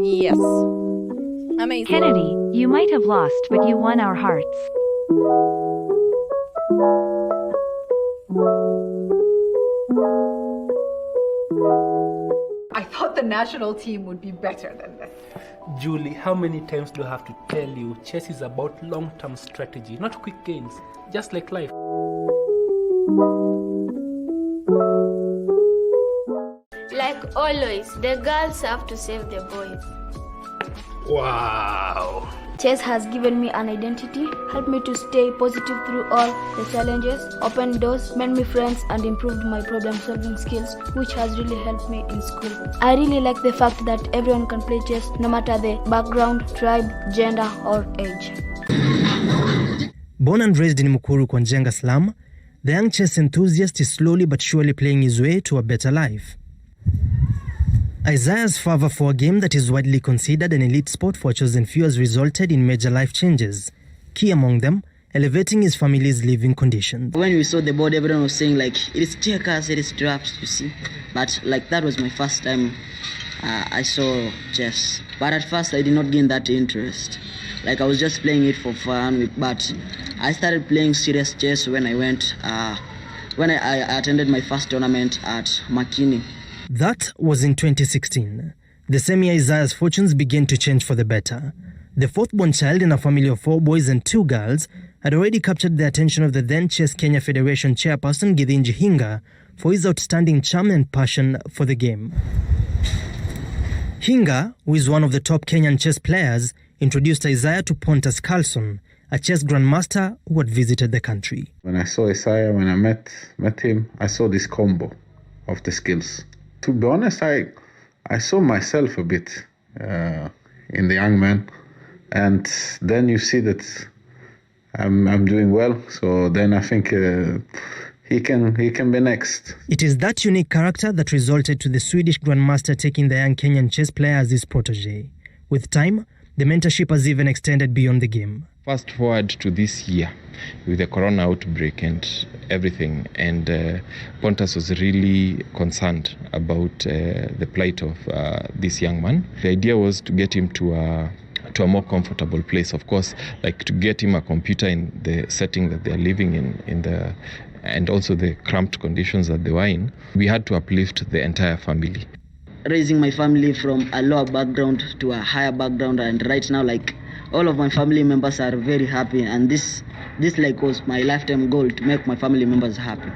Yes. Amazing. Kennedy, you might have lost, but you won our hearts. I thought the national team would be better than this. Julie, how many times do I have to tell you chess is about long-term strategy, not quick gains, just like life. Like always, the girls have to save the boys. Wow. Chess has given me an identity, helped me to stay positive through all the challenges, opened doors, made me friends, and improved my problem-solving skills, which has really helped me in school. I really like the fact that everyone can play chess, no matter the background, tribe, gender, or age. Born and raised in Mukuru kwa Njenga slum, the young chess enthusiast is slowly but surely playing his way to a better life. Isaiah's fervor for a game that is widely considered an elite sport for a chosen few has resulted in major life changes. Key among them, elevating his family's living conditions. When we saw the board, everyone was saying like, it is checkers, it is drafts, you see. But like that was my first time I saw chess. But at first I did not gain that interest. Like I was just playing it for fun, but I started playing serious chess when I went, when I attended my first tournament at Makini. That was in 2016. The same year Isaiah's fortunes began to change for the better. The fourth-born child in a family of 4 boys and 2 girls had already captured the attention of the then Chess Kenya Federation chairperson Githinji Hinga for his outstanding charm and passion for the game. Hinga, who is one of the top Kenyan chess players, introduced Isaiah to Pontus Carlsen, a chess grandmaster who had visited the country. When I saw Isaiah, when I met him, I saw this combo of the skills. To be honest, I saw myself a bit in the young man, and then you see that I'm doing well. So then I think he can be next. It is that unique character that resulted to the Swedish grandmaster taking the young Kenyan chess player as his protege. With time, the mentorship has even extended beyond the game. Fast forward to this year with the corona outbreak and everything, and Pontus was really concerned about the plight of this young man. The idea was to get him to a more comfortable place, of course, like to get him a computer in the setting that they're living in and also the cramped conditions that they were in. We had to uplift the entire family. Raising my family from a lower background to a higher background, and right now like all of my family members are very happy, and this like was my lifetime goal, to make my family members happy.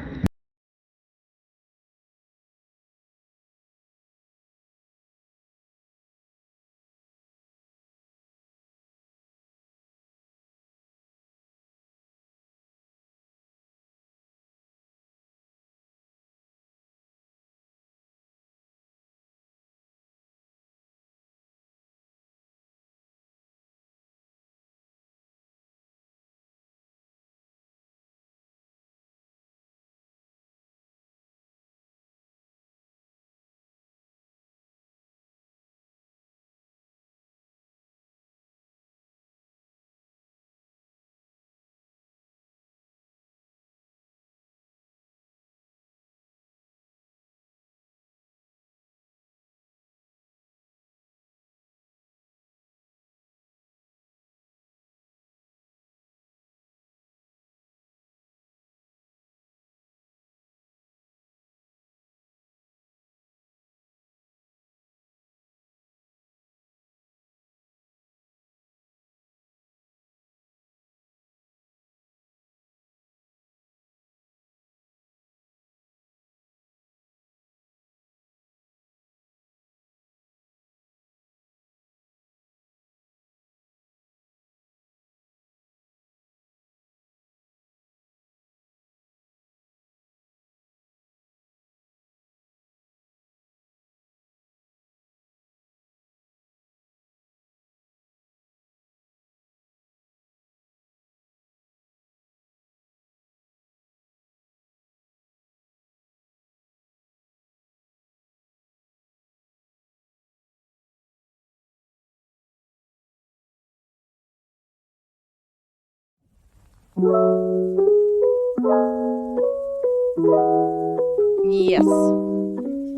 Yes.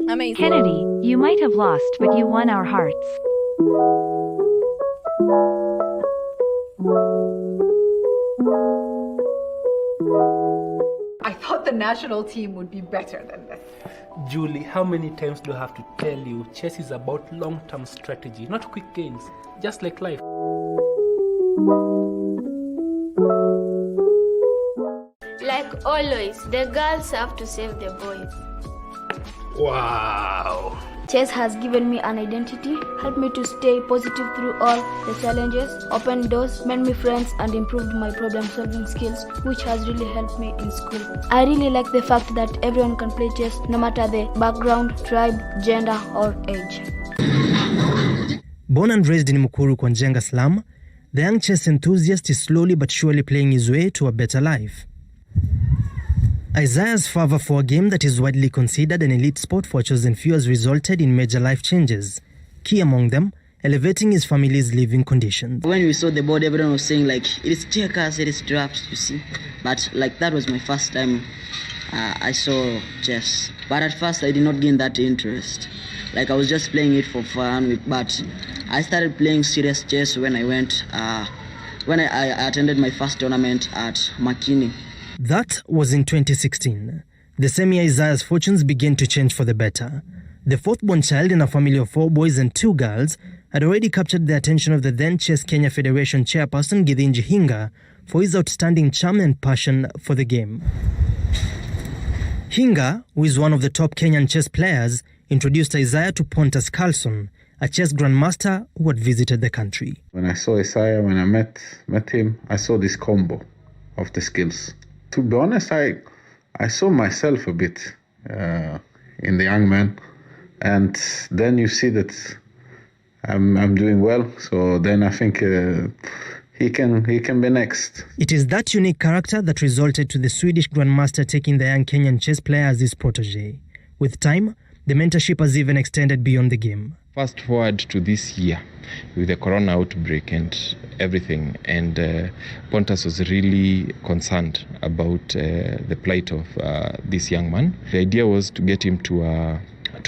Amazing. Kennedy, you might have lost, but you won our hearts. I thought the national team would be better than this. Julie, how many times do I have to tell you chess is about long-term strategy, not quick gains, just like life. Like always, the girls have to save the boys. Wow. Chess has given me an identity, helped me to stay positive through all the challenges, opened doors, made me friends, and improved my problem-solving skills, which has really helped me in school. I really like the fact that everyone can play chess no matter the background, tribe, gender, or age. Born and raised in Mukuru, Kwanjenga slum, the young chess enthusiast is slowly but surely playing his way to a better life. Isaiah's fervor for a game that is widely considered an elite sport for chosen few has resulted in major life changes. Key among them, elevating his family's living conditions. When we saw the board, everyone was saying like, it is checkers, it is drafts, you see. But like that was my first time I saw chess. But at first I did not gain that interest. Like I was just playing it for fun, but I started playing serious chess when I attended my first tournament at Makini. That was in 2016. The same year Isaiah's fortunes began to change for the better. The fourth-born child in a family of 4 boys and 2 girls had already captured the attention of the then Chess Kenya Federation chairperson Githinji Hinga for his outstanding charm and passion for the game. Hinga, who is one of the top Kenyan chess players, introduced Isaiah to Magnus Carlsen, a chess grandmaster who had visited the country. When I saw Isaiah, when I met him, I saw this combo of the skills. To be honest, I saw myself a bit in the young man, and then you see that I'm doing well. So then I think he can be next. It is that unique character that resulted to the Swedish grandmaster taking the young Kenyan chess player as his protege. With time, the mentorship has even extended beyond the game. Fast forward to this year with the corona outbreak and everything, and Pontus was really concerned about the plight of this young man. The idea was to get him to a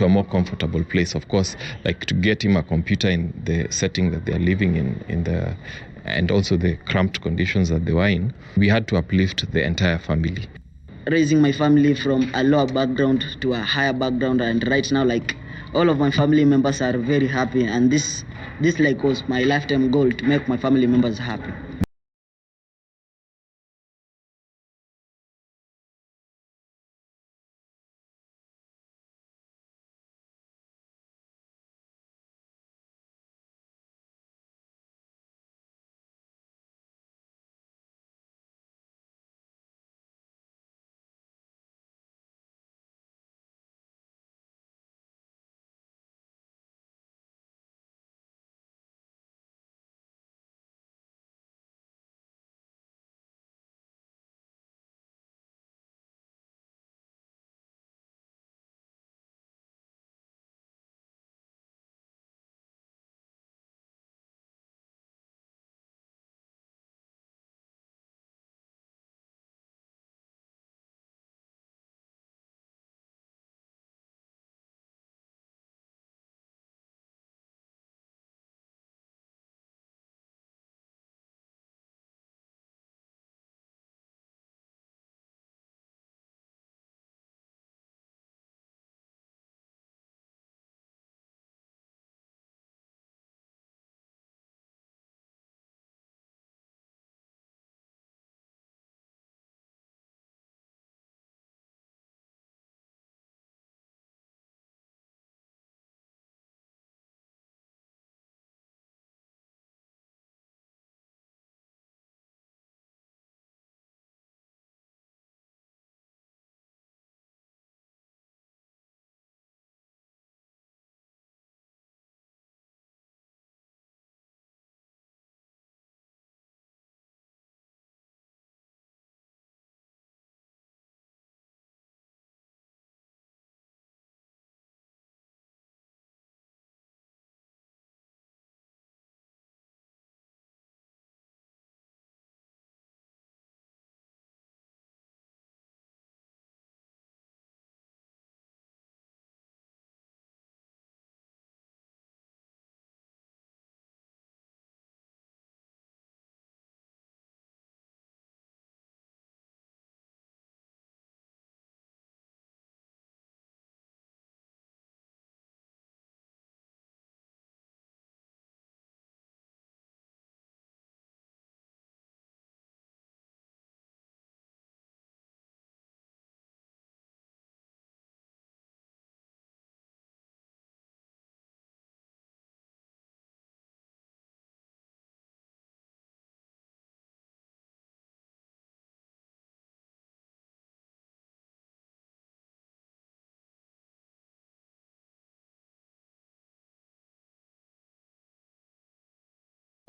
more comfortable place, of course, like to get him a computer in the setting that they're living in the, and also the cramped conditions that they were in. We had to uplift the entire family. Raising my family from a lower background to a higher background, and right now like all of my family members are very happy, and this like was my lifetime goal, to make my family members happy.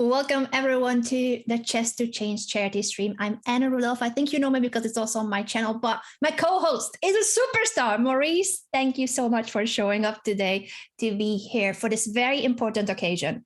Welcome everyone to the Chess to Change charity stream. I'm Anna Rudolf. I think you know me because it's also on my channel, but my co-host is a superstar, Maurice. Thank you so much for showing up today to be here for this very important occasion.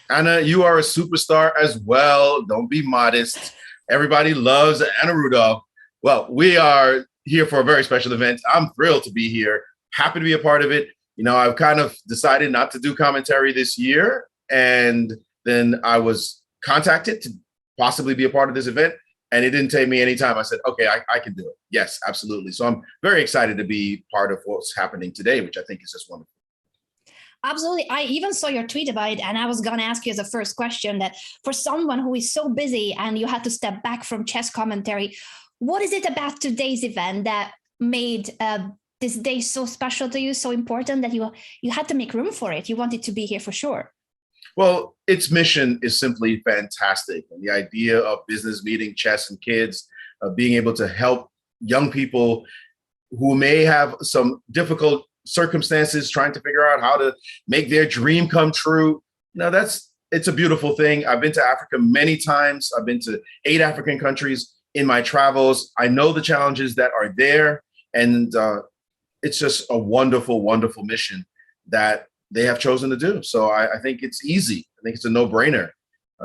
Anna, you are a superstar as well. Don't be modest. Everybody loves Anna Rudolf. Well, we are here for a very special event. I'm thrilled to be here. Happy to be a part of it. You know, I've kind of decided not to do commentary this year, and then I was contacted to possibly be a part of this event, and it didn't take me any time. I said, okay, I can do it. Yes, absolutely. So I'm very excited to be part of what's happening today, which I think is just wonderful. Absolutely. I even saw your tweet about it, and I was going to ask you as a first question that for someone who is so busy and you had to step back from chess commentary, what is it about today's event that made this day so special to you, so important that you had to make room for it? You wanted to be here for sure. Well, its mission is simply fantastic. And the idea of business meeting chess and kids, being able to help young people who may have some difficult circumstances trying to figure out how to make their dream come true. Now, it's a beautiful thing. I've been to Africa many times. I've been to 8 African countries in my travels. I know the challenges that are there. And it's just a wonderful, wonderful mission that they have chosen to do. So I think it's easy. I think it's a no-brainer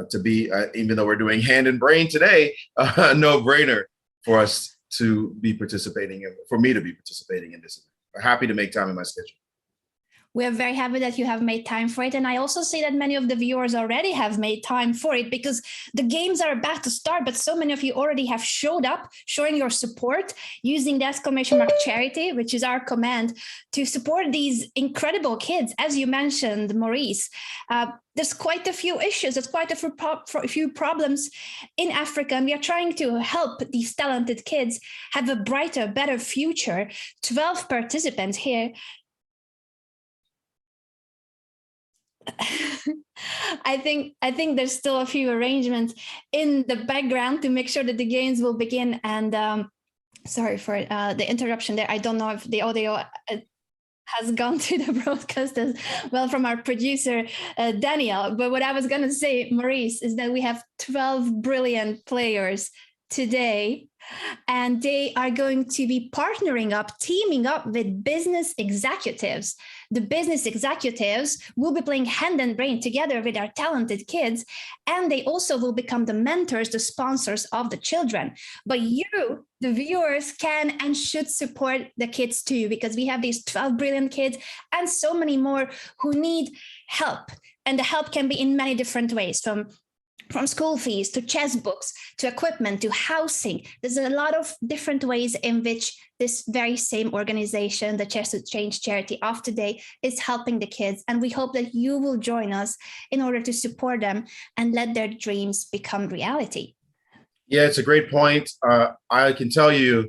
to be, even though we're doing hand and brain today, a no-brainer for us to be participating in, for me to be participating in this event. I'm happy to make time in my schedule. We are very happy that you have made time for it. And I also see that many of the viewers already have made time for it because the games are about to start, but so many of you already have showed up, showing your support, using the !charity, which is our command, to support these incredible kids. As you mentioned, Maurice, there's quite a few issues, there's quite a few problems in Africa, and we are trying to help these talented kids have a brighter, better future. 12 participants here. I think there's still a few arrangements in the background to make sure that the games will begin. And sorry for the interruption there. I don't know if the audio has gone to the broadcast as well from our producer, Daniel. But what I was going to say, Maurice, is that we have 12 brilliant players today, and they are going to be partnering up, teaming up with business executives. The business executives will be playing hand and brain together with our talented kids, and they also will become the mentors, the sponsors of the children. But you, the viewers, can and should support the kids too, because we have these 12 brilliant kids and so many more who need help. And the help can be in many different ways, from school fees to chess books, to equipment, to housing. There's a lot of different ways in which this very same organization, the Chess to Change charity of today, is helping the kids. And we hope that you will join us in order to support them and let their dreams become reality. Yeah, it's a great point. I can tell you,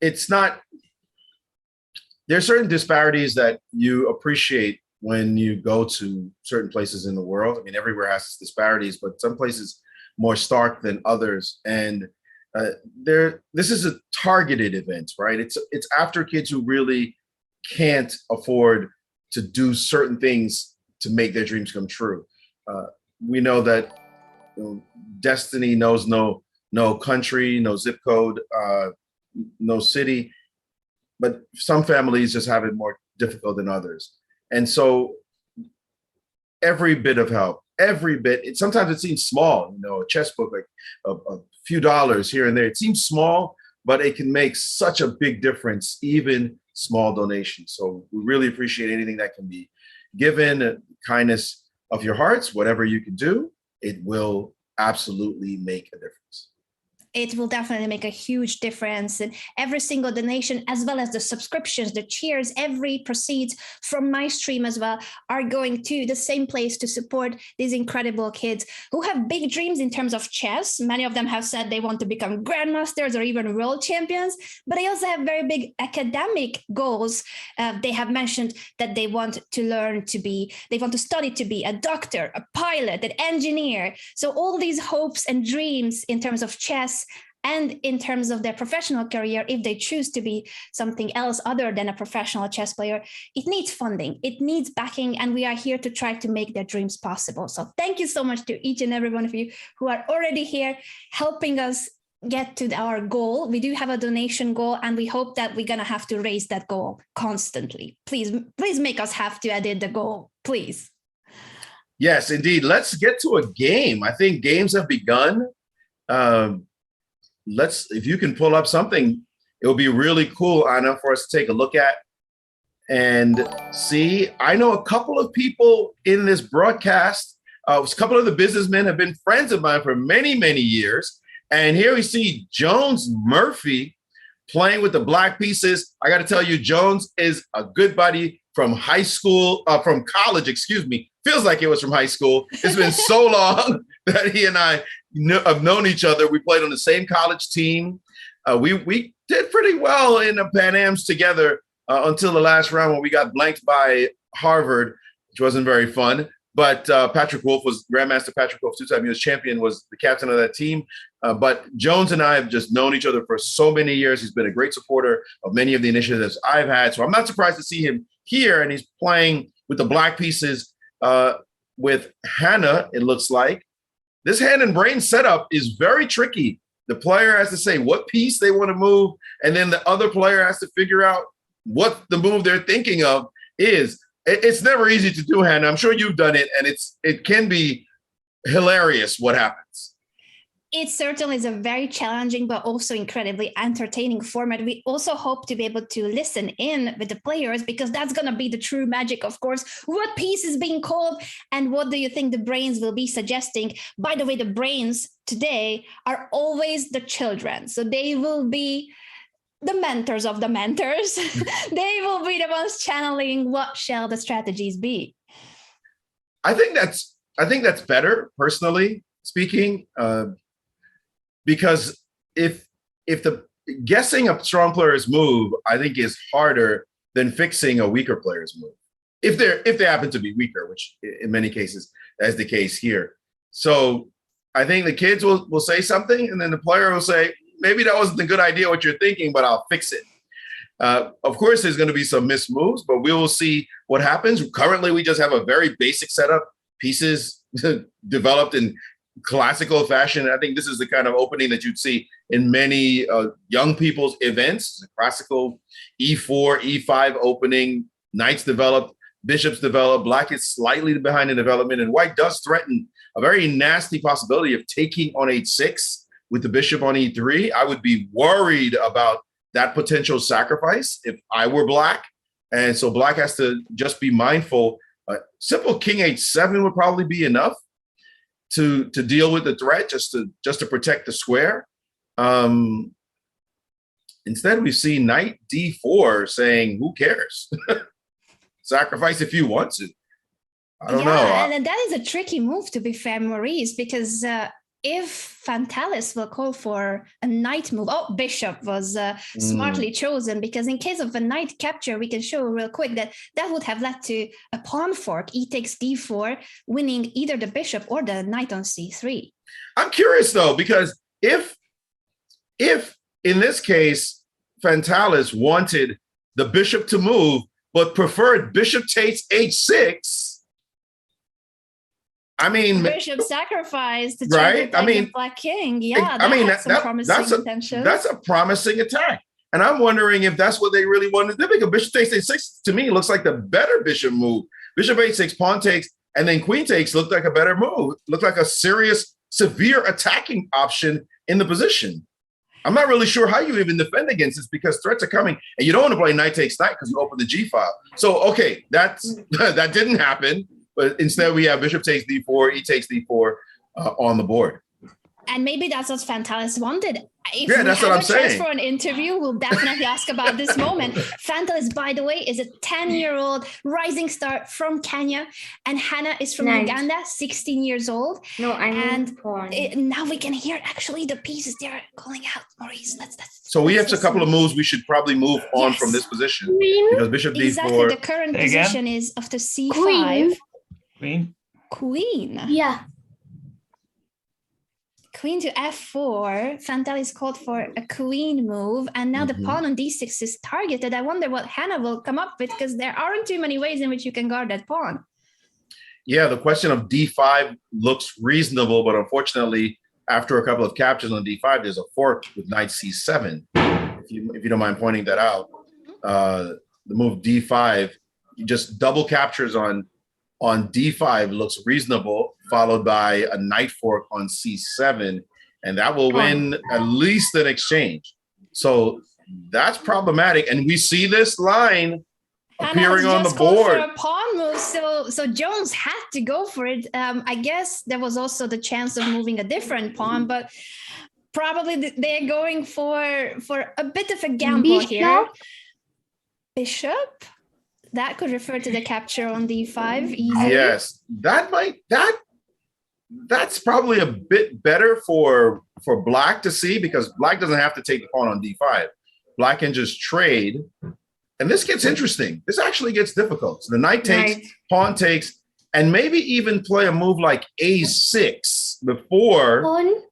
it's not, there are certain disparities that you appreciate when you go to certain places in the world. I mean, everywhere has its disparities, but some places more stark than others. And this is a targeted event, right? It's after kids who really can't afford to do certain things to make their dreams come true. We know that destiny knows no country, no zip code, no city, but some families just have it more difficult than others. And so every bit of help, every bit, sometimes it seems small, a chess book, like a few dollars here and there. It seems small, but it can make such a big difference, even small donations. So we really appreciate anything that can be given, kindness of your hearts, whatever you can do, it will absolutely make a difference. It will definitely make a huge difference. And every single donation, as well as the subscriptions, the cheers, every proceeds from my stream as well, are going to the same place to support these incredible kids who have big dreams in terms of chess. Many of them have said they want to become grandmasters or even world champions, but they also have very big academic goals. They have mentioned that they want to they want to study to be a doctor, a pilot, an engineer. So all these hopes and dreams in terms of chess And in terms of their professional career, if they choose to be something else other than a professional chess player, it needs funding, it needs backing, and we are here to try to make their dreams possible. So thank you so much to each and every one of you who are already here helping us get to our goal. We do have a donation goal, and we hope that we're gonna have to raise that goal constantly. Please make us have to edit the goal, please. Yes, indeed. Let's get to a game. I think games have begun. If you can pull up something, it will be really cool, Anna, for us to take a look at and see. I know a couple of people in this broadcast. A couple of the businessmen have been friends of mine for many, many years. And here we see Jones Murphy playing with the black pieces. I got to tell you, Jones is a good buddy from high school, from college, excuse me. Feels like it was from high school. It's been so long that he and I have known each other. We played on the same college team. We did pretty well in the Pan Ams together until the last round when we got blanked by Harvard, which wasn't very fun. But Patrick Wolf was Grandmaster Patrick Wolf, two-time U.S. champion, was the captain of that team. But Jones and I have just known each other for so many years. He's been a great supporter of many of the initiatives I've had. So I'm not surprised to see him here. And he's playing with the black pieces with Hannah, it looks like. This hand and brain setup is very tricky. The player has to say what piece they want to move, and then the other player has to figure out what the move they're thinking of is. It's never easy to do, Hannah. I'm sure you've done it, and it can be hilarious what happens. It certainly is a very challenging but also incredibly entertaining format. We also hope to be able to listen in with the players, because that's going to be the true magic, of course. What piece is being called and what do you think the brains will be suggesting? By the way, the brains today are always the children. So they will be the mentors of the mentors. They will be the ones channeling what shall the strategies be. I think that's better, personally speaking. Because if the guessing a strong player's move, I think, is harder than fixing a weaker player's move. If they happen to be weaker, which in many cases is the case here. So I think the kids will say something, and then the player will say, maybe that wasn't a good idea what you're thinking, but I'll fix it. Of course, there's going to be some missed moves, but we will see what happens. Currently, we just have a very basic setup, pieces developed in classical fashion. I think this is the kind of opening that you'd see in many young people's events. Classical E4, E5 opening, knights developed, bishops developed, black is slightly behind in development, and white does threaten a very nasty possibility of taking on H6 with the bishop on E3. I would be worried about that potential sacrifice if I were black. And so black has to just be mindful. Simple king H7 would probably be enough to deal with the threat, just to protect the square. Instead, we see knight D4 saying, who cares? Sacrifice if you want to. I don't know. And that is a tricky move, to be fair, Maurice, because if Fantalis will call for a knight move, bishop was smartly chosen, because in case of a knight capture, we can show real quick that would have led to a pawn fork, e takes d4, winning either the bishop or the knight on c3. I'm curious, though, because if in this case, Fantalis wanted the bishop to move, but preferred bishop takes h6, I mean, bishop sacrifice to right? I mean, black king. that's a promising attack. And I'm wondering if that's what they really wanted to do, because bishop takes h6 to me looks like the better bishop move. Bishop h6, pawn takes, and then queen takes looked like a better move. Looked like a serious, severe attacking option in the position. I'm not really sure how you even defend against this, because threats are coming, and you don't want to play knight takes knight because you open the g file. So okay, that didn't happen. But instead, we have bishop takes d4, e takes d4 on the board. And maybe that's what Fantalis wanted. If that's what I'm saying. For an interview, we'll definitely ask about this moment. Fantalis, by the way, is a 10-year-old rising star from Kenya, and Hannah is from Uganda, 16 years old. No, I mean pawn. Now we can hear actually the pieces they're calling out, Maurice. So we have a couple of moves. We should probably move on from this position, because bishop d4. Exactly. The current position is after c5. Queen. Queen. Yeah. queen to f4. Fantalis called for a queen move, and now the pawn on d6 is targeted. I wonder what Hannah will come up with, because there aren't too many ways in which you can guard that pawn. Yeah, the question of d5 looks reasonable, but unfortunately, after a couple of captures on d5, there's a fork with knight c7. If you don't mind pointing that out, the move d5, you just double captures on d5 looks reasonable, followed by a knight fork on c7, and that will win at least an exchange. So that's problematic, and we see this line appearing on the board. For a pawn move, so Jones had to go for it. I guess there was also the chance of moving a different pawn, but probably they're going for a bit of a gamble here. Bishop. That could refer to the capture on d5 easily. Yes, that's probably a bit better for Black to see, because Black doesn't have to take the pawn on d5. Black can just trade. And this gets interesting. This actually gets difficult. So the knight takes, pawn takes, and maybe even play a move like a6 before. Pawn.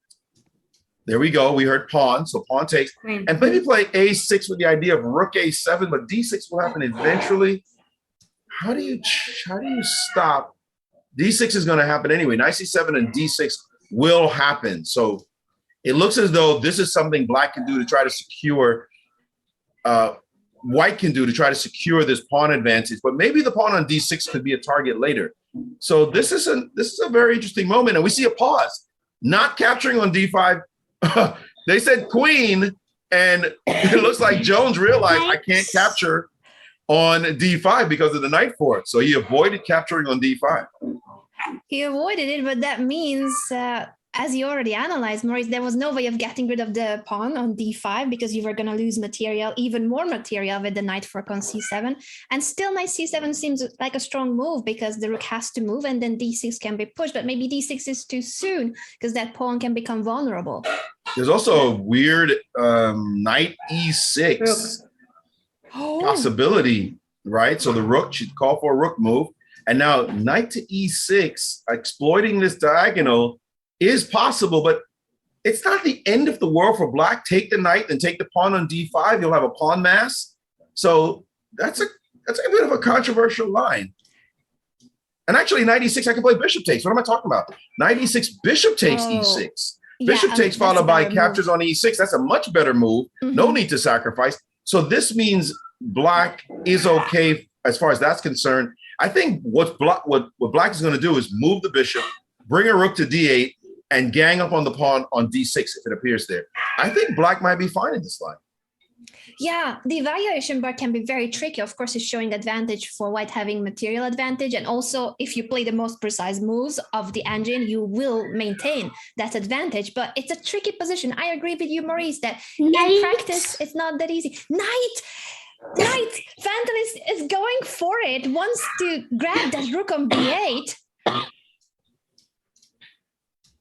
There we go. We heard pawn. So pawn takes. And maybe play a6 with the idea of rook a7, but d6 will happen eventually. How do you stop? d6 is going to happen anyway. Knight c7 and d6 will happen. So it looks as though this is something Black can do to try to secure White can do to try to secure this pawn advantage, but maybe the pawn on d6 could be a target later. So this is a very interesting moment, and we see a pause, not capturing on d5. They said queen, and it looks like Jones realized I can't capture on d5 because of the knight fork, so he avoided capturing on d5. He avoided it, but that means, as you already analyzed, Maurice, there was no way of getting rid of the pawn on d5 because you were going to lose material, even more material, with the knight fork on c7. And still knight c7 seems like a strong move because the rook has to move and then d6 can be pushed. But maybe d6 is too soon because that pawn can become vulnerable. There's also a weird knight e6 possibility, right? So the rook should call for a rook move. And now knight to e6, exploiting this diagonal is possible, but it's not the end of the world for Black. Take the knight and take the pawn on d5. You'll have a pawn mass. So that's a bit of a controversial line. And actually, knight e6, I can play bishop takes. What am I talking about? Knight e6, bishop takes e6. Bishop takes followed by captures on e6. That's a much better move. No need to sacrifice. So this means Black is okay as far as that's concerned. I think what Black is going to do is move the bishop, bring a rook to d8, and gang up on the pawn on d6 if it appears there. I think Black might be fine in this line. Yeah, the evaluation bar can be very tricky. Of course, it's showing advantage for White having material advantage. And also, if you play the most precise moves of the engine, you will maintain that advantage. But it's a tricky position. I agree with you, Maurice, that in practice, it's not that easy. Knight! Fantalis is going for it, wants to grab that rook on b8.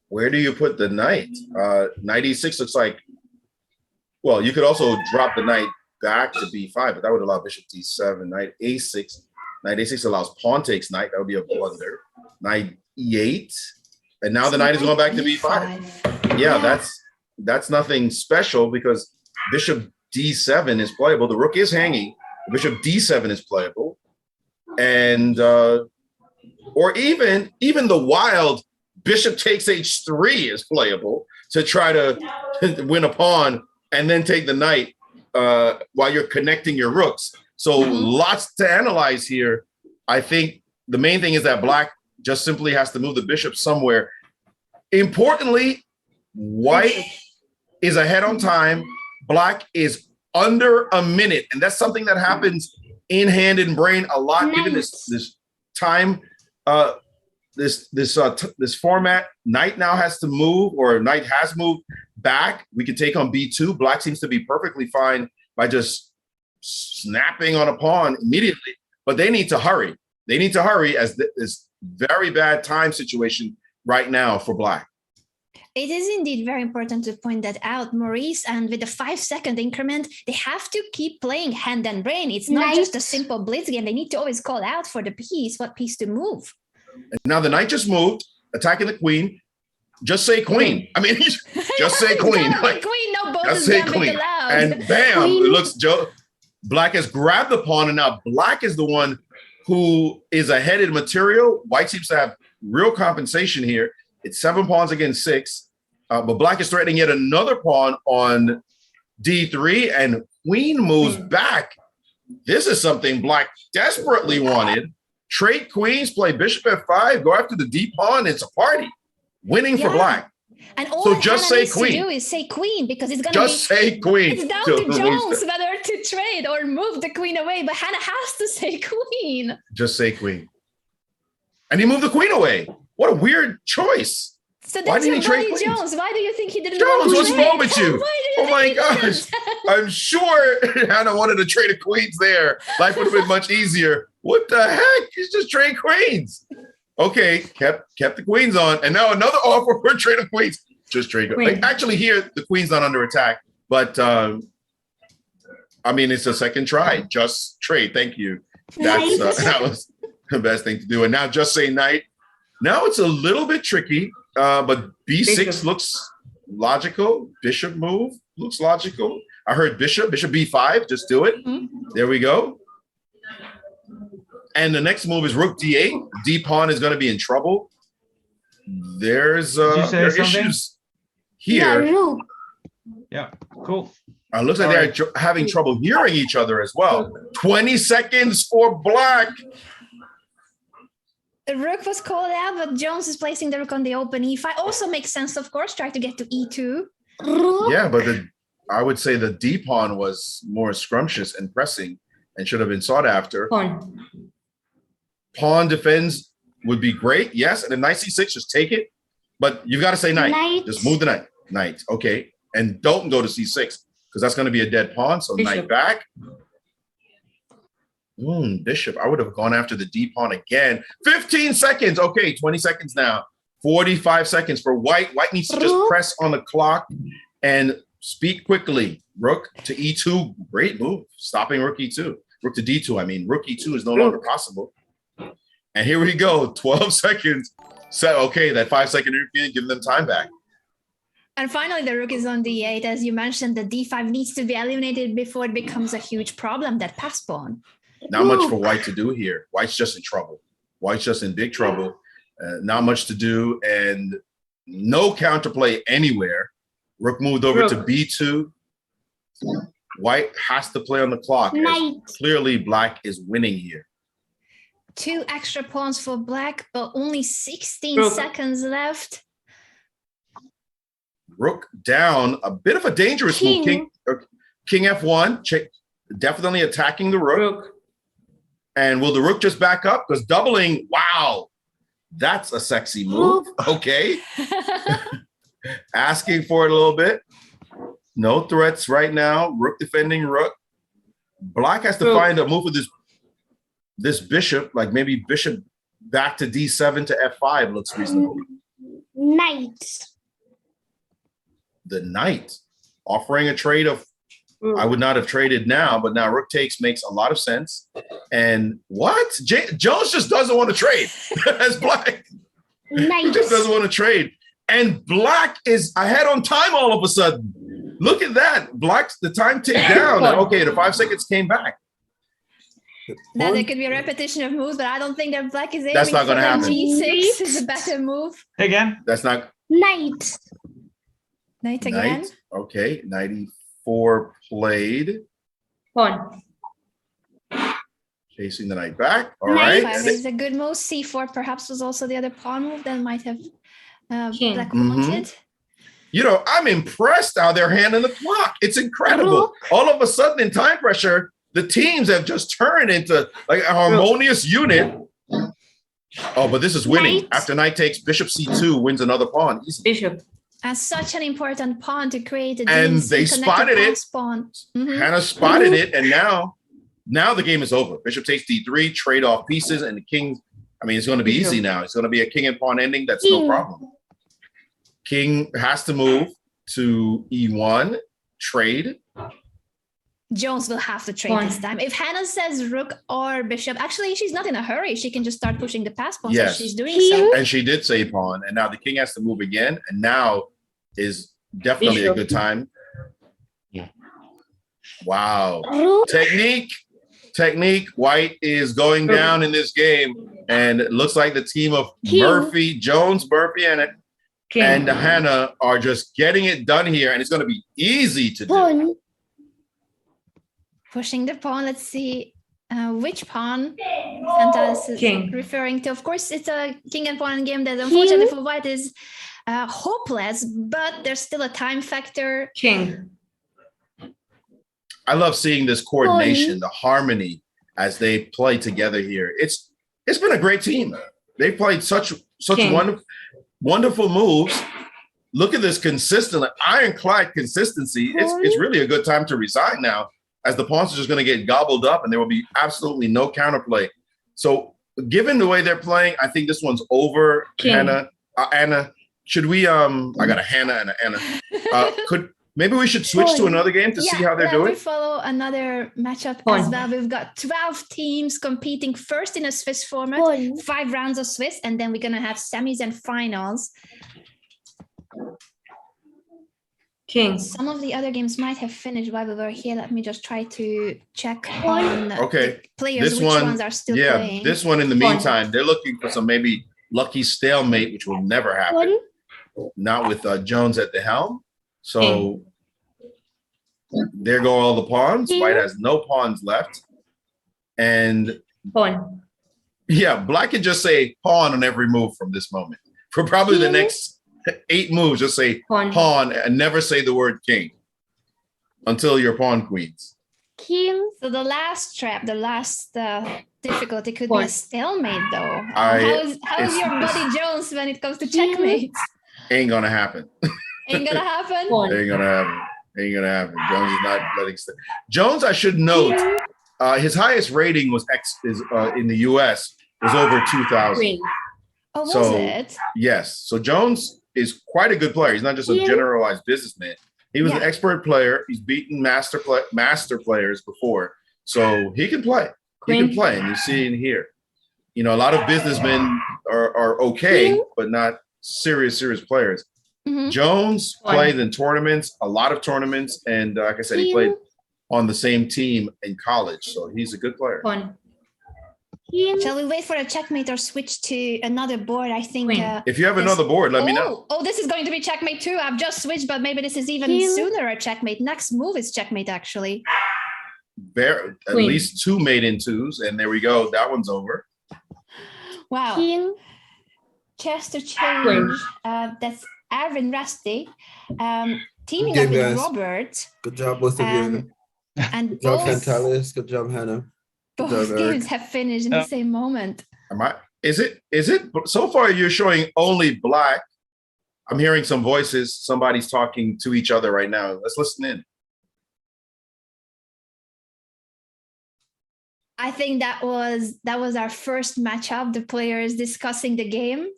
Where do you put the knight? Knight e6 looks like, well, you could also drop the knight back to b5, but that would allow bishop d7. Knight a6. Knight a6 allows pawn takes knight. That would be a blunder. Knight e8. And now the knight is going back to b5. Yeah, that's nothing special because bishop d7 is playable. The rook is hanging. Bishop d7 is playable. And, or even the wild bishop takes h3 is playable to try to win a pawn and then take the knight while you're connecting your rooks. So lots to analyze here. I think the main thing is that Black just simply has to move the bishop somewhere. Importantly, White is ahead on time. Black is under a minute. And that's something that happens in hand and brain a lot, given this time, this format. Knight now has to move, or Knight has moved back. We can take on b2. Black seems to be perfectly fine by just snapping on a pawn immediately, but they need to hurry. They need to hurry as this very bad time situation right now for Black. It is indeed very important to point that out, Maurice, and with the 5-second increment, they have to keep playing hand and brain. It's not just a simple blitz game. They need to always call out for the piece, what piece to move. And now the knight just moved, attacking the queen. Just say queen. I mean, just say queen. Like, queen, no bonus just say gambit queen. allowed. And bam, it looks Black has grabbed the pawn, and now Black is the one who is ahead in material. White seems to have real compensation here. It's 7 pawns against 6, but Black is threatening yet another pawn on D3, and queen moves back. This is something Black desperately wanted. Trade queens, play bishop f5, go after the D pawn. It's a party. Winning for Black. And all So just Hannah say needs queen. to do is say queen, because it's gonna Just say queen. It's down to Jones whether to trade or move the queen away, but Hannah has to say queen. Just say queen. And he moved the queen away. What a weird choice. So Why that's didn't your he trade buddy queens? Jones. Why do you think he didn't Jones, want to what's trade? wrong with you? Why do you Oh my think he gosh. didn't? I'm sure Hannah wanted to trade a queens there. Life would have been much easier. What the heck? He's just trade queens. Okay, kept the queens on. And now another offer for trade of queens. Just trade. Like, actually, here, the queen's not under attack. But, I mean, it's a second try. Just trade. Thank you. That was the best thing to do. And now just say knight. Now it's a little bit tricky, but B6 looks logical. Bishop move looks logical. I heard bishop B5. Just do it. There we go. And the next move is rook D8. D pawn is going to be in trouble. There's there are issues here. Yeah, cool. Looks like they're having trouble hearing each other as well. 20 seconds for Black. The rook was called out, but Jones is placing the rook on the open e5. Also makes sense, of course, try to get to e2. Yeah, but I would say the D pawn was more scrumptious and pressing and should have been sought after. Pawn defends would be great, yes. And a knight c6, just take it. But you got to say knight. Just move the knight. Knight, okay. And don't go to c6 because that's going to be a dead pawn. So bishop. Knight back. Bishop. I would have gone after the D pawn again. 15 seconds. Okay, 20 seconds now. 45 seconds for White. White needs to just press on the clock and speak quickly. Rook to e2. Great move. Stopping rook e2. Rook to d2. I mean, rook e2 is no longer possible. And here we go. 12 seconds. So, okay, that 5-second interview, give them time back. And finally, the rook is on d8. As you mentioned, the d5 needs to be eliminated before it becomes a huge problem, that pass pawn. Not much for White to do here. White's just in trouble. White's just in big trouble. Not much to do and no counterplay anywhere. Rook moved over to b2. White has to play on the clock. Clearly, Black is winning here. 2 extra pawns for Black, but only 16 seconds left. Rook down, a bit of a dangerous move. King f1, definitely attacking the rook. And will the rook just back up? Because doubling, wow, that's a sexy move. Okay. Asking for it a little bit. No threats right now. Rook defending rook. Black has to find a move with this bishop, like maybe bishop back to d7 to f5 looks reasonable. Knight. The knight offering a trade of, I would not have traded now, but now rook takes makes a lot of sense. And what? Jones just doesn't want to trade as Black. He just doesn't want to trade. And Black is ahead on time all of a sudden. Look at that. Black's the time ticked down. Okay, the 5 seconds came back. Now there could be a repetition of moves, but I don't think that Black is aiming. That's not going to happen. G6 is a better move. Again? That's not. Knight. Knight again. Knight. Okay, 94 played. Pawn. Chasing the knight back. All right. Knight 5 is a good move. C4 perhaps was also the other pawn move that might have Black wanted. You know, I'm impressed how they're handling the clock. It's incredible. All of a sudden in time pressure, the teams have just turned into like a harmonious unit. Oh, but this is winning. Knight. After knight takes, bishop c2 wins another pawn. Easy. Bishop. As such an important pawn to create a And they spotted it. Pawn. Hannah spotted it, and now the game is over. Bishop takes d3, trade off pieces, and the king. I mean, it's going to be easy now. It's going to be a king and pawn ending. That's no problem. King has to move to e1, trade. Jones will have to trade this time. If Hannah says rook or bishop, actually, she's not in a hurry. She can just start pushing the pass pawn. Yes. So she's doing so. And she did say pawn, and now the king has to move again, and now is definitely a good time. Wow. Technique. White is going down in this game, and it looks like the team of Murphy, Jones, Murphy, and Hannah are just getting it done here, and it's going to be easy to do. Pushing the pawn. Let's see which pawn Santa is referring to. Of course, it's a king and pawn game that unfortunately for White is hopeless, but there's still a time factor. King. I love seeing this coordination, the harmony as they play together here. It's been a great team. They played such wonderful moves. Look at this consistent, ironclad consistency. It's really a good time to resign now, as the pawns are just going to get gobbled up and there will be absolutely no counterplay. So given the way they're playing, I think this one's over. Hannah, Anna, should we, I got a Hannah and an Anna. Maybe we should switch to another game to see how they're doing. We follow another matchup as well. We've got 12 teams competing first in a Swiss format, 5 rounds of Swiss, and then we're going to have semis and finals. Some of the other games might have finished while we were here. Let me just try to check on the players, ones are still playing. This one in the meantime, they're looking for some maybe lucky stalemate, which will never happen. Not with Jones at the helm. So there go all the pawns. White has no pawns left. And Black can just say pawn on every move from this moment. For probably the next 8 moves, just say pawn and never say the word king until your pawn queens. So the last trap, the last difficulty could be a stalemate though. How's your buddy Jones when it comes to checkmate? Ain't gonna happen. Ain't gonna happen? Ain't gonna happen. Ain't gonna happen. Jones is not letting Jones, I should note, his highest rating was in the US was over 2,000. Oh, was it? Yes. So Jones is quite a good player. He's not just a generalized businessman. He was an expert player. He's beaten master players before. So he can play. He can play. And you see in here. You know, a lot of businessmen are okay, but not serious players. Jones played in tournaments, a lot of tournaments, and like I said, he played on the same team in college, so he's a good player. Shall we wait for a checkmate or switch to another board? I think if you have another board, let me know. Oh, this is going to be checkmate too. I've just switched, but maybe this is even sooner a checkmate. Next move is checkmate, actually. At least 2 maiden 2s, and there we go. That one's over. Wow. Chess to change. That's Arvin Rusty teaming up with Robert. Good job, both of you. And good job, Fantalis. Good job, Hannah. Both games have finished in the same moment. Is it? So far, you're showing only Black. I'm hearing some voices. Somebody's talking to each other right now. Let's listen in. I think that was our first matchup. The players discussing the game.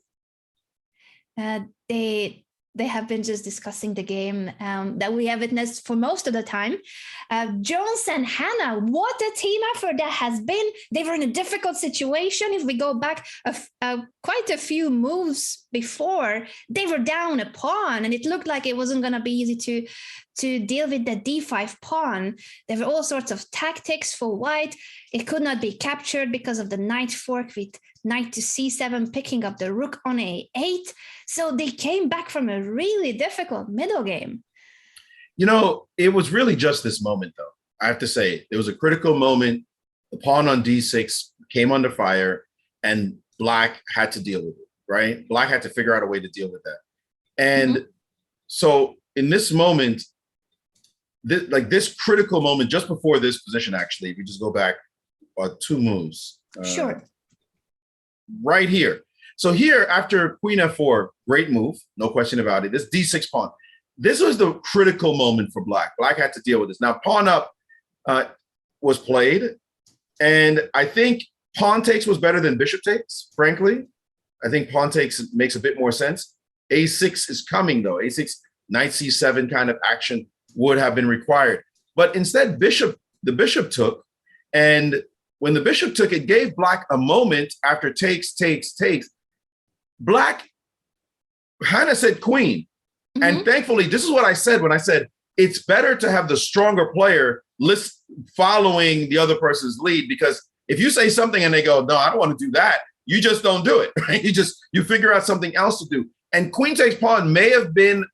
They have been just discussing the game that we have witnessed for most of the time. Jones and Hannah, what a team effort that has been. They were in a difficult situation. If we go back quite a few moves before, they were down a pawn, and it looked like it wasn't going to be easy to deal with the d5 pawn. There were all sorts of tactics for White. It could not be captured because of the knight fork with knight to c7, picking up the rook on a8. So they came back from a really difficult middle game. You know, it was really just this moment, though. I have to say, it was a critical moment. The pawn on d6 came under fire, and Black had to deal with it, right? Black had to figure out a way to deal with that. And so in this moment, this critical moment, just before this position, actually, if you just go back 2 moves. Sure. Right here. So here, after queen f4, great move, no question about it. This d6 pawn. This was the critical moment for Black. Black had to deal with this. Now, pawn up was played, and I think pawn takes was better than bishop takes, frankly. I think pawn takes makes a bit more sense. a6 is coming, though. a6, knight c7 kind of action would have been required. But instead, the bishop took, and when the bishop took, it gave Black a moment after takes. Black, Hannah said queen. And thankfully, this is what I said when I said, it's better to have the stronger player following the other person's lead, because if you say something and they go, no, I don't want to do that, you just don't do it, right? You figure out something else to do. And queen takes pawn may have been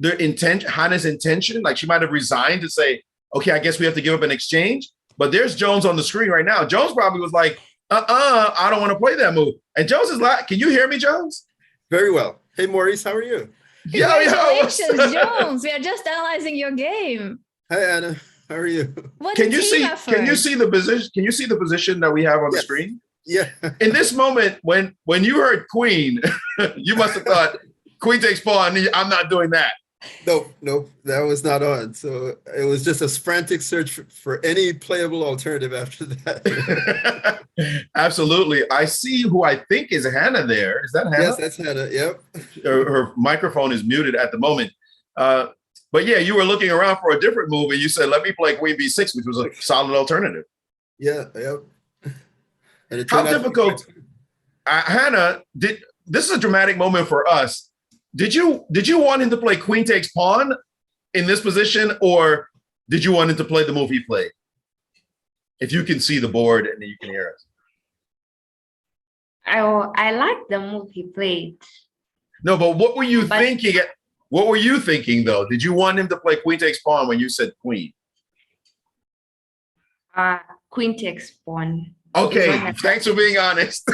Hannah's intention. Like she might have resigned to say, okay, I guess we have to give up an exchange. But there's Jones on the screen right now. Jones probably was like, I don't want to play that move. And Jones is like, can you hear me, Jones? Very well. Hey, Maurice, how are you? Congratulations, Jones. We are just analyzing your game. Hi, Anna. How are you? Can you see the position? Can you see the position that we have on the screen? Yeah. In this moment, when you heard queen, you must have thought queen takes pawn. I'm not doing that. Nope, that was not on. So it was just a frantic search for any playable alternative after that. Absolutely. I see who I think is Hannah there. Is that Hannah? Yes, that's Hannah. Yep. Her microphone is muted at the moment. But yeah, you were looking around for a different move, and you said, let me play queen b6, which was a solid alternative. Yeah, yep. And how difficult, Hannah, this is a dramatic moment for us. Did you want him to play queen takes pawn in this position, or did you want him to play the move he played? If you can see the board and you can hear us. I like the move he played. No, but what were you thinking? What were you thinking, though? Did you want him to play queen takes pawn when you said queen? Queen takes pawn. Okay, thanks for being honest.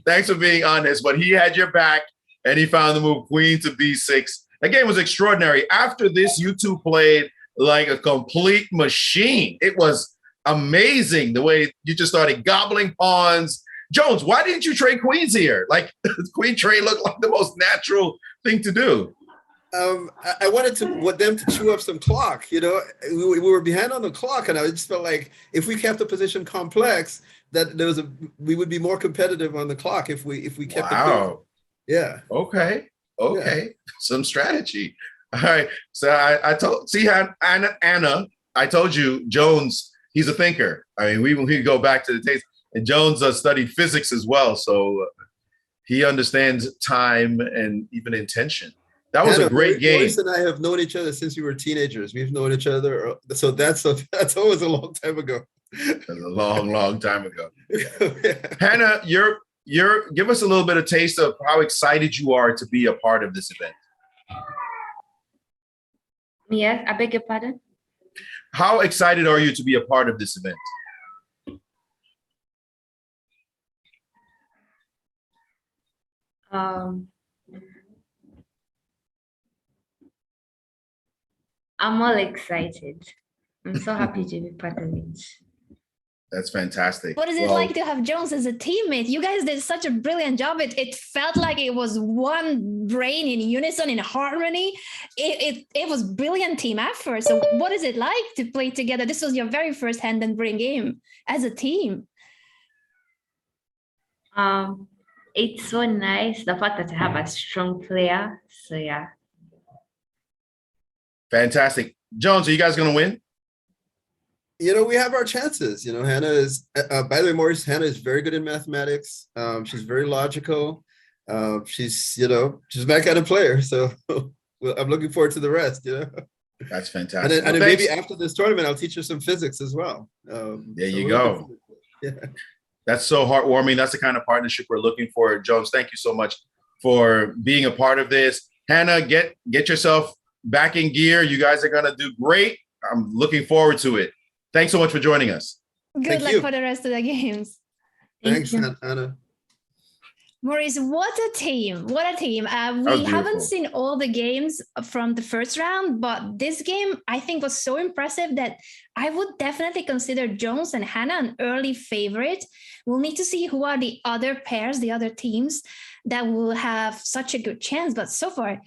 Thanks for being honest. But he had your back, and he found the move queen to b6. That game was extraordinary. After this, you two played like a complete machine. It was amazing the way you just started gobbling pawns. Jones, why didn't you trade queens here? Like, queen trade looked like the most natural thing to do. I wanted them to chew up some clock. You know, we were behind on the clock, and I just felt like if we kept the position complex, that we would be more competitive on the clock if we kept it going. Yeah. Okay. Yeah. Some strategy. All right. So I told Anna. I told you Jones. He's a thinker. I mean, we go back to the taste. And Jones studied physics as well, so he understands time and even intention. That was a great game. Maurice and I have known each other since we were teenagers. We've known each other, so that's always a long time ago. That's a long time ago. Hannah, give us a little bit of taste of how excited you are to be a part of this event. Yes, I beg your pardon? How excited are you to be a part of this event? I'm all excited. I'm so happy to be part of it. That's fantastic. What is it like to have Jones as a teammate? You guys did such a brilliant job. It felt like it was one brain in unison, in harmony. It was brilliant team effort. So what is it like to play together? This was your very first hand and brain game as a team. It's so nice, the fact that I have a strong player. So yeah. Fantastic. Jones, are you guys going to win? You know, we have our chances. You know, Hannah is, by the way, Maurice, Hannah is very good in mathematics. She's very logical. She's my kind of player. So I'm looking forward to the rest, you know. That's fantastic. And then maybe after this tournament, I'll teach her some physics as well. There you go. Yeah. That's so heartwarming. That's the kind of partnership we're looking for. Jones, thank you so much for being a part of this. Hannah, get yourself back in gear. You guys are going to do great. I'm looking forward to it. Thanks so much for joining us. Good luck for the rest of the games. Thanks, Anna. Maurice, what a team. What a team. We haven't seen all the games from the first round, but this game I think was so impressive that I would definitely consider Jones and Hannah an early favorite. We'll need to see who are the other pairs, the other teams that will have such a good chance. But so far,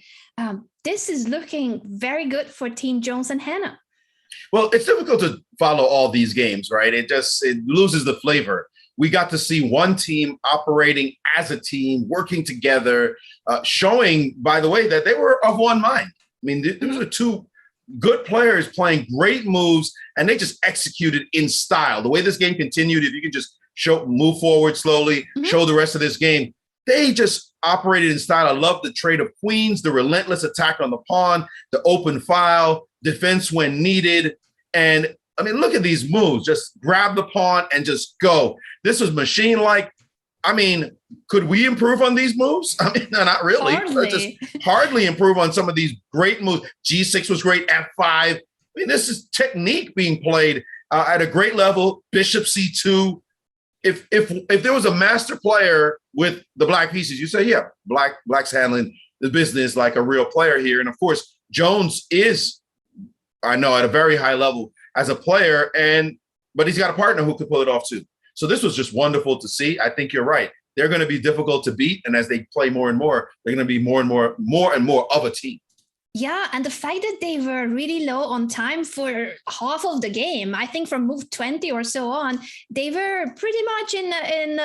this is looking very good for Team Jones and Hannah. Well, it's difficult to follow all these games, right? It loses the flavor. We got to see one team operating as a team, working together, showing, by the way, that they were of one mind. I mean, these are two good players playing great moves, and they just executed in style. The way this game continued, if you can just move forward slowly, show the rest of this game, they just operated in style. I love the trade of queens, the relentless attack on the pawn, the open file, defense when needed. And I mean, look at these moves. Just grab the pawn and just go. This was machine-like. I mean, could we improve on these moves? I mean, no, not really. Let's just hardly improve on some of these great moves. G6 was great, F5. I mean, this is technique being played at a great level. Bishop C2. If there was a master player with the black pieces, you say, yeah, black's handling the business like a real player here. And of course, Jones is, I know, at a very high level as a player, but he's got a partner who could pull it off too. So this was just wonderful to see. I think you're right. They're going to be difficult to beat, and as they play more and more, they're going to be more and more of a team. Yeah, and the fact that they were really low on time for half of the game, I think from move 20 or so on, they were pretty much in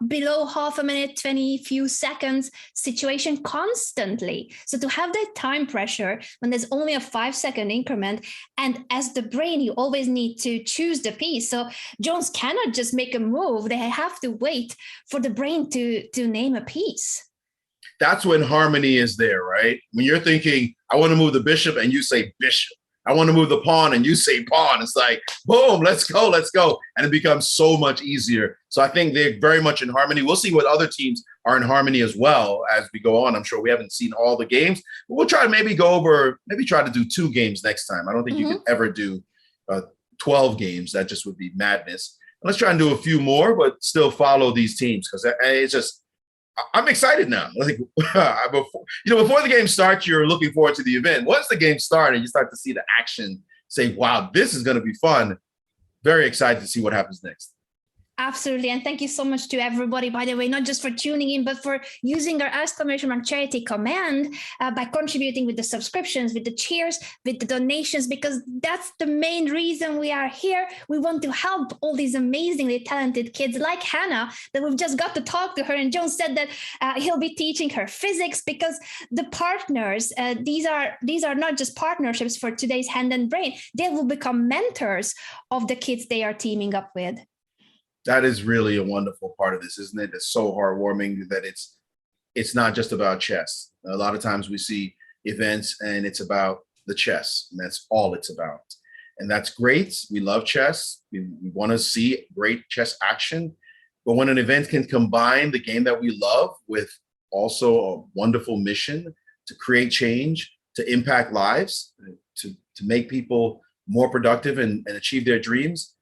below half a minute, 20 few seconds situation constantly. So to have that time pressure when there's only a 5-second increment, and as the brain, you always need to choose the piece. So Jones cannot just make a move. They have to wait for the brain to name a piece. That's when harmony is there, right? When you're thinking, I want to move the bishop, and you say bishop. I want to move the pawn, and you say pawn. It's like, boom, let's go. And it becomes so much easier. So I think they're very much in harmony. We'll see what other teams are in harmony as well as we go on. I'm sure we haven't seen all the games, but we'll try to maybe try to do 2 games next time. I don't think you could ever do 12 games. That just would be madness. Let's try and do a few more, but still follow these teams, because it's just, I'm excited now. Like before the game starts, you're looking forward to the event. Once the game starts and you start to see the action, say, wow, this is going to be fun. Very excited to see what happens next. Absolutely. And thank you so much to everybody, by the way, not just for tuning in, but for using our exclamation mark charity command by contributing with the subscriptions, with the cheers, with the donations, because that's the main reason we are here. We want to help all these amazingly talented kids like Hannah, that we've just got to talk to her. And Jones said that he'll be teaching her physics, because the partners, these are not just partnerships for today's Hand and Brain. They will become mentors of the kids they are teaming up with. That is really a wonderful part of this, isn't it? It's so heartwarming that it's not just about chess. A lot of times we see events and it's about the chess, and that's all it's about. And that's great. We love chess. We want to see great chess action. But when an event can combine the game that we love with also a wonderful mission to create change, to impact lives, to make people more productive and achieve their dreams,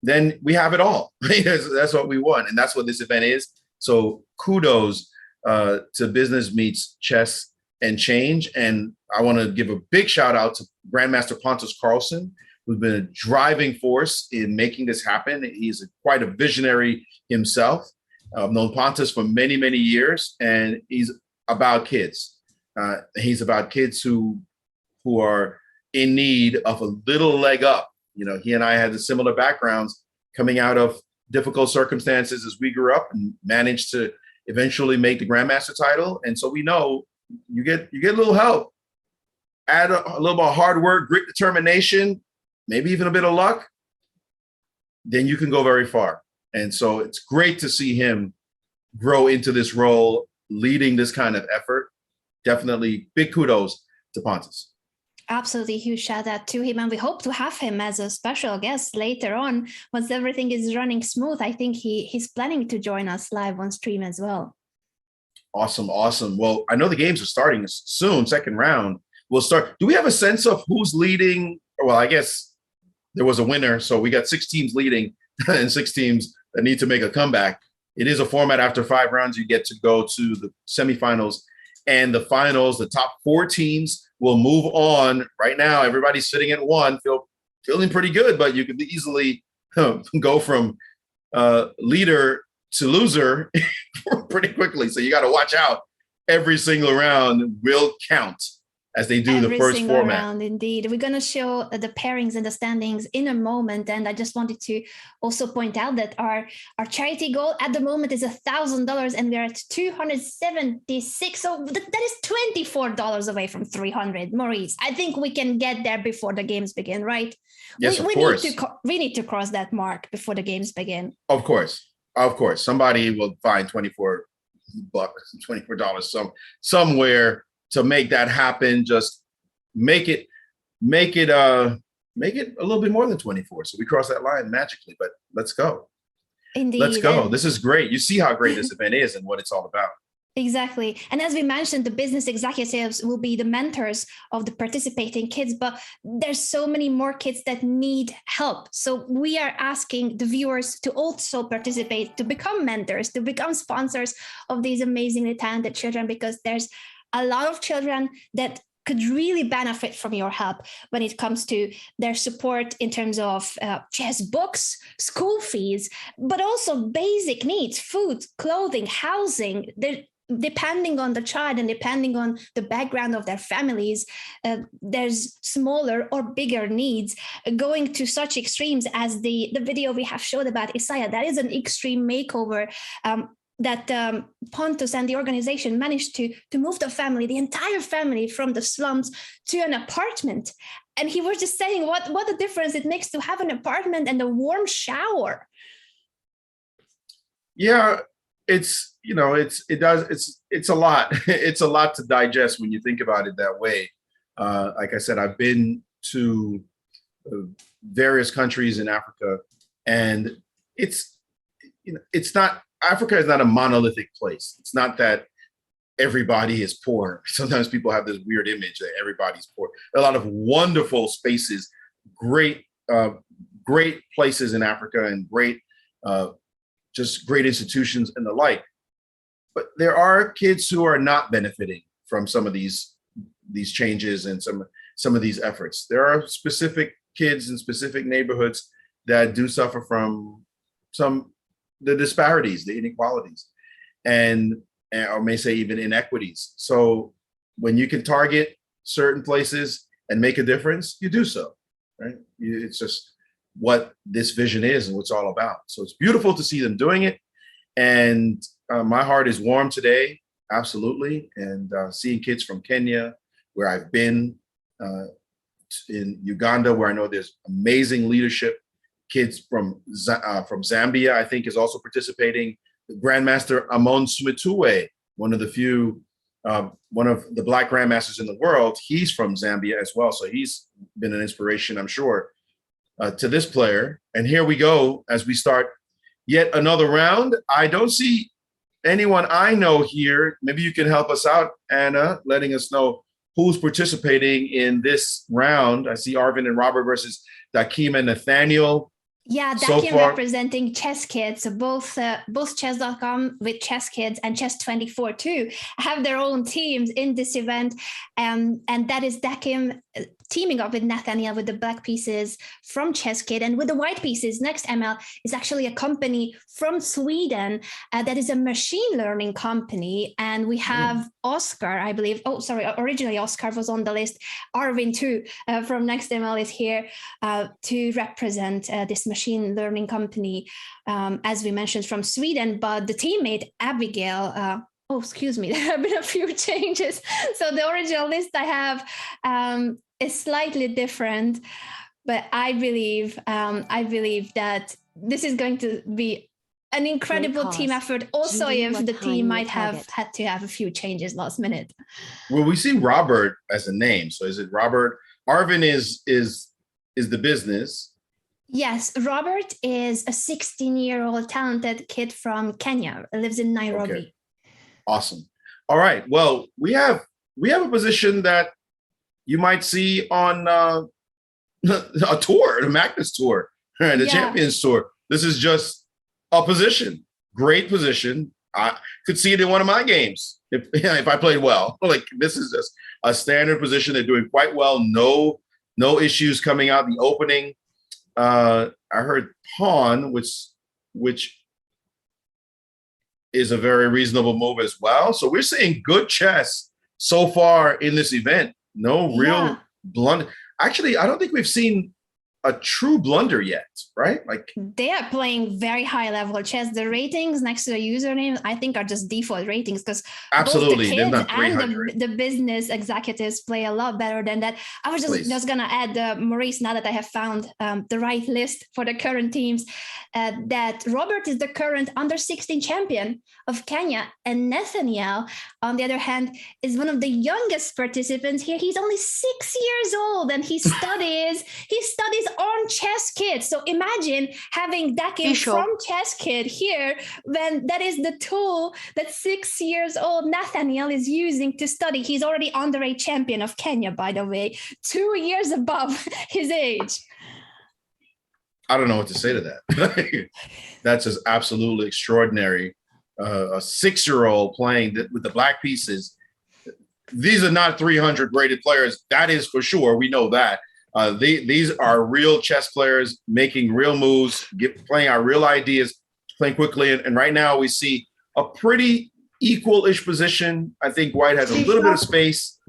then we have it all. That's what we want. And that's what this event is. So kudos to Business Meets Chess and Change. And I want to give a big shout out to Grandmaster Pontus Carlsen, who's been a driving force in making this happen. He's quite a visionary himself. I've known Pontus for many, many years, and he's about kids. He's about kids who are in need of a little leg up. You know, he and I had the similar backgrounds coming out of difficult circumstances as we grew up, and managed to eventually make the Grandmaster title. And so we know you get a little help, add a little more hard work, grit, determination, maybe even a bit of luck, then you can go very far. And so it's great to see him grow into this role, leading this kind of effort. Definitely big kudos to Pontus. Absolutely, huge shout out to him, and we hope to have him as a special guest later on once everything is running smooth. I think he's planning to join us live on stream as well. Awesome. Well, I know the games are starting soon. Second round will start. Do we have a sense of who's leading? Well, I guess there was a winner, so we got 6 teams leading and 6 teams that need to make a comeback. It is a format. After 5 rounds, you get to go to the semifinals and the finals. The top 4 teams will move on. Right now, everybody's sitting at 1, feeling pretty good, but you could easily go from leader to loser pretty quickly. So you got to watch out. Every single round will count. as they do the Every first single format. round, indeed. We're going to show the pairings and the standings in a moment. And I just wanted to also point out that our charity goal at the moment is $1,000, and we're at 276. So that is $24 away from 300. Maurice, I think we can get there before the games begin, right? Yes, of course. We need to cross that mark before the games begin. Of course. Somebody will find $24 somewhere to make that happen. Just make it a little bit more than 24. So we cross that line magically, but let's go. Indeed. Let's go. This is great. You see how great this event is and what it's all about. Exactly. And as we mentioned, the business executives will be the mentors of the participating kids, but there's so many more kids that need help. So we are asking the viewers to also participate, to become mentors, to become sponsors of these amazingly talented children, because there's a lot of children that could really benefit from your help when it comes to their support in terms of chess books, school fees, but also basic needs, food, clothing, housing. Depending on the child and depending on the background of their families, there's smaller or bigger needs, going to such extremes as the video we have showed about Isaiah. That is an extreme makeover that Pontus and the organization managed to move the entire family from the slums to an apartment. And he was just saying what a difference it makes to have an apartment and a warm shower. Yeah, it's a lot. It's a lot to digest when you think about it that way. Like I said, I've been to various countries in Africa, and Africa is not a monolithic place. It's not that everybody is poor. Sometimes people have this weird image that everybody's poor. There are a lot of wonderful spaces, great places in Africa, and great institutions and the like. But there are kids who are not benefiting from some of these changes and some of these efforts. There are specific kids in specific neighborhoods that do suffer from the disparities, the inequalities, and or may say even inequities. So when you can target certain places and make a difference, you do so, right? It's just what this vision is and what it's all about. So it's beautiful to see them doing it. And my heart is warm today, absolutely. And seeing kids from Kenya, where I've been, in Uganda, where I know there's amazing leadership. Kids from Zambia, I think, is also participating. The Grandmaster Amon Smitue, one of the Black Grandmasters in the world, he's from Zambia as well. So he's been an inspiration, I'm sure, to this player. And here we go as we start yet another round. I don't see anyone I know here. Maybe you can help us out, Anna, letting us know who's participating in this round. I see Arvin and Robert versus Dakim and Nathaniel. Yeah, Dakim representing Chess Kids. So both chess.com with Chess Kids and Chess24 too have their own teams in this event. And that is Dakim teaming up with Nathaniel with the black pieces from Chess Kid, and with the white pieces. Next ML is actually a company from Sweden that is a machine learning company. And we have Oscar, I believe. Oh, sorry. Originally, Oscar was on the list. Arvin too from Next ML is here to represent this machine learning company, as we mentioned, from Sweden. But the teammate Abigail. Oh, excuse me. There have been a few changes. So the original list I have is slightly different, but I believe that this is going to be an incredible team effort. Also, if the team might have had to have a few changes last minute. Well, we see Robert as a name. So is it Robert? Arvin is the business. Yes, Robert is a 16-year-old talented kid from Kenya, lives in Nairobi. Okay. Awesome. All right. Well, we have a position that you might see on a tour, the Magnus Tour, the Champions Tour. This is just a position, great position. I could see it in one of my games if I played well. Like, this is just a standard position. They're doing quite well. No issues coming out in the opening. I heard pawn, which is a very reasonable move as well. So we're seeing good chess so far in this event. No real blunder. Actually, I don't think we've seen a true blunder yet, right? Like they are playing very high level chess. The ratings next to the username, I think, are just default ratings because absolutely both the kids and the business executives play a lot better than that. I was just gonna add, Maurice, now that I have found the right list for the current teams, that Robert is the current under-16 champion of Kenya, and Nathaniel, on the other hand, is one of the youngest participants here. He's only 6 years old, and he studies on Chess Kid. So imagine having Dakim from Chess Kid here, when that is the tool that 6 years old Nathaniel is using to study. He's already underage champion of Kenya, by the way, 2 years above his age. I don't know what to say to that. That's just absolutely extraordinary. A 6-year-old playing with the black pieces. These are not 300 rated players. That is for sure. We know that. These are real chess players making real moves, playing our real ideas, playing quickly. And right now we see a pretty equal-ish position. I think White has a little bit of space,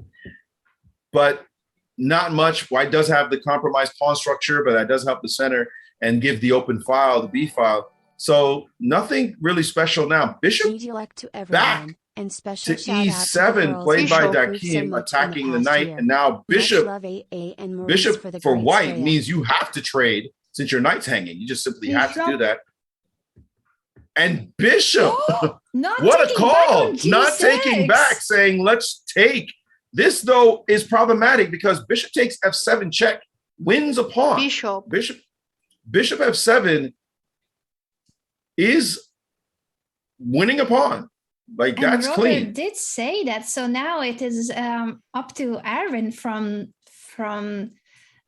but not much. White does have the compromised pawn structure, but that does help the center and give the open file, the B file. So nothing really special now. Bishop back and special to E7, played by Dakim, attacking the knight. And now Bishop for White means you have to trade since your knight's hanging. You just simply have to do that. And Bishop, what a call. Not taking back, saying, let's take. This, though, is problematic because Bishop takes F7 check, wins a pawn. Bishop F7 is winning a pawn. Like, that's Robert clean. Did say that. So now it is up to Arvin from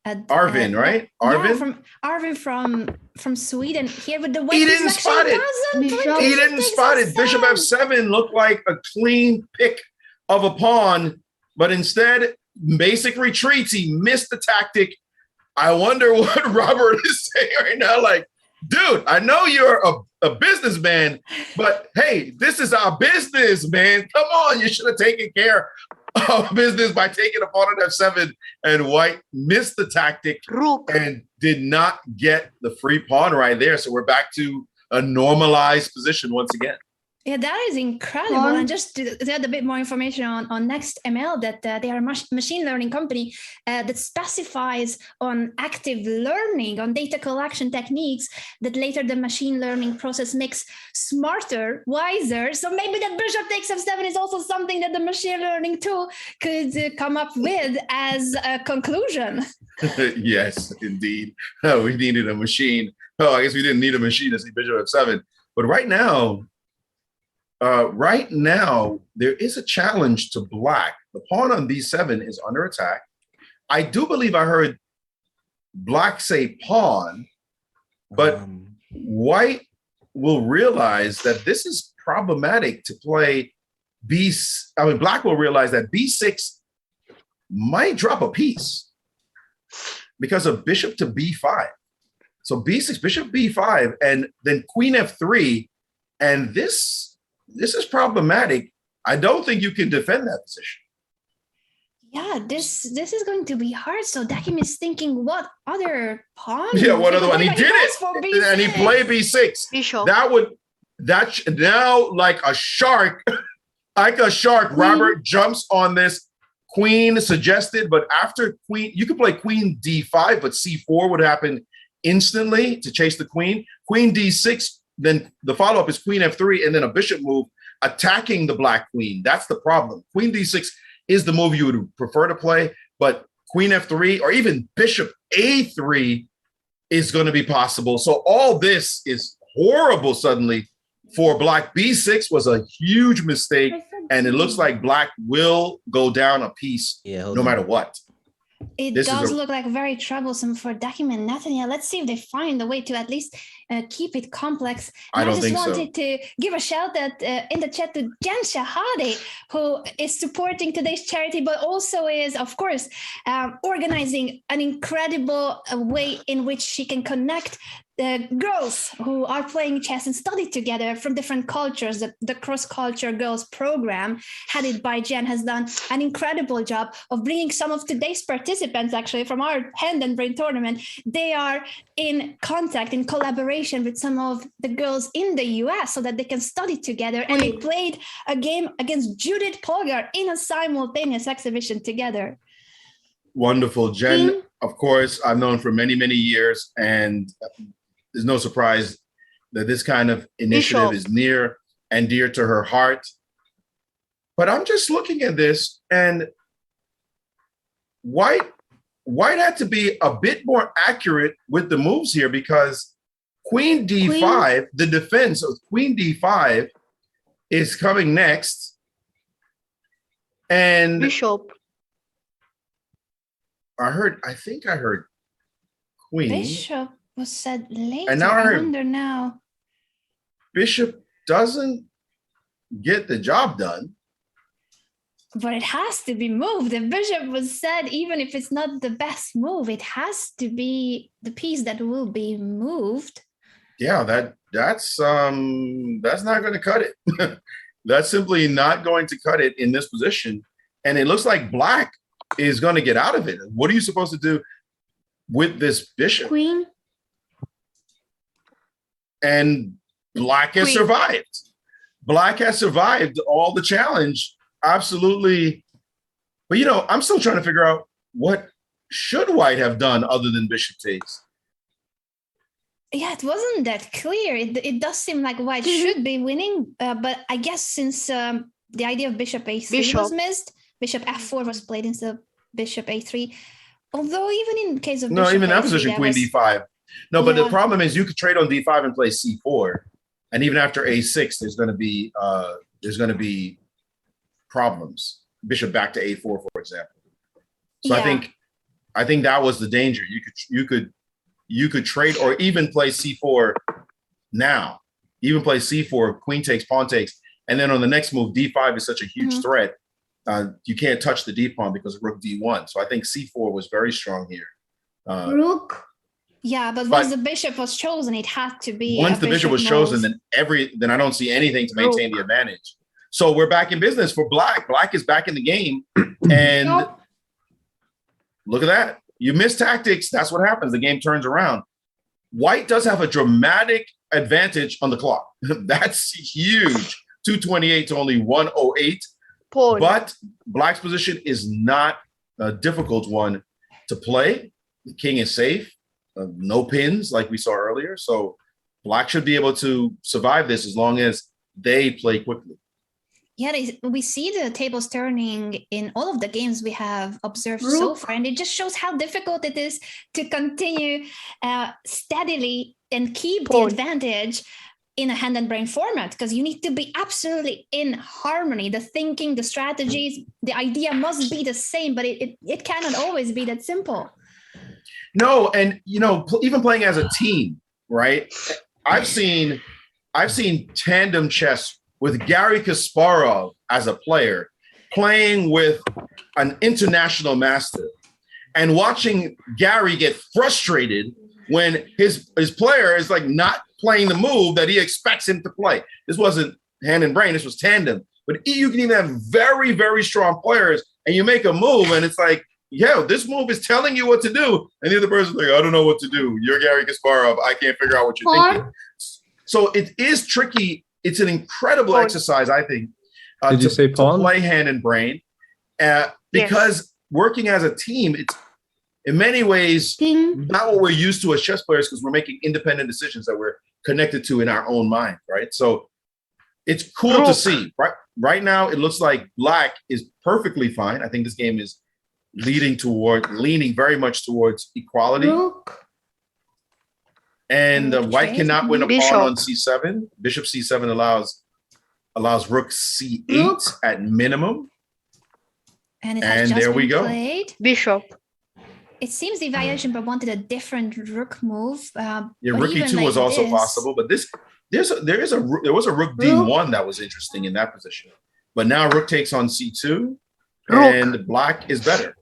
Arvin, right? Arvin? Yeah, Arvin from Sweden here with the white. He didn't spot it. He didn't spot it. Bishop F7 looked like a clean pick of a pawn, but instead, basic retreats. He missed the tactic. I wonder what Robert is saying right now. Like, dude, I know you're a businessman, but hey, this is our business, man. Come on, you should have taken care of business by taking a pawn on F7, and White missed the tactic and did not get the free pawn right there. So we're back to a normalized position once again. Yeah, that is incredible. And just to add a bit more information on Next ML, that they are a machine learning company that specifies on active learning, on data collection techniques that later the machine learning process makes smarter, wiser. So maybe that Bishop takes F7 is also something that the machine learning tool could come up with as a conclusion. Yes, indeed. We needed a machine. Oh, I guess we didn't need a machine to see Bishop F7. But right now, there is a challenge to Black. The pawn on D7 is under attack. I do believe I heard Black say pawn, but White will realize that this is problematic to play Black will realize that B6 might drop a piece because of Bishop to B5. So B6, Bishop B5, and then Queen F3, and this is problematic. I don't think you can defend that position. Yeah, this is going to be hard. So Dakim is thinking, what other pawn? Yeah, what other one? He did it, and he played B6. That's now like a shark. Robert jumps on this. Queen suggested, but after Queen, you could play Queen D5, but C4 would happen instantly to chase the Queen. Queen D6. Then the follow-up is Queen F3 and then a bishop move attacking the Black Queen. That's the problem. Queen D6 is the move you would prefer to play, but Queen F3 or even Bishop A3 is going to be possible. So all this is horrible suddenly for Black. B6 was a huge mistake, and it looks like Black will go down a piece no matter what. It does look like very troublesome for Dakim and Nathaniel. Let's see if they find a way to at least keep it complex. I just wanted to give a shout out in the chat to Jan Shahade, who is supporting today's charity, but also is, of course, organizing an incredible way in which she can connect the girls who are playing chess and study together from different cultures. The cross-culture girls program headed by Jen has done an incredible job of bringing some of today's participants actually from our hand and brain tournament. They are in contact, in collaboration with some of the girls in the US so that they can study together. And they played a game against Judith Polgar in a simultaneous exhibition together. Wonderful. Jen, of course, I've known for many, many years, and there's no surprise that this kind of initiative is near and dear to her heart. But I'm just looking at this, and White had to be a bit more accurate with the moves here, because Queen D5, the defense of Queen D5 is coming next. And Bishop. I think I heard Queen. Bishop was said later. And now I heard wonder now. Bishop doesn't get the job done. But it has to be moved. The bishop was said, even if it's not the best move, it has to be the piece that will be moved. Yeah, that's not going to cut it. That's simply not going to cut it in this position. And it looks like Black is going to get out of it. What are you supposed to do with this bishop? Queen. And Black has survived. Black has survived all the challenge. Absolutely. But, I'm still trying to figure out what should White have done other than bishop takes. Yeah, it wasn't that clear. It does seem like White should be winning. But I guess since the idea of bishop a3 was missed, bishop f4 was played instead of bishop a3. Although even in case of bishop even that a3, position, Queen d5. No, but the problem is you could trade on d5 and play c4, and even after a6, there's going to be problems. Bishop back to a4, for example. So I think that was the danger. You could trade or even play c4 now. Even play c4, queen takes, pawn takes, and then on the next move, d5 is such a huge threat. You can't touch the d pawn because of rook d1. So I think c4 was very strong here. Rook. Yeah, but once the bishop was chosen, it had to be. Once the bishop was chosen, then I don't see anything to maintain the advantage. So we're back in business for Black. Black is back in the game, and look at that. You miss tactics. That's what happens. The game turns around. White does have a dramatic advantage on the clock. That's huge. 228 to only 108. But Black's position is not a difficult one to play. The king is safe. No pins like we saw earlier. So Black should be able to survive this as long as they play quickly. Yeah, we see the tables turning in all of the games we have observed so far, and it just shows how difficult it is to continue steadily and keep the advantage in a hand and brain format, because you need to be absolutely in harmony. The thinking, the strategies, the idea must be the same, but it cannot always be that simple. No, and even playing as a team, right? I've seen tandem chess with Garry Kasparov as a player playing with an international master, and watching Gary get frustrated when his player is like not playing the move that he expects him to play. This wasn't hand and brain, this was tandem. But you can even have very, very strong players and you make a move and it's like, yeah, this move is telling you what to do. And the other person's like, I don't know what to do. You're Garry Kasparov. I can't figure out what you're thinking. So it is tricky. It's an incredible exercise, I think, to play hand and brain, because working as a team, it's in many ways not what we're used to as chess players, because we're making independent decisions that we're connected to in our own mind, right? So it's cool to see. Right now, it looks like Black is perfectly fine. I think this game is leaning very much towards equality. And White cannot win a pawn on c7. Bishop c7 allows rook c8 at minimum. And there we go. Bishop. It seems the evaluation wanted a different rook move. Rook e2 was also possible, but there was a rook d1 that was interesting in that position. But now rook takes on c2, and Black is better.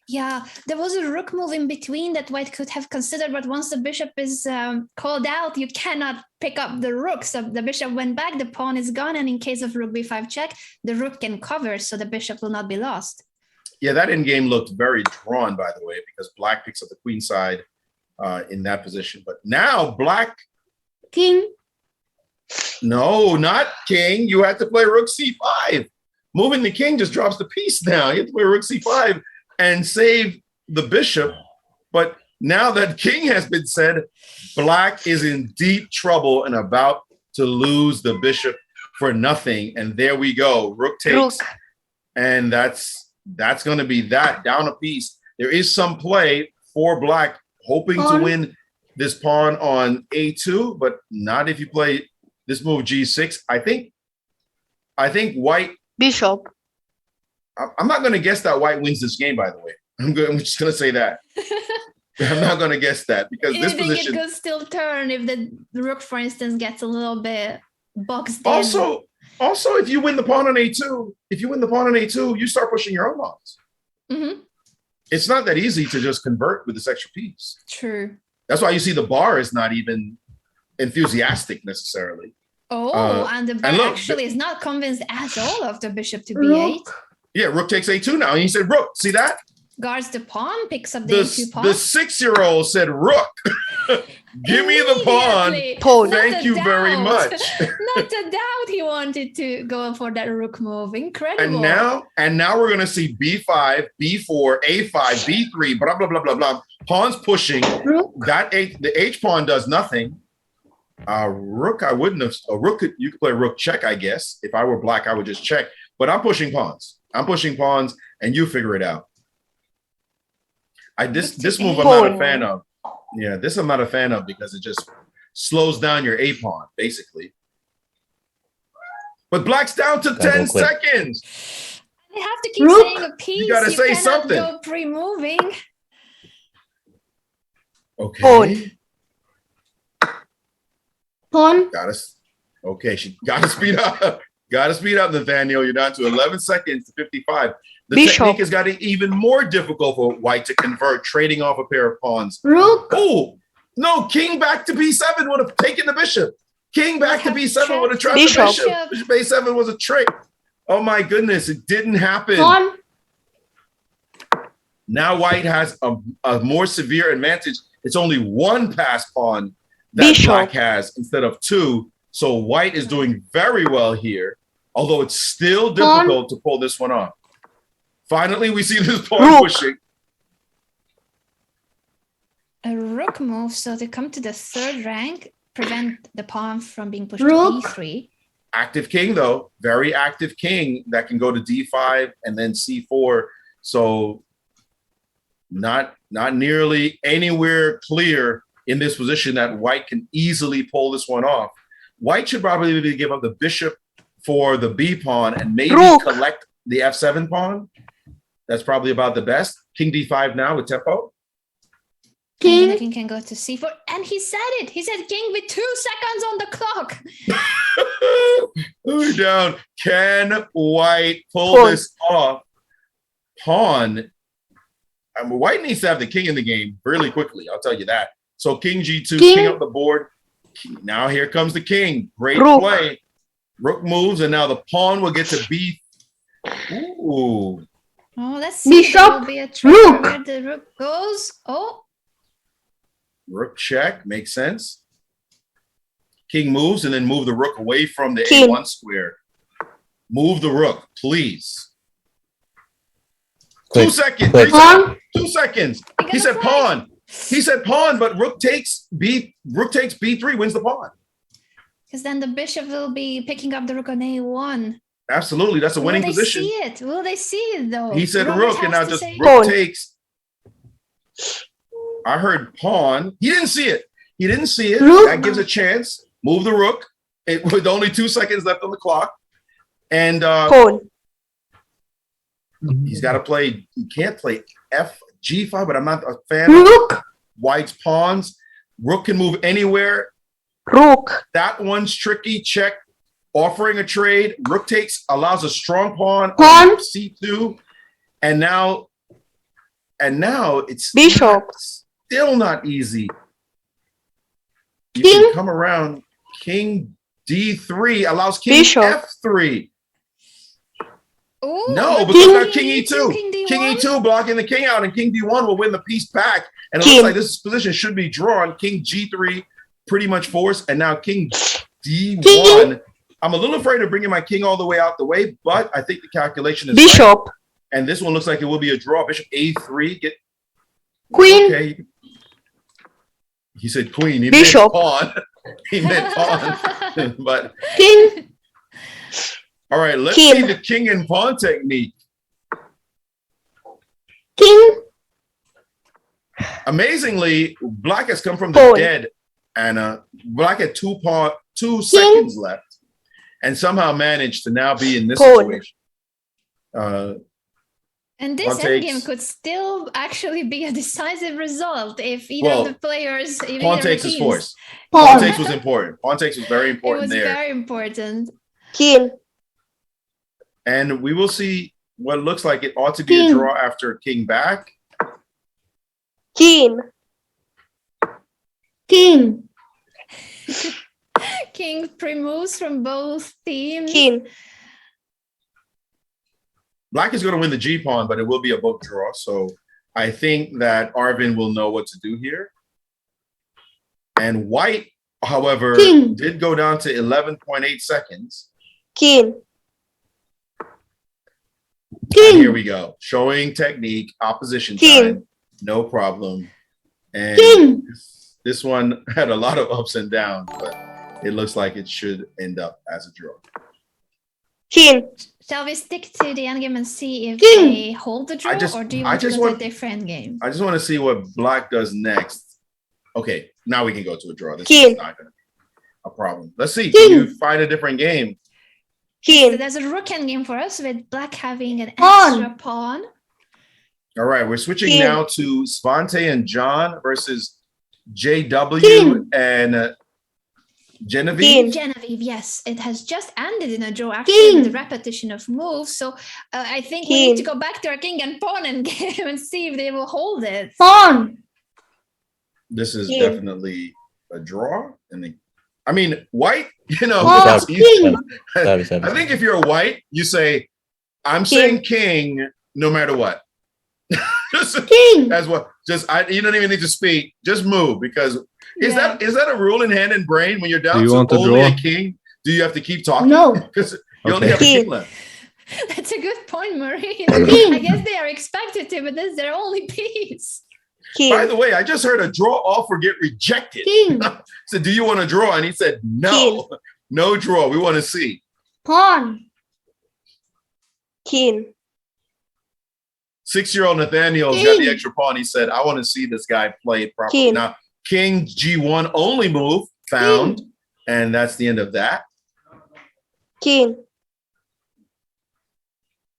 Yeah, there was a rook move in between that white could have considered, but once the bishop is called out, you cannot pick up the rook. So the bishop went back, the pawn is gone, and in case of rook b5 check, the rook can cover, so the bishop will not be lost. Yeah, that endgame looked very drawn, by the way, because black picks up the queen side in that position. But now black... King. No, not king. You have to play rook c5. Moving the king just drops the piece now. You have to play rook c5 and save the bishop. But now that king has been said, black is in deep trouble and about to lose the bishop for nothing. And there we go. Rook takes. And that's going to be that, down a piece. There is some play for black, hoping to win this pawn on a2, but not if you play this move g6. I think white... Bishop. I'm not going to guess that white wins this game, by the way. I'm just going to say that. I'm not going to guess that because this position... it could still turn if the rook, for instance, gets a little bit boxed in. Also, if you win the pawn on a2, you start pushing your own pawns. Mm-hmm. It's not that easy to just convert with this extra piece. True. That's why you see the bar is not even enthusiastic necessarily. And the bar actually is not convinced at all of the bishop to b8. Yeah, rook takes a2 now. And he said, rook, see that? Guards the pawn, picks up the a2 pawn. The 6-year-old said, rook, give me the pawn. Thank you very much. Not a doubt he wanted to go for that rook move. Incredible. And now we're going to see b5, b4, a5, b3, blah, blah, blah, blah, blah. Pawns pushing. The h pawn does nothing. Rook, I wouldn't have. You could play rook check, I guess. If I were black, I would just check. But I'm pushing pawns. And you figure it out. This move I'm not a fan of. Yeah, this I'm not a fan of because it just slows down your a pawn, basically. But black's down to 10 seconds. They have to keep saying a piece. You gotta say something. Go pre-moving. Okay. Pawn. She gotta speed up. Gotta speed up, Nathaniel. You're down to 11 seconds to 55. The technique has got it even more difficult for white to convert, trading off a pair of pawns. Rook. Oh, no, king back to b7 would have taken the bishop. King back to b7 would have trapped the bishop. Bishop a7 was a trick. Oh my goodness, it didn't happen. Pawn. Now white has a more severe advantage. It's only one pass pawn that black has instead of two. So white is doing very well here, although it's still difficult to pull this one off. Finally, we see this pawn pushing. A rook move, so to come to the third rank, prevent the pawn from being pushed to e3. Active king, though. Very active king that can go to d5 and then c4. So not nearly anywhere clear in this position that white can easily pull this one off. White should probably give up the bishop for the b pawn and maybe collect the f7 pawn. That's probably about the best. King d5 now with tempo. King. The king can go to c4. And he said it. He said king with 2 seconds on the clock. We're down. Can white pull this off? Pawn. White needs to have the king in the game really quickly. I'll tell you that. So king g2, king up the board. Now here comes the king. Great play. Rook moves, and now the pawn will get to b. Ooh. Oh, let's see. Bishop. Will be a trick where the rook goes. Oh. Rook check makes sense. King moves, and then move the rook away from the a1 square. Move the rook, please. 2 seconds. 2 seconds. He said pawn. He said pawn, but rook takes b3, wins the pawn. Because then the bishop will be picking up the rook on a1. Absolutely, that's a winning position. Will they see it though? He said rook, and now just rook takes. I heard pawn. He didn't see it. That gives a chance. Move the rook. With only 2 seconds left on the clock. And he's got to play. He can't play g5, but I'm not a fan of white's pawns. Rook can move anywhere. That one's tricky. Check. Offering a trade. Rook takes, allows a strong pawn on c2. And now And now it's Bishop. still not easy. You King. can come around. King D3 allows King Bishop. F3. Ooh, No, but because now King E2. King D1? King E2 blocking the king out, and King D1 will win the piece back. And it King. looks like this position should be drawn. King G3 pretty much forced, and now King D1. King. I'm a little afraid of bringing my king all the way out the way, but I think the calculation is Bishop. right. And this one looks like it will be a draw. Bishop A3. Queen. Okay. He said queen. He Bishop. meant pawn. He meant pawn. But King. all right, let's King. see the king and pawn technique. King. Amazingly, black has come from the Pawn. dead, and black had 2 seconds left, and somehow managed to now be in this Pawn. situation. And this Pawn takes- endgame could still actually be a decisive result if either Well, of the players, if Pawn either takes is teams- forced. Pawn. Pawn takes was important. Pawn takes was very It important was there. very important. King. And we will see what looks like it ought to be King. a draw after king back. King. King. King pre-moves from both teams. King. Black is going to win the G pawn, but it will be a book draw. So I think that Arvin will know what to do here. And white, however, King. did go down to 11.8 seconds. King. And here we go. Showing technique, opposition King. time. No problem. And King. this one had a lot of ups and downs, but it looks like it should end up as a draw. King. Shall we stick to the endgame and see if King. they hold the draw, or do you I want to just go to want- a different game? I just want to see what black does next. Okay, now we can go to a draw. This King. is not going to be a problem. Let's see. King. Can you find a different game? So King. there's a rook endgame for us with black having an Pawn. extra pawn. All right, we're switching King. now to Svante and John versus JW King. and Genevieve. King. Genevieve, yes, it has just ended in a draw actually King. with the repetition of moves. So I think we King. need to go back to our king and pawn endgame and see if they will hold it. Pawn. This is King. definitely a draw. I mean, white, you know, Pawn. King. I think if you're a white, you say, I'm saying king no matter what. Just King. as well. You don't even need to speak. Just move, because is that a rule in hand and brain when you're down Do you to want to only draw? a king? Do you have to keep talking? No. Because you only Okay. have a king King. left. That's a good point, Maurice. King. I guess they are expected to, but this is their only piece. King. By the way, I just heard a draw offer get rejected. King. So do you want to draw? And he said, no, King. no draw. We want to see. Pawn. King. 6-year-old Nathaniel's got the King. extra pawn. He said, I want to see this guy play it properly. King. Now, king G1 only move found. And that's the end of that. King.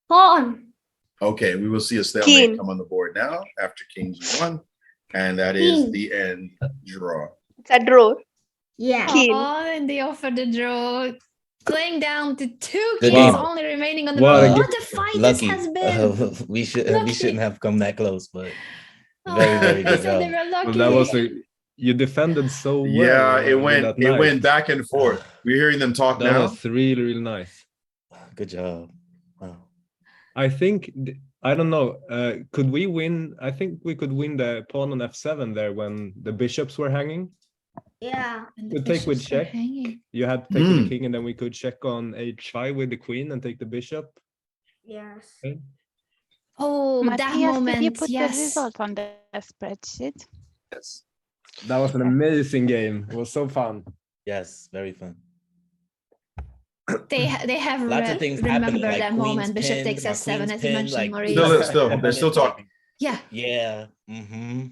Pawn. Okay, we will see a stalemate King. come on the board now after king G1. And that is King. the end draw. It's a draw. Yeah. King. Oh, and they offer the draw. Playing down to 2 Good kings game. only remaining on the Wow. board. What a fight Lucky. this has been. we Lucky. shouldn't have come that close, but very good So they job. were lucky. Well, that was you defended so well. Yeah, it with went that it knife. went back and forth. We're hearing them talk That now. was really, really nice. Good job. Wow. I think I don't know. Could we win? I think we could win the pawn on f7 there when the bishops were hanging. Yeah. We take with Bishops are check. hanging. You had to take with the king, and then we could check on h5 with the queen and take the bishop. Yes. Okay. Oh, that Matthias, did you moment, put the yes. result on the spreadsheet? Yes. That was an amazing game. It was so fun. Yes, very fun. They have Lots of things happened, remembered like that queen's moment. Bishop pinned, takes my f7, queen's as you pinned, mentioned, like- Maurice. They're still talking. Yeah. Yeah. Mm-hmm.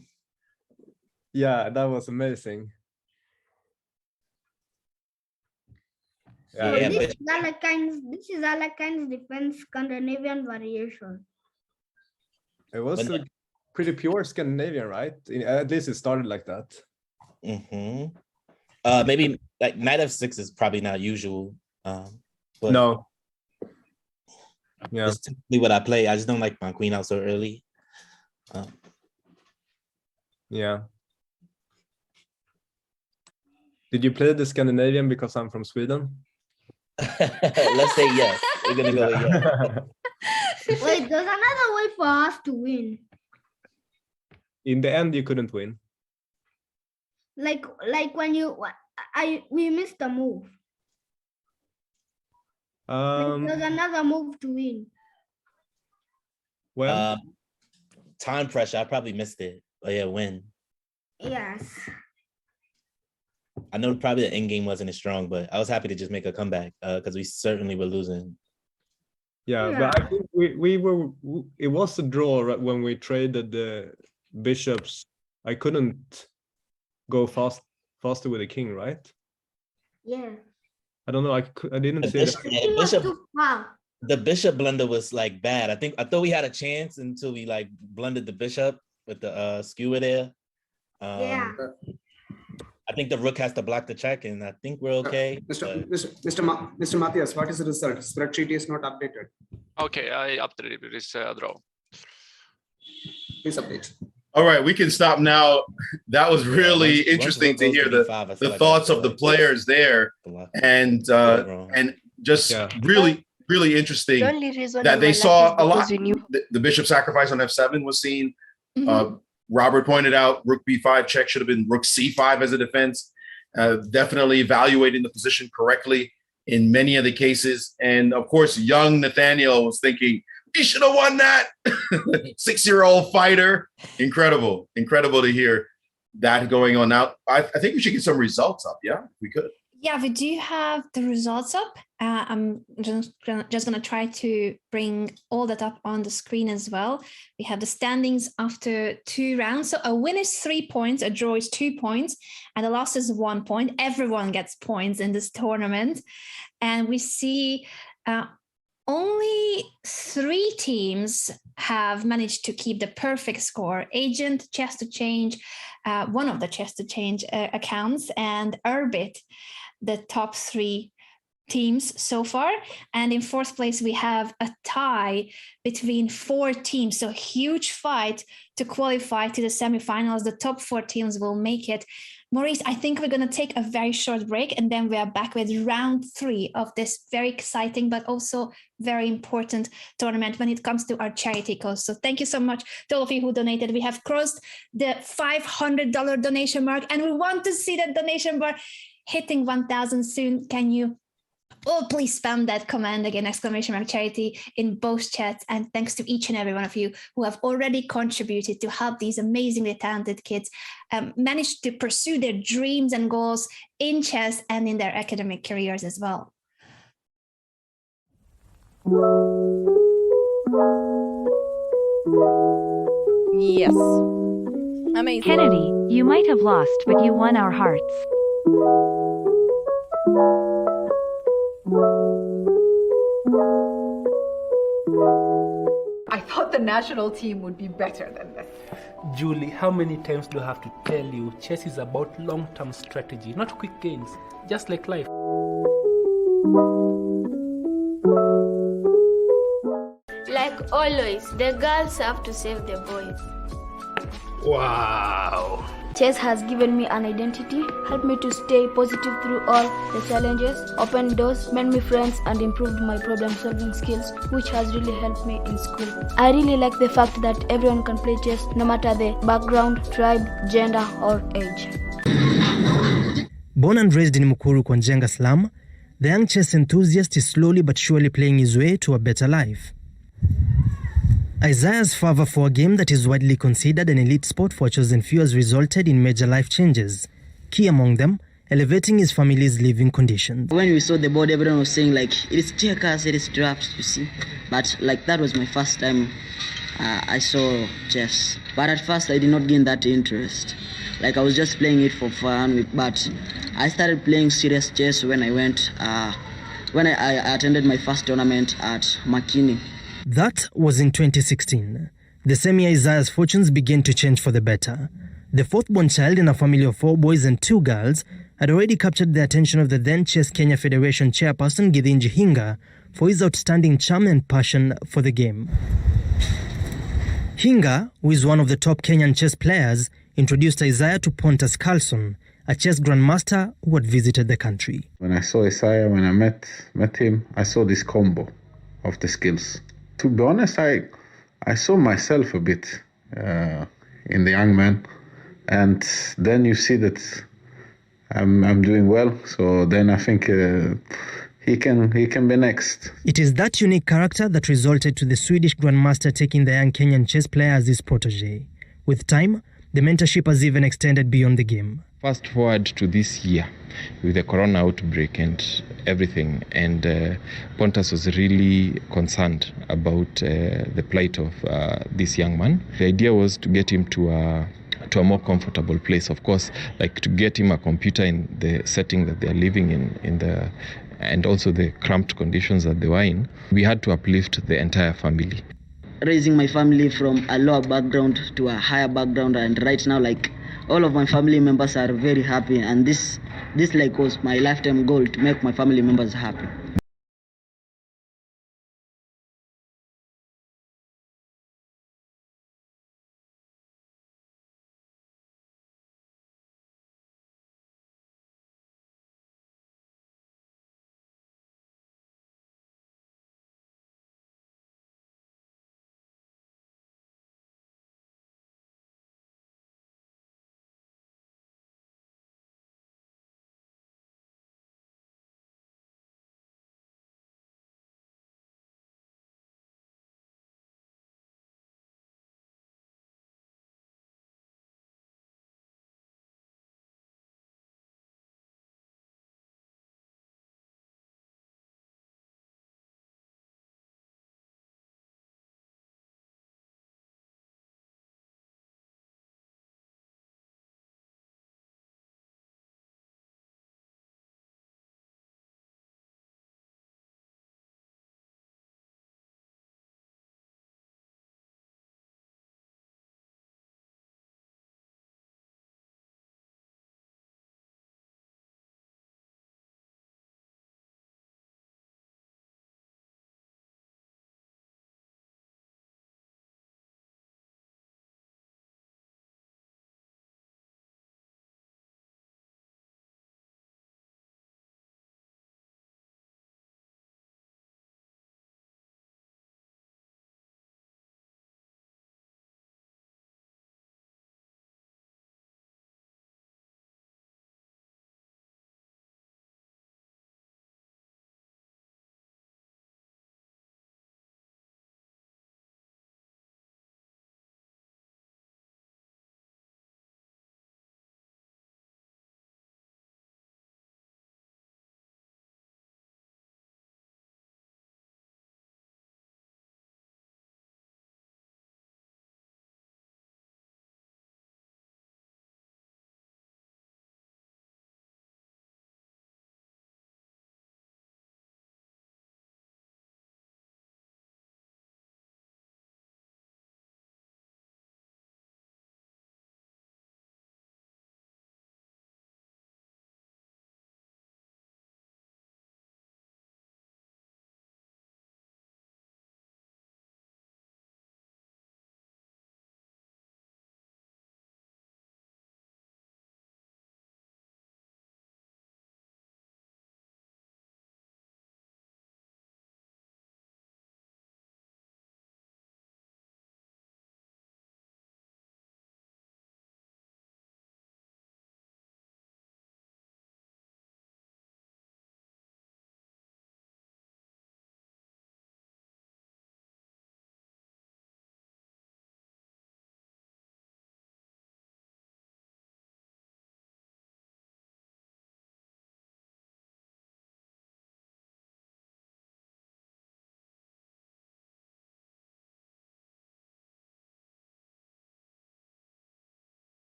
Yeah, that was amazing. Yeah, So but this is Alakan's defense Scandinavian variation. It was But- a pretty pure Scandinavian, right? At least it started like that. Mm-hmm. Maybe like knight f6 is probably not usual. But No. Yeah. it's typically what I play. I just don't like my queen out so early. Yeah. Did you play the Scandinavian because I'm from Sweden? Let's say yes. We're gonna go with yes. Wait, there's another way for us to win. In the end, you couldn't win. Like when we missed a move. There's another move to win. Well, time pressure. I probably missed it. Oh yeah, win. Yes. I know probably the end game wasn't as strong, but I was happy to just make a comeback because we certainly were losing. Yeah, but I think we were. It was a draw when we traded the bishops. I couldn't go faster with the king, right? Yeah. I don't know. I didn't see that. The bishop blunder was like bad. I thought we had a chance until we like blundered the bishop with the skewer there. Yeah. I think the rook has to block the check, and I think we're okay. Mr. Matthias, what is the result? Spreadsheet is not updated. Okay, I updated it. It's a draw. Please update. All right, we can stop now. That was really interesting to hear the thoughts of the players there, and just really interesting that they saw a lot. The bishop sacrifice on f7 was seen. Robert pointed out rook b5 check should have been rook c5 as a defense. Definitely evaluating the position correctly in many of the cases. And of course, young Nathaniel was thinking, he should have won that. 6-year-old fighter. Incredible to hear that going on. Now, I think we should get some results up. Yeah, we could. Yeah, we do have the results up. I'm just gonna try to bring all that up on the screen as well. We have the standings after 2 rounds. So a win is 3 points, a draw is 2 points, and a loss is 1 point. Everyone gets points in this tournament. And we see only 3 teams have managed to keep the perfect score. Agent, Chess to Change, one of the Chess to Change accounts, and Urbit, the top 3 teams so far. And in 4th place, we have a tie between 4 teams. So huge fight to qualify to the semifinals. The top 4 teams will make it. Maurice, I think we're going to take a very short break, and then we are back with round 3 of this very exciting but also very important tournament when it comes to our charity cause. So thank you so much to all of you who donated. We have crossed the $500 donation mark, and we want to see that donation bar hitting 1,000 soon. Can you all please spam that command again, !charity, in both chats. And thanks to each and every one of you who have already contributed to help these amazingly talented kids manage to pursue their dreams and goals in chess and in their academic careers as well. Yes. Amazing. Kennedy, you might have lost, but you won our hearts. I thought the national team would be better than this. Julie, how many times do I have to tell you chess is about long-term strategy, not quick gains, just like life. Like always, the girls have to save the boys. Wow. Chess has given me an identity, helped me to stay positive through all the challenges, opened doors, made me friends, and improved my problem-solving skills, which has really helped me in school. I really like the fact that everyone can play chess, no matter the background, tribe, gender, or age. Born and raised in Mukuru, Kwanjenga slum, the young chess enthusiast is slowly but surely playing his way to a better life. Isaiah's fervor for a game that is widely considered an elite sport for chosen few has resulted in major life changes. Key among them, elevating his family's living conditions. When we saw the board, everyone was saying like, it is checkers, it is drafts, you see. But like that was my first time I saw chess. But at first I did not gain that interest. Like I was just playing it for fun, but I started playing serious chess when I went, when I attended my first tournament at Makini. That was in 2016. The same year Isaiah's fortunes began to change for the better. The 4th-born child in a family of 4 boys and 2 girls had already captured the attention of the then Chess Kenya Federation chairperson Githinji Hinga for his outstanding charm and passion for the game. Hinga, who is one of the top Kenyan chess players, introduced Isaiah to Pontus Carlsen, a chess grandmaster who had visited the country. When I saw Isaiah, when I met him, I saw this combo of the skills. To be honest, I saw myself a bit in the young man, and then you see that I'm doing well. So then I think he can be next. It is that unique character that resulted to the Swedish grandmaster taking the young Kenyan chess player as his protege. With time, the mentorship has even extended beyond the game. Fast forward to this year with the corona outbreak and everything, and Pontus was really concerned about the plight of this young man. The idea was to get him to a more comfortable place, of course, like to get him a computer in the setting that they're living in the, and also the cramped conditions that they were in. We had to uplift the entire family. Raising my family from a lower background to a higher background, and right now, like, all of my family members are very happy, and this like was my lifetime goal, to make my family members happy.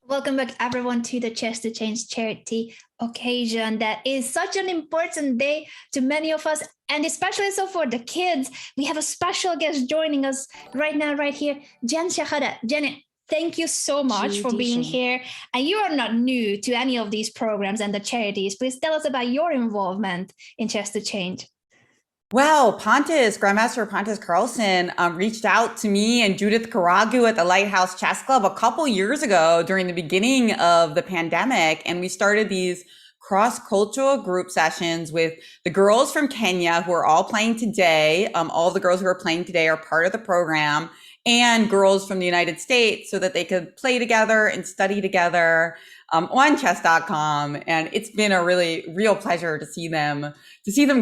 Welcome back, everyone, to the Chess to Change charity occasion. That is such an important day to many of us, and especially so for the kids. We have a special guest joining us right now, right here, Jen Shahada. Jen, thank you so much for being here. And you are not new to any of these programs and the charities. Please tell us about your involvement in Chess to Change. Well, Grandmaster Pontus Carlsen reached out to me and Judith Karagu at the Lighthouse Chess Club a couple years ago during the beginning of the pandemic. And we started these cross-cultural group sessions with the girls from Kenya who are all playing today. All the girls who are playing today are part of the program, and girls from the United States, so that they could play together and study together on chess.com. And it's been a really real pleasure to see them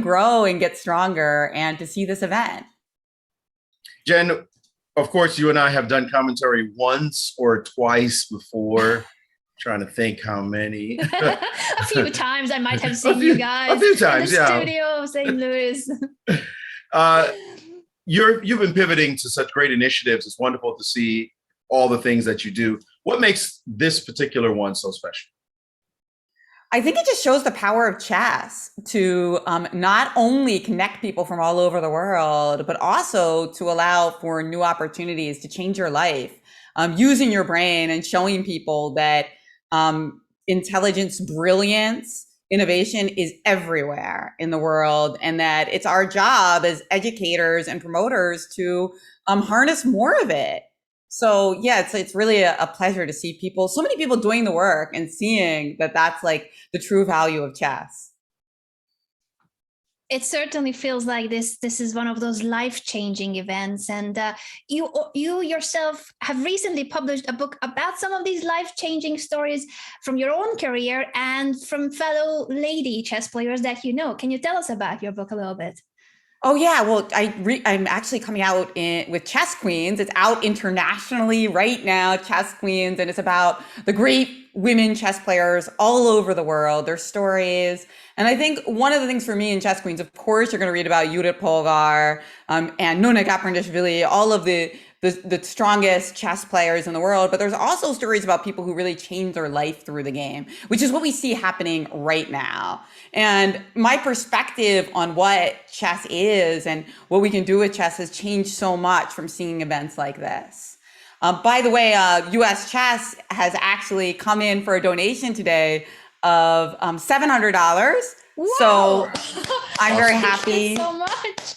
grow and get stronger, and to see this event. Jen, of course, you and I have done commentary once or twice before. Trying to think how many. A few times I might have seen you guys. A few times, in the yeah. studio of St. Louis. You've been pivoting to such great initiatives. It's wonderful to see all the things that you do. What makes this particular one so special? I think it just shows the power of chess to not only connect people from all over the world, but also to allow for new opportunities to change your life, using your brain and showing people that intelligence, brilliance, innovation is everywhere in the world, and that it's our job as educators and promoters to harness more of it. So yeah, it's really a pleasure to see so many people doing the work and seeing that that's like the true value of chess. It certainly feels like this is one of those life-changing events. And you yourself have recently published a book about some of these life-changing stories from your own career and from fellow lady chess players that you know. Can you tell us about your book a little bit? Oh yeah, well, I'm actually coming out with Chess Queens. It's out internationally right now, Chess Queens, and it's about the great women chess players all over the world, their stories. And I think one of the things for me in Chess Queens, of course, you're going to read about Judith Polgar and Nona Gaprindashvili, all of the strongest chess players in the world, but there's also stories about people who really changed their life through the game, which is what we see happening right now. And my perspective on what chess is and what we can do with chess has changed so much from seeing events like this. By the way, US Chess has actually come in for a donation today of $700. Wow. So I'm very happy. Thank you so much.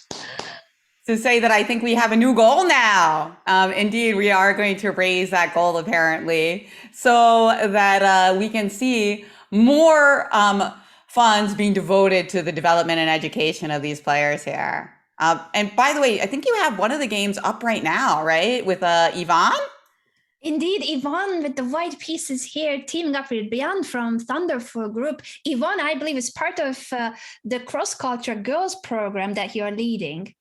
To say that I think we have a new goal now. Indeed, we are going to raise that goal apparently, so that we can see more funds being devoted to the development and education of these players here. And by the way, I think you have one of the games up right now, right? With Yvonne? Indeed, Yvonne with the white pieces here, teaming up with Beyond from Thunderful Group. Yvonne, I believe, is part of the cross-culture girls program that you're leading.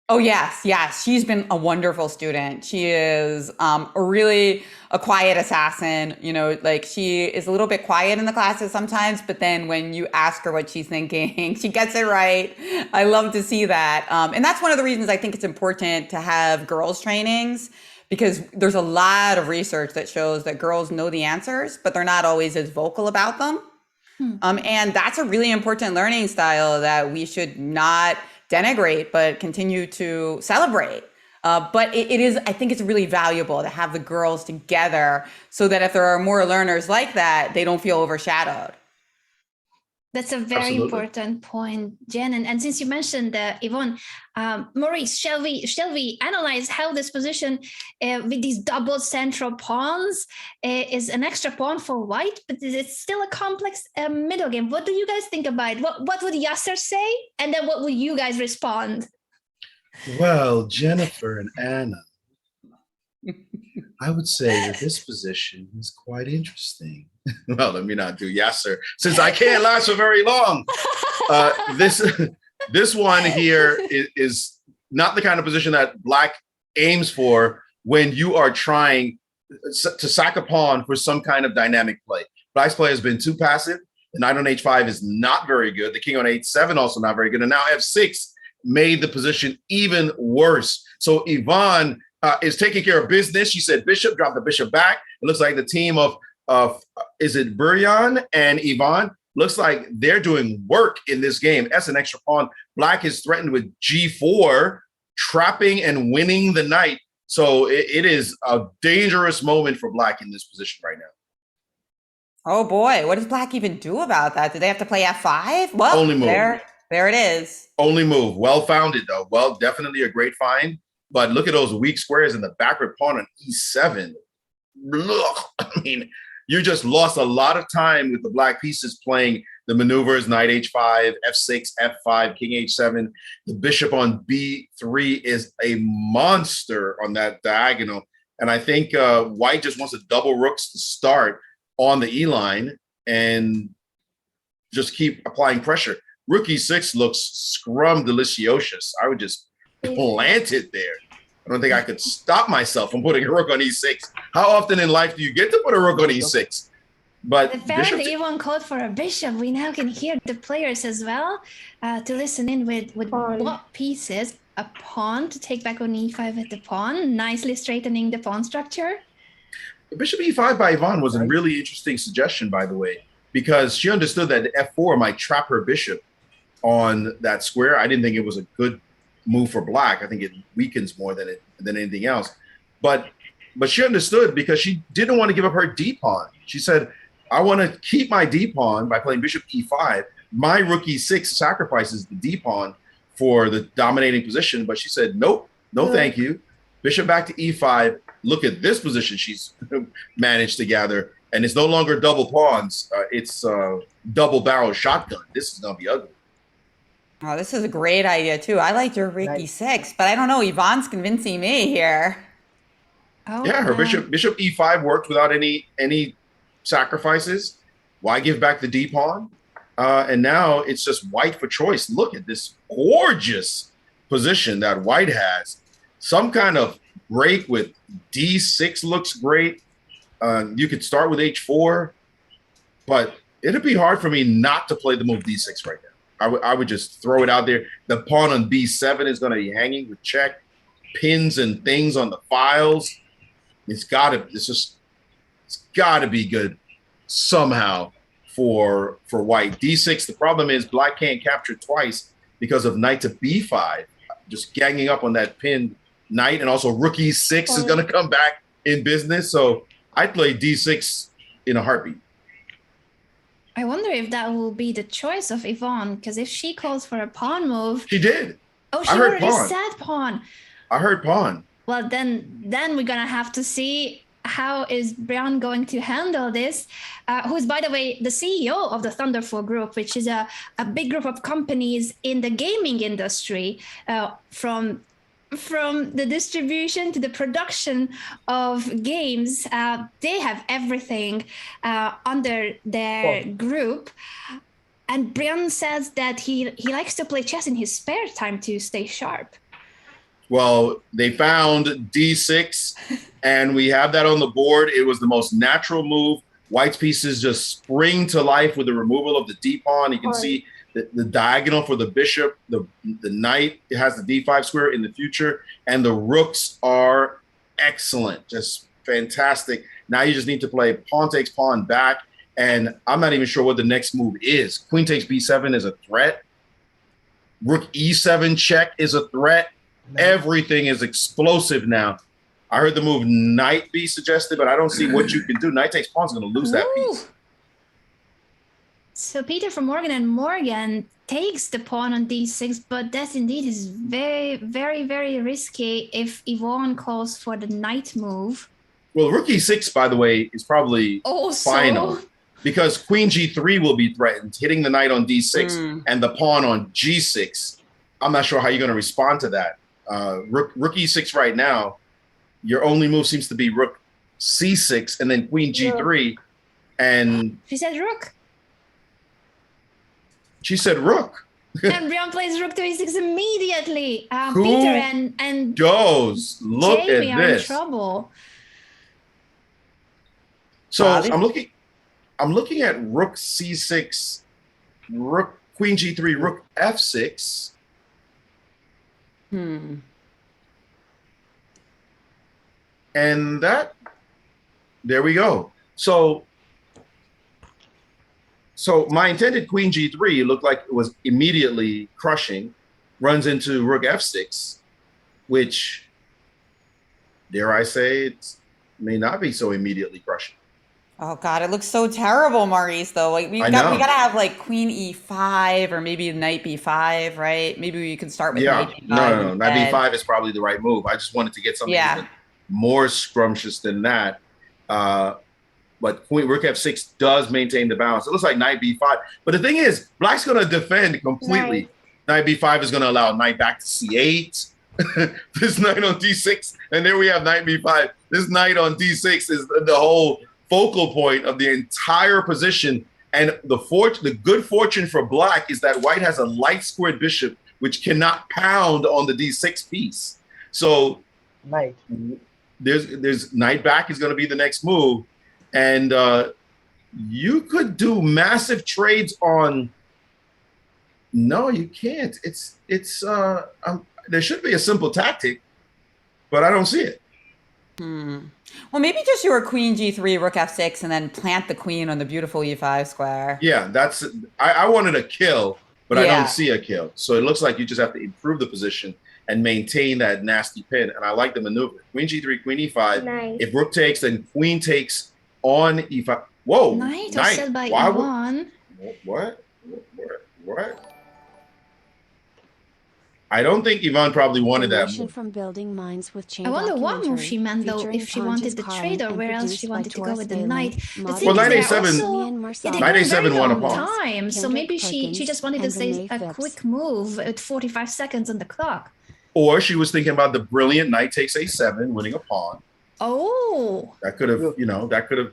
Oh, yes. She's been a wonderful student. She is really a quiet assassin. You know, like she is a little bit quiet in the classes sometimes, but then when you ask her what she's thinking, she gets it right. I love to see that. And that's one of the reasons I think it's important to have girls trainings, because there's a lot of research that shows that girls know the answers, but they're not always as vocal about them. And that's a really important learning style that we should not denigrate, but continue to celebrate. But it is, I think it's really valuable to have the girls together so that if there are more learners like that, they don't feel overshadowed. That's a very important point, Jen. And since you mentioned Yvonne, Maurice, shall we analyze how this position with these double central pawns is an extra pawn for white, but it's still a complex middle game. What do you guys think about it? What would Yasser say? And then what would you guys respond? Well, Jennifer and Anna, I would say that this position is quite interesting. Well, let me not do Yasser, since I can't last for very long. This one here is not the kind of position that Black aims for when you are trying to sack a pawn for some kind of dynamic play. Black's play has been too passive. The knight on h5 is not very good. The king on h7 also not very good. And now f6 made the position even worse. So Yvonne is taking care of business. She said bishop, drop the bishop back. It looks like the team of is it Buryan and Yvonne? Looks like they're doing work in this game. That's an extra pawn. Black is threatened with G4, trapping and winning the knight. So it is a dangerous moment for Black in this position right now. Oh boy, what does Black even do about that? Do they have to play F5? Well, Only move. There it is. Only move. Well founded though. Well, definitely a great find. But look at those weak squares in the backward pawn on E7. Ugh. I mean, you just lost a lot of time with the Black pieces playing the maneuvers, knight H5, F6, F5, king H7. The bishop on B3 is a monster on that diagonal. And I think White just wants to double rooks to start on the E line and just keep applying pressure. Rook E6 looks scrum-delicious. I would just plant it there. I don't think I could stop myself from putting a rook on E6. How often in life do you get to put a rook on E6? But apparently everyone called for a bishop. We now can hear the players as well to listen in with what pieces. A pawn to take back on E5 at the pawn, nicely straightening the pawn structure. Bishop E5 by Yvonne was a really interesting suggestion, by the way, because she understood that F4 might trap her bishop on that square. I didn't think it was a good move for Black. I think it weakens more than anything else. But she understood because she didn't want to give up her D pawn. She said, I want to keep my D pawn by playing bishop E5. My rook E6 sacrifices the D pawn for the dominating position. But she said, nope, no thank you. Bishop back to E5. Look at this position she's managed to gather. And it's no longer double pawns. It's double barrel shotgun. This is going to be ugly. Oh, this is a great idea too. I liked your rook E6, but I don't know. Yvonne's convincing me here. Oh, yeah, her bishop E5 worked without any sacrifices. Why give back the D pawn? And now it's just White for choice. Look at this gorgeous position that White has. Some kind of break with D6 looks great. You could start with H4, but it'd be hard for me not to play the move D6 right now. I would just throw it out there. The pawn on B7 is going to be hanging with check, pins and things on the files. It's got to be good somehow for White. D6. The problem is Black can't capture twice because of knight to B5, just ganging up on that pinned knight, and also rook E6 is going to come back in business. So I'd play D6 in a heartbeat. I wonder if that will be the choice of Yvonne, because if she calls for a pawn move, she did. Oh, she already said pawn. I heard pawn. Well, then we're gonna have to see how is Brian going to handle this. Who's, by the way, the CEO of the Thunderful Group, which is a big group of companies in the gaming industry, from the distribution to the production of games. They have everything under their group. And Brian says that he likes to play chess in his spare time to stay sharp. Well, they found D6, and we have that on the board. It was the most natural move. White's pieces just spring to life with the removal of the D pawn. You can see the diagonal for the bishop, the knight, it has the D5 square in the future, and the rooks are excellent, just fantastic. Now you just need to play pawn takes pawn back, and I'm not even sure what the next move is. Queen takes B7 is a threat. Rook E7 check is a threat. Everything is explosive now. I heard the move knight be suggested, but I don't see what you can do. Knight takes pawn is going to lose that piece. So Peter from Morgan & Morgan takes the pawn on D6, but that indeed is very, very, very risky if Yvonne calls for the knight move. Well, rook E6, by the way, is probably final because queen G3 will be threatened, hitting the knight on D6 and the pawn on G6. I'm not sure how you're going to respond to that. Rook E6 right now, your only move seems to be rook C6 and then queen G3. And she said rook. She said rook. And Brian plays rook to E6 immediately. Peter and goes. Look Jamie at are this. In trouble. So I'm looking at rook C6, rook queen G3, rook F6. And there we go. So my intended queen g3 looked like it was immediately crushing, runs into rook f6, which, dare I say, it may not be so immediately crushing. Oh God, it looks so terrible, Maurice. Though, like we gotta have like queen e5 or maybe knight b5, right? Maybe we can start with knight b5. No. Knight b5 is probably the right move. I just wanted to get something even more scrumptious than that. But rook f6 does maintain the balance. It looks like knight b5. But the thing is, black's going to defend completely. Knight b5 is going to allow knight back to c8. This knight on d6. And there we have knight b5. This knight on d6 is the whole focal point of the entire position. And the good fortune for black is that white has a light squared bishop, which cannot pound on the d6 piece. So there's knight back is going to be the next move. And you could do massive trades on. No, you can't. There should be a simple tactic, but I don't see it. Well, maybe just your queen g3, rook f6, and then plant the queen on the beautiful e5 square. Yeah, I wanted a kill, but I don't see a kill. So it looks like you just have to improve the position and maintain that nasty pin. And I like the maneuver. Queen g3, queen e5. Nice. If rook takes, then queen takes on e5. Whoa. Knight was said by Yvonne. What? I don't think Yvonne probably wanted that move. From building mines with chain I wonder what move she meant, though, if she wanted the trade or where else she wanted to go with the knight. Well, knight a7 won a pawn. Time, so maybe she just wanted to say a quick move at 45 seconds on the clock. Or she was thinking about the brilliant knight takes a7, winning a pawn. Oh. That could have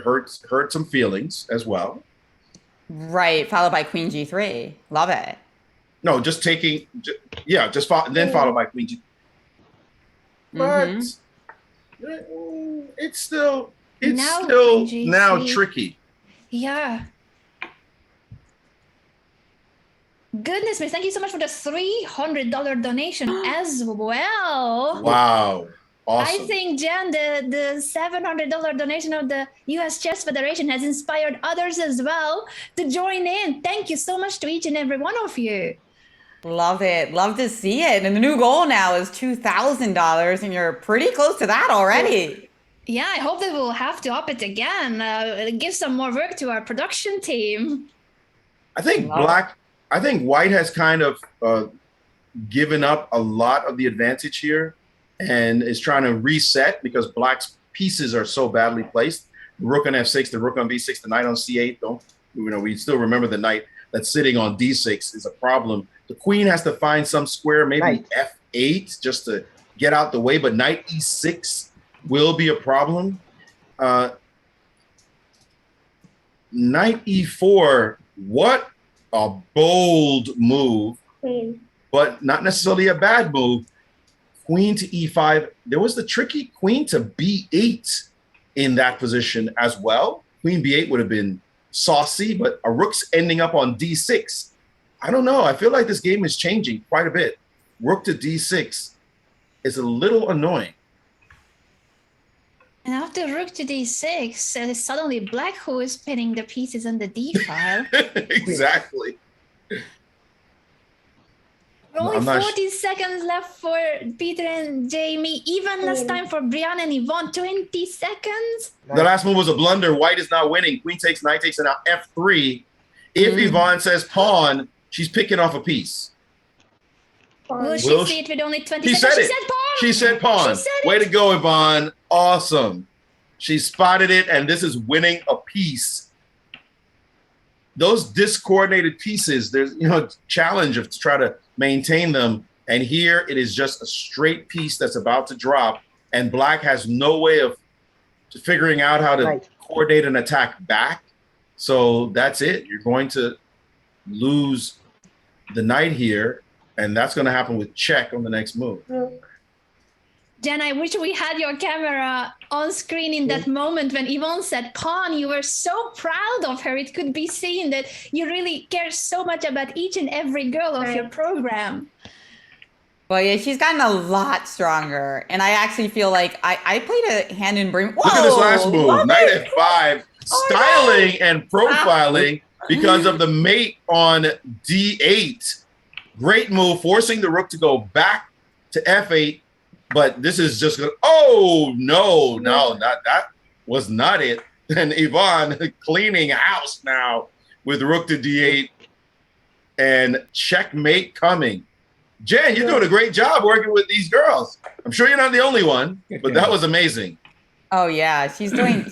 hurt some feelings as well. Right, followed by queen g3. Love it. No, just taking, then followed by queen g. But it's still now tricky. Yeah. Goodness me, thank you so much for the $300 donation as well. Wow. Awesome. I think, Jen, the $700 donation of the U.S. Chess Federation has inspired others as well to join in. Thank you so much to each and every one of you. Love it. Love to see it. And the new goal now is $2,000, and you're pretty close to that already. Yeah, I hope that we'll have to up it again. Give some more work to our production team. I think white has kind of given up a lot of the advantage here and is trying to reset because black's pieces are so badly placed. The rook on f6, the rook on b6, the knight on c8. We still remember the knight that's sitting on d6 is a problem. The queen has to find some square, maybe f8, just to get out the way, but knight e6 will be a problem. Knight e4, what a bold move, but not necessarily a bad move. Queen to e5. There was the tricky queen to b8 in that position as well. Queen b8 would have been saucy, but a rook's ending up on d6. I don't know. I feel like this game is changing quite a bit. Rook to d6 is a little annoying. And after rook to d6, it's suddenly black who is pinning the pieces on the d file. Exactly. Only 40 seconds left for Peter and Jamie. Even less time for Brianna and Yvonne. 20 seconds. The last move was a blunder. White is now winning. Queen takes, knight takes, and now f3. If Yvonne says pawn, she's picking off a piece. Will she see it with only 20 she seconds? Said she said pawn. Way to go, Yvonne. Awesome. She spotted it, and this is winning a piece. Those discoordinated pieces, there's challenge of to try to maintain them. And here it is just a straight piece that's about to drop, and black has no way of figuring out how to coordinate an attack back. So that's it. You're going to lose the knight here, and that's going to happen with check on the next move. Jen, I wish we had your camera on screen in that moment when Yvonne said pawn. You were so proud of her. It could be seen that you really care so much about each and every girl of your program. Well, yeah, she's gotten a lot stronger. And I actually feel like I played a hand in Brim. Look at this last Whoa, move. love Knight it. F5, styling and profiling because of the mate on D8. Great move, forcing the rook to go back to F8. But this is just gonna, oh no, not that was not it. And Yvonne cleaning house now with rook to D8 and checkmate coming. Jen, you're doing a great job working with these girls. I'm sure you're not the only one, but that was amazing. Oh yeah, she's doing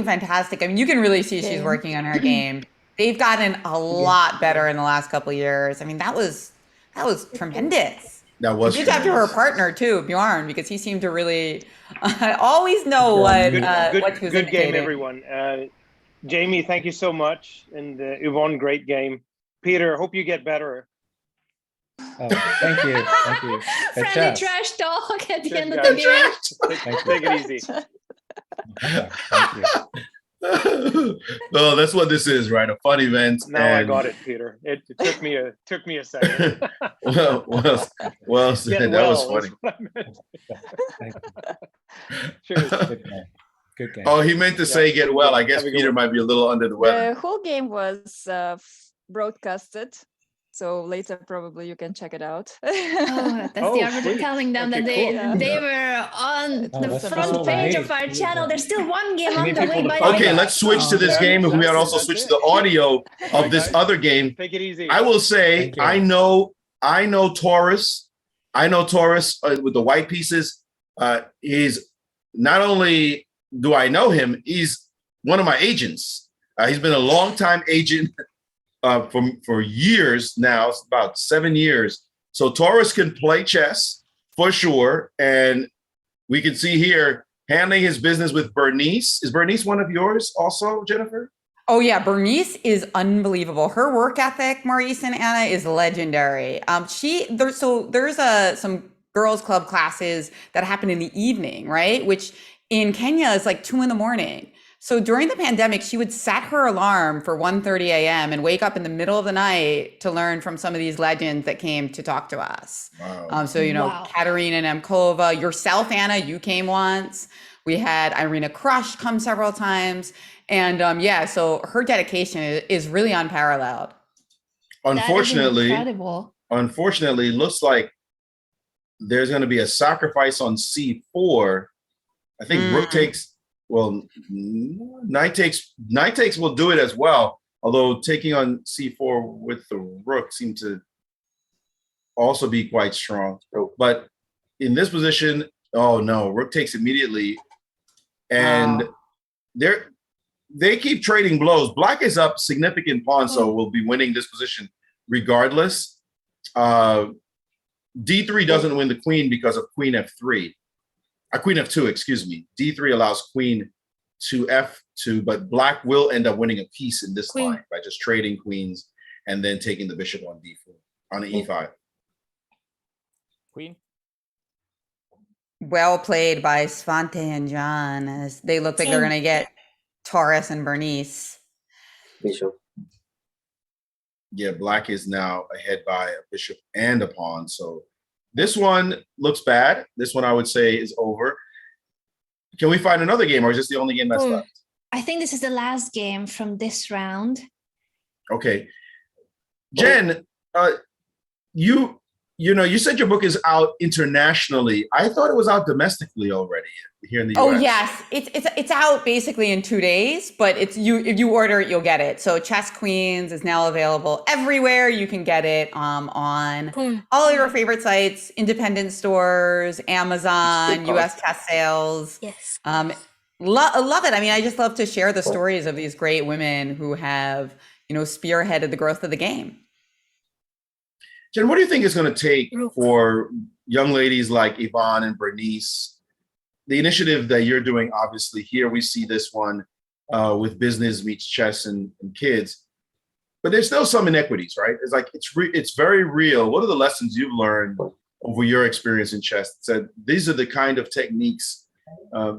fantastic. I mean, you can really see she's working on her game. They've gotten a lot better in the last couple of years. I mean, that was tremendous. That was good job to her partner too, Bjorn, because he seemed to really always know what she was good indicating. game, everyone. Jamie, thank you so much, and Yvonne, great game. Peter, hope you get better. Oh, thank you. Good Friendly job. trash talk at the end of guys. the game. Take it easy. Thank you. Well, that's what this is, right? A fun event. Now I got it, Peter. It took me a second. well said. That was funny. Thank you. Cheers. Good game. Oh, he meant to say get well. I guess Peter might be a little under the weather. The whole game was broadcasted. So later, probably you can check it out. That's the arbiter telling them that they were on the front page of our channel. There's still one game on the way. By Okay, let's switch to this game. If we had also switched to the audio of this other game. Take it easy. I will say, I know Taurus. I know Taurus with the white pieces. He's not only do I know him, he's one of my agents. He's been a long-time agent for years now, it's about 7 years. So Taurus can play chess for sure. And we can see here handling his business with Bernice. Is Bernice one of yours also, Jennifer? Oh yeah, Bernice is unbelievable. Her work ethic, Maurice and Anna, is legendary. There's some girls club classes that happen in the evening, right? Which in Kenya is like 2 a.m. So during the pandemic, she would set her alarm for 1:30 a.m. and wake up in the middle of the night to learn from some of these legends that came to talk to us. Wow. Katerina Nemkova, yourself, Anna, you came once. We had Irina Krush come several times. And so her dedication is really unparalleled. Unfortunately, incredible. It looks like there's going to be a sacrifice on C4. I think rook takes. Well, knight takes will do it as well. Although taking on C4 with the rook seemed to also be quite strong. But in this position, oh no, rook takes immediately, and they keep trading blows. Black is up significant pawn, so will be winning this position regardless. D3 doesn't win the queen because of queen F3. Queen F2, excuse me. D3 allows queen to F2, but black will end up winning a piece in this line by just trading queens and then taking the bishop on D4, on E5. Queen. Well played by Svante and John, as they look like they're going to get Taurus and Bernice. Bishop. Yeah, black is now ahead by a bishop and a pawn, so this one looks bad. This one I would say is over. Can we find another game, or is this the only game that's left? I think this is the last game from this round. Okay. Jen, you said your book is out internationally. I thought it was out domestically already here in the US. Oh yes, it's out basically in 2 days, but if you order it, you'll get it. So Chess Queens is now available everywhere. You can get it on all your favorite sites, independent stores, Amazon, US Chess Sales. Yes. Love it. I mean, I just love to share the stories of these great women who have, spearheaded the growth of the game. Jen, what do you think it's going to take for young ladies like Yvonne and Bernice? The initiative that you're doing, obviously, here we see this one with business meets chess and kids, but there's still some inequities, right? It's like it's very real. What are the lessons you've learned over your experience in chess? It said these are the kind of techniques,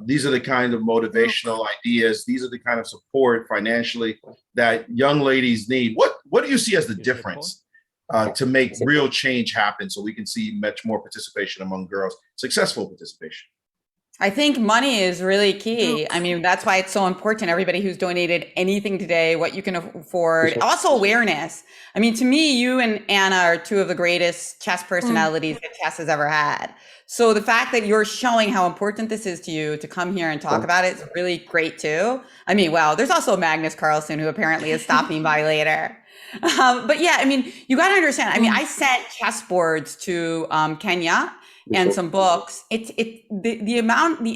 these are the kind of motivational ideas, these are the kind of support financially that young ladies need. What do you see as the difference to make real change happen so we can see much more participation among girls, successful participation. I think money is really key. I mean, that's why it's so important. Everybody who's donated anything today, what you can afford, also awareness. I mean, to me, you and Anna are two of the greatest chess personalities that chess has ever had. So the fact that you're showing how important this is to you to come here and talk about it is really great too. I mean, well, there's also Magnus Carlsen, who apparently is stopping by later. But yeah, I mean, you got to understand. I mean, I sent chessboards to Kenya and some books. The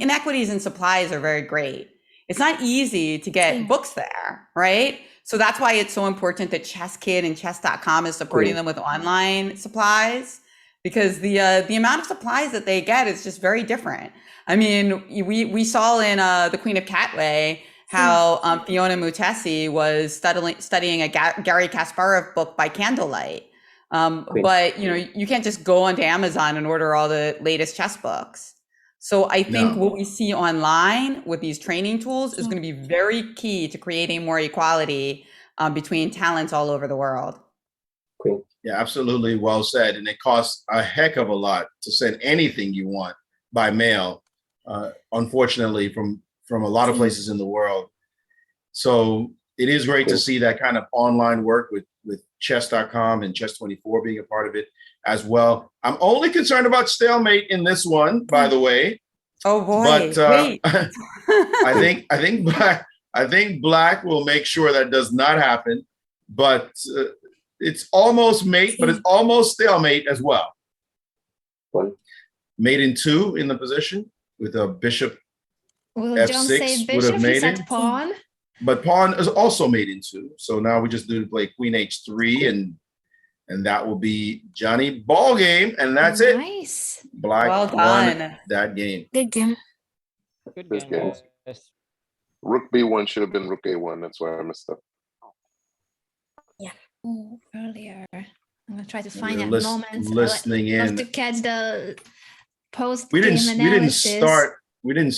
inequities in supplies are very great. It's not easy to get books there, right? So that's why it's so important that Chess Kid and chess.com is supporting them with online supplies, because the amount of supplies that they get is just very different. I mean, we saw in the Queen of Catway how Fiona Mutesi was studying a Gary Kasparov book by candlelight. But you can't just go onto Amazon and order all the latest chess books. So I think what we see online with these training tools is going to be very key to creating more equality between talents all over the world. Yeah, absolutely. Well said. And it costs a heck of a lot to send anything you want by mail, unfortunately, from a lot of places in the world. So it is great to see that kind of online work with chess.com and chess24 being a part of it as well. I'm only concerned about stalemate in this one, by the way. Oh boy. But I think Black will make sure that does not happen. But it's almost mate, but it's almost stalemate as well. Mate in 2 in the position with a bishop. Will F6 John say would bishop? have He made said it. pawn. But pawn is also made in 2. So now we just do to play queen h3 and that will be Johnny ball game, and that's it. Nice. Black Well won done. that game. Good game. Good Good game. game. Rook b1 should have been rook a1. That's why I messed up. Oh, earlier. I'm gonna try to find We're that moment. listening I love in. to catch the post We game didn't analysis.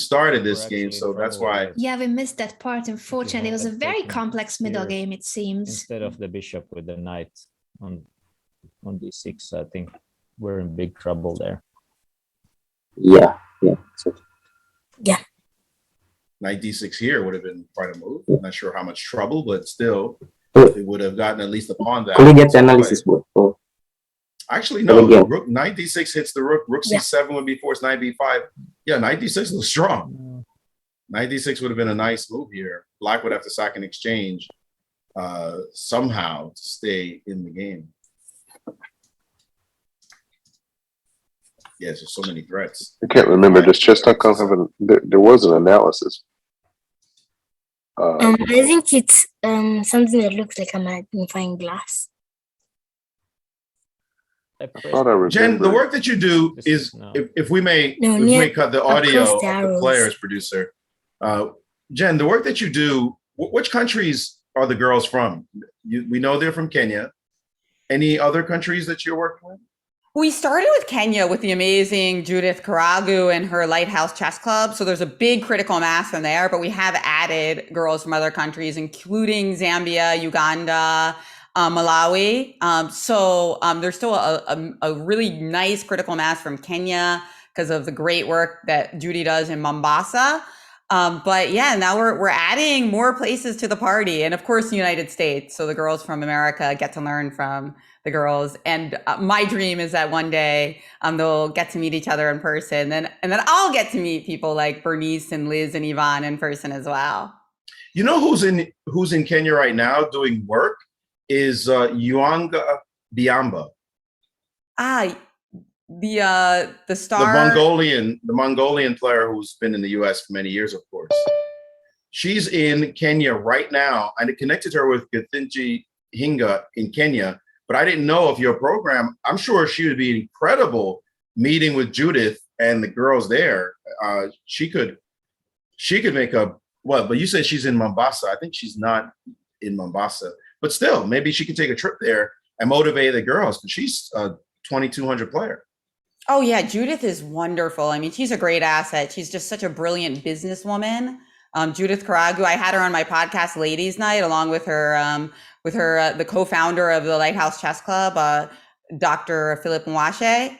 start at this game, so that's why. Yeah, we missed that part. Unfortunately, it was a very complex middle here game. It seems. Instead of the bishop with the knight on d6, I think we're in big trouble there. Yeah. Yeah. Knight d6 here would have been quite a move. I'm not sure how much trouble, but still, they would have gotten at least a pawn that. Could we get the analysis board? Oh. Actually, no. Yeah. Rook knight d6 hits the rook. Rook c7 would be forced. Knight b5. Yeah, knight d6 was strong. Knight d6 would have been a nice move here. Black would have to sack an exchange somehow to stay in the game. Yes, there's so many threats. I can't remember. Does chess.com have there was an analysis. I think it's something that looks like a magnifying glass. I thought I remembered. Jen, the work that you do is, if we may cut the audio of the players, producer. Jen, the work that you do, which countries are the girls from? We know they're from Kenya. Any other countries that you're working with? We started with Kenya with the amazing Judith Karagu and her Lighthouse Chess Club. So there's a big critical mass from there, but we have added girls from other countries, including Zambia, Uganda, Malawi. So there's still a really nice critical mass from Kenya because of the great work that Judy does in Mombasa. But yeah, now we're adding more places to the party, and of course the United States. So the girls from America get to learn from the girls. And my dream is that one day they'll get to meet each other in person, and then I'll get to meet people like Bernice and Liz and Yvonne in person as well. You know who's in Kenya right now doing work is Yuanga Biamba. The star, the Mongolian player who's been in the US for many years, of course. She's in Kenya right now. I connected her with Gathinji Hinga in Kenya, but I didn't know of your program. I'm sure she would be incredible meeting with Judith and the girls there. She could make but you said she's in Mombasa. I think she's not in Mombasa, but still, maybe she could take a trip there and motivate the girls, because she's a 2,200 player. Oh yeah, Judith is wonderful. I mean, she's a great asset. She's just such a brilliant businesswoman. Judith Karagu. I had her on my podcast, Ladies Night, along with her the co-founder of the Lighthouse Chess Club, Dr. Philip Mwashe.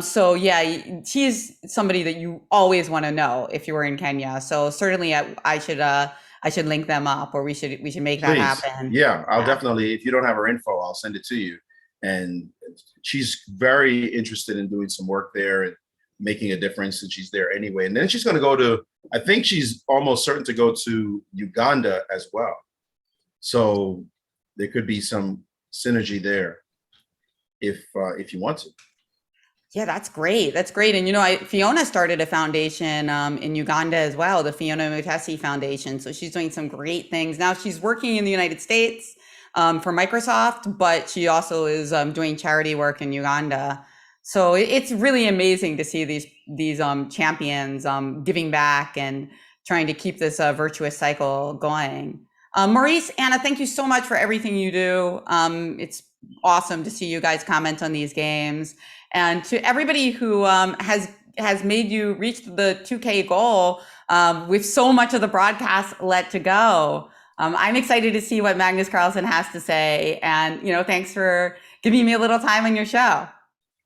So yeah, she's somebody that you always want to know if you were in Kenya. So certainly I should link them up, or we should make that happen. Yeah, I'll definitely, if you don't have her info, I'll send it to you. And she's very interested in doing some work there and making a difference, and she's there anyway. And then she's going to go to, I think she's almost certain to go to Uganda as well. So there could be some synergy there if you want to. Yeah, that's great. That's great. And Fiona started a foundation in Uganda as well, the Fiona Mutesi Foundation. So she's doing some great things. Now she's working in the United States for Microsoft, but she also is doing charity work in Uganda. So it's really amazing to see these champions giving back and trying to keep this virtuous cycle going. Maurice, Anna, thank you so much for everything you do. It's awesome to see you guys comment on these games. And to everybody who has made you reach the 2K goal with so much of the broadcast let to go. I'm excited to see what Magnus Carlsen has to say. And, thanks for giving me a little time on your show.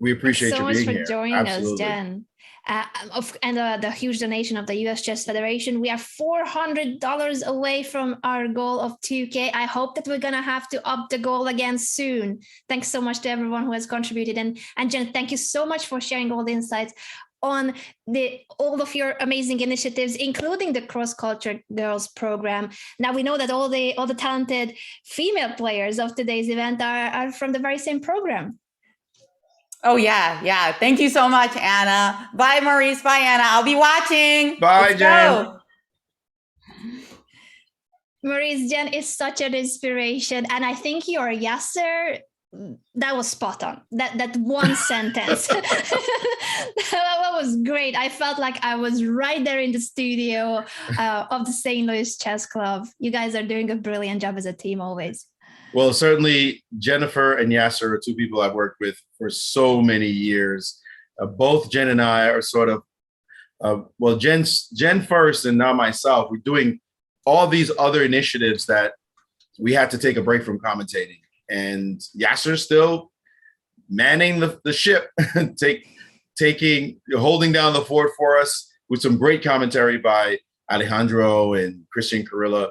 We appreciate you being here. So much for joining Absolutely. us, Jen. And the huge donation of the US Chess Federation. We are $400 away from our goal of 2K. I hope that we're going to have to up the goal again soon. Thanks so much to everyone who has contributed. And Jen, thank you so much for sharing all the insights on all of your amazing initiatives, including the Cross Culture Girls program. Now we know that all the talented female players of today's event are from the very same program. Oh, yeah. Thank you so much, Anna. Bye, Maurice. Bye, Anna. I'll be watching. Bye, Jen. Maurice, Jen is such an inspiration. And I think your Yasser, that was spot on. That one sentence. That was great. I felt like I was right there in the studio of the St. Louis Chess Club. You guys are doing a brilliant job as a team always. Well, certainly Jennifer and Yasser are two people I've worked with for so many years. Both Jen and I are sort of, Jen first and now myself, we're doing all these other initiatives that we had to take a break from commentating. And Yasser's still manning the ship, holding down the fort for us with some great commentary by Alejandro and Christian Carilla.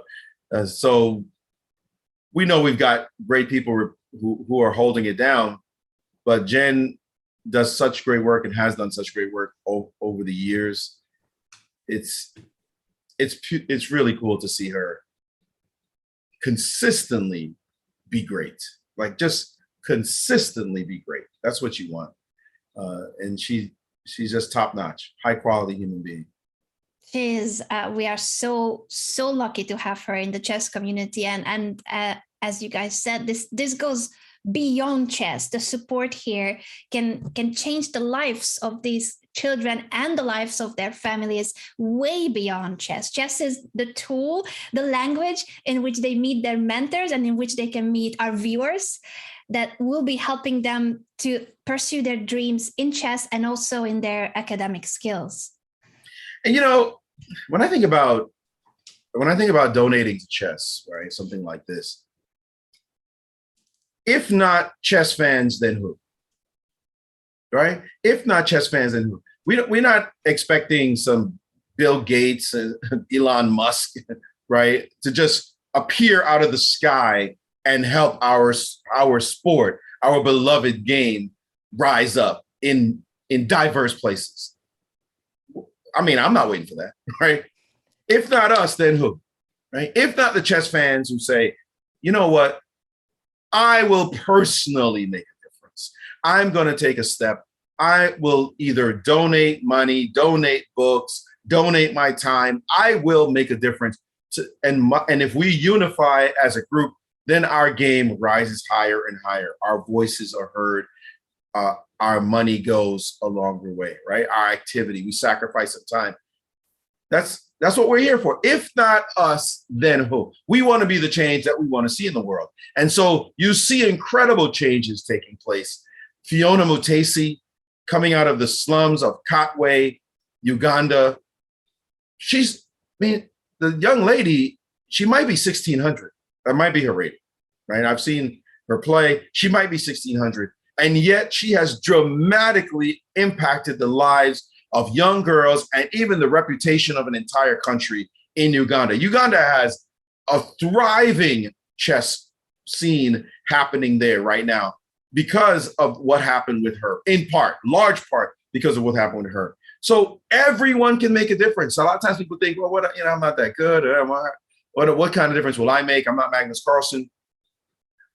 So we know we've got great people who are holding it down, but Jen does such great work and has done such great work over the years. It's really cool to see her consistently be great, like just consistently be great. That's what you want. And she's just top notch, high quality human being. She is. We are so lucky to have her in the chess community, and as you guys said, this goes beyond chess. The support here can change the lives of these children and the lives of their families way beyond chess. Chess is the tool, the language in which they meet their mentors and in which they can meet our viewers that will be helping them to pursue their dreams in chess and also in their academic skills. And when I think about donating to chess, right, something like this, if not chess fans, then who? Right? If not chess fans, then who? We're not expecting some Bill Gates and Elon Musk, right, to just appear out of the sky and help our sport, our beloved game, rise up in diverse places. I mean, I'm not waiting for that, right? If not us, then who? Right? If not the chess fans who say, you know what? I will personally make a difference. I'm going to take a step. I will either donate money, donate books, donate my time. I will make a difference. And if we unify as a group, then our game rises higher and higher. Our voices are heard. Our money goes a longer way, right? Our activity, we sacrifice some time. That's what we're here for. If not us, then who? We want to be the change that we want to see in the world. And so you see incredible changes taking place. Fiona Mutesi coming out of the slums of Katwe, Uganda. the young lady, she might be 1600. That might be her rating, right? I've seen her play. She might be 1600. And yet she has dramatically impacted the lives of young girls and even the reputation of an entire country in Uganda. Uganda has a thriving chess scene happening there right now because of what happened with her, in part, large part, because of what happened with her. So everyone can make a difference. A lot of times people think, well, I'm not that good. What kind of difference will I make? I'm not Magnus Carlsen.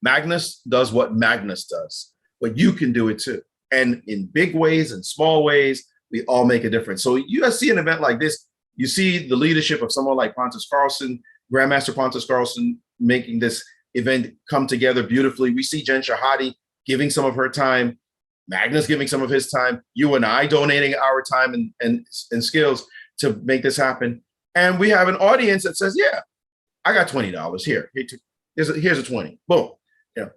Magnus does what Magnus does, but you can do it too. And in big ways and small ways, we all make a difference. So you see an event like this, you see the leadership of someone like Pontus Carlsen, Grandmaster Pontus Carlsen, making this event come together beautifully. We see Jen Shahadi giving some of her time, Magnus giving some of his time, you and I donating our time and skills to make this happen. And we have an audience that says, yeah, I got $20 here. Here's a 20. Boom.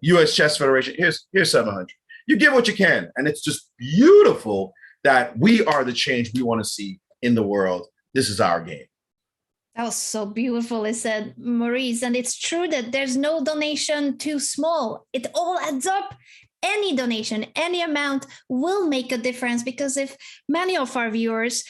U.S. Chess Federation, here's 700. You give what you can. And it's just beautiful that we are the change we want to see in the world. This is our game. That was so beautifully said, Maurice. And it's true that there's no donation too small. It all adds up. Any donation, any amount will make a difference, because if many of our viewers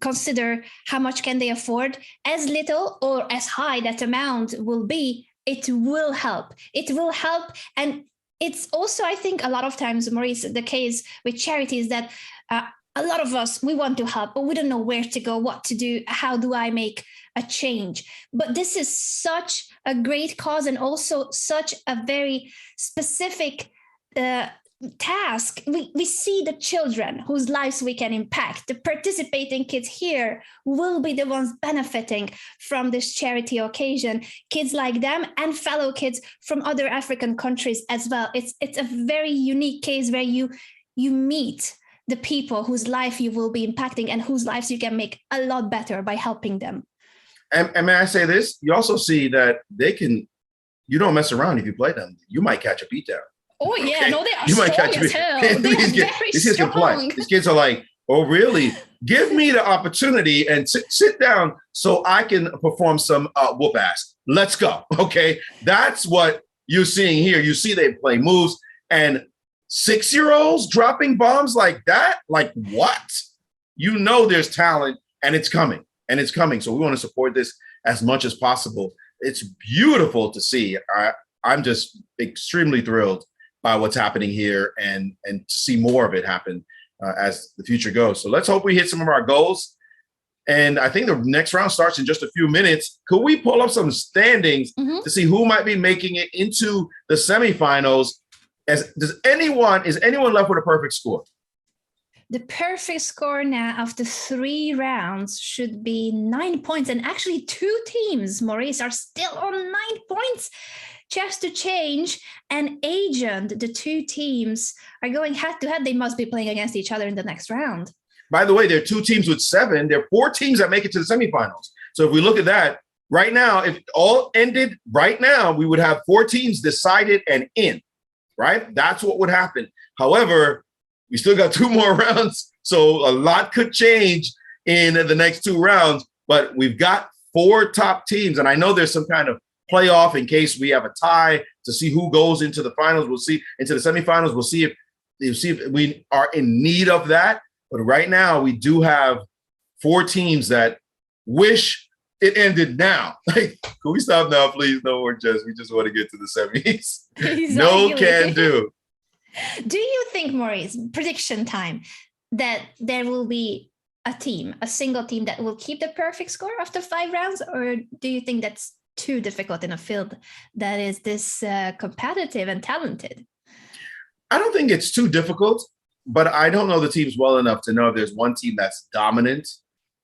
consider how much can they afford, as little or as high that amount will be, it will help. It will help. And it's also, I think, a lot of times, Maurice, the case with charities that a lot of us, we want to help, but we don't know where to go, what to do, how do I make a change? But this is such a great cause, and also such a very specific task. We see the children whose lives we can impact. The participating kids here will be the ones benefiting from this charity occasion. Kids like them and fellow kids from other African countries as well. It's a very unique case where you meet the people whose life you will be impacting and whose lives you can make a lot better by helping them. And may I say this? You also see that you don't mess around if you play them. You might catch a beatdown. Oh yeah, okay? No, they are you might strong catch as hell. They are very these kids can play. strong. These kids are like, oh really? Give me the opportunity and sit down so I can perform some whoop ass. Let's go. Okay, that's what you're seeing here. You see they play moves, and 6-year-olds dropping bombs like that. Like what? You know there's talent, and it's coming. And it's coming. So we want to support this as much as possible. It's beautiful to see. I'm just extremely thrilled by what's happening here, and to see more of it happen as the future goes. So let's hope we hit some of our goals. And I think the next round starts in just a few minutes. Could we pull up some standings to see who might be making it into the semifinals? Is anyone left with a perfect score? The perfect score now after 3 rounds should be 9 points. And actually 2 teams, Maurice, are still on 9 points. Chess to Change and Agent, the 2 teams are going head to head. They must be playing against each other in the next round. By the way, there are 2 teams with 7. There are 4 teams that make it to the semifinals. So if we look at that right now, if it all ended right now, we would have 4 teams decided and in, right? That's what would happen. However, we still got 2 more rounds, so a lot could change in the next 2 rounds, but we've got 4 top teams, and I know there's some kind of playoff in case we have a tie to see who goes into the finals. We'll see into the semifinals. We'll see if we are in need of that. But right now, we do have 4 teams that wish it ended now. Like, can we stop now, please? No more chess. We just want to get to the semis. Exactly. No can do. Do you think, Maurice, prediction time, that there will be a single team that will keep the perfect score after 5 rounds? Or do you think that's too difficult in a field that is this competitive and talented? I don't think it's too difficult, but I don't know the teams well enough to know if there's one team that's dominant,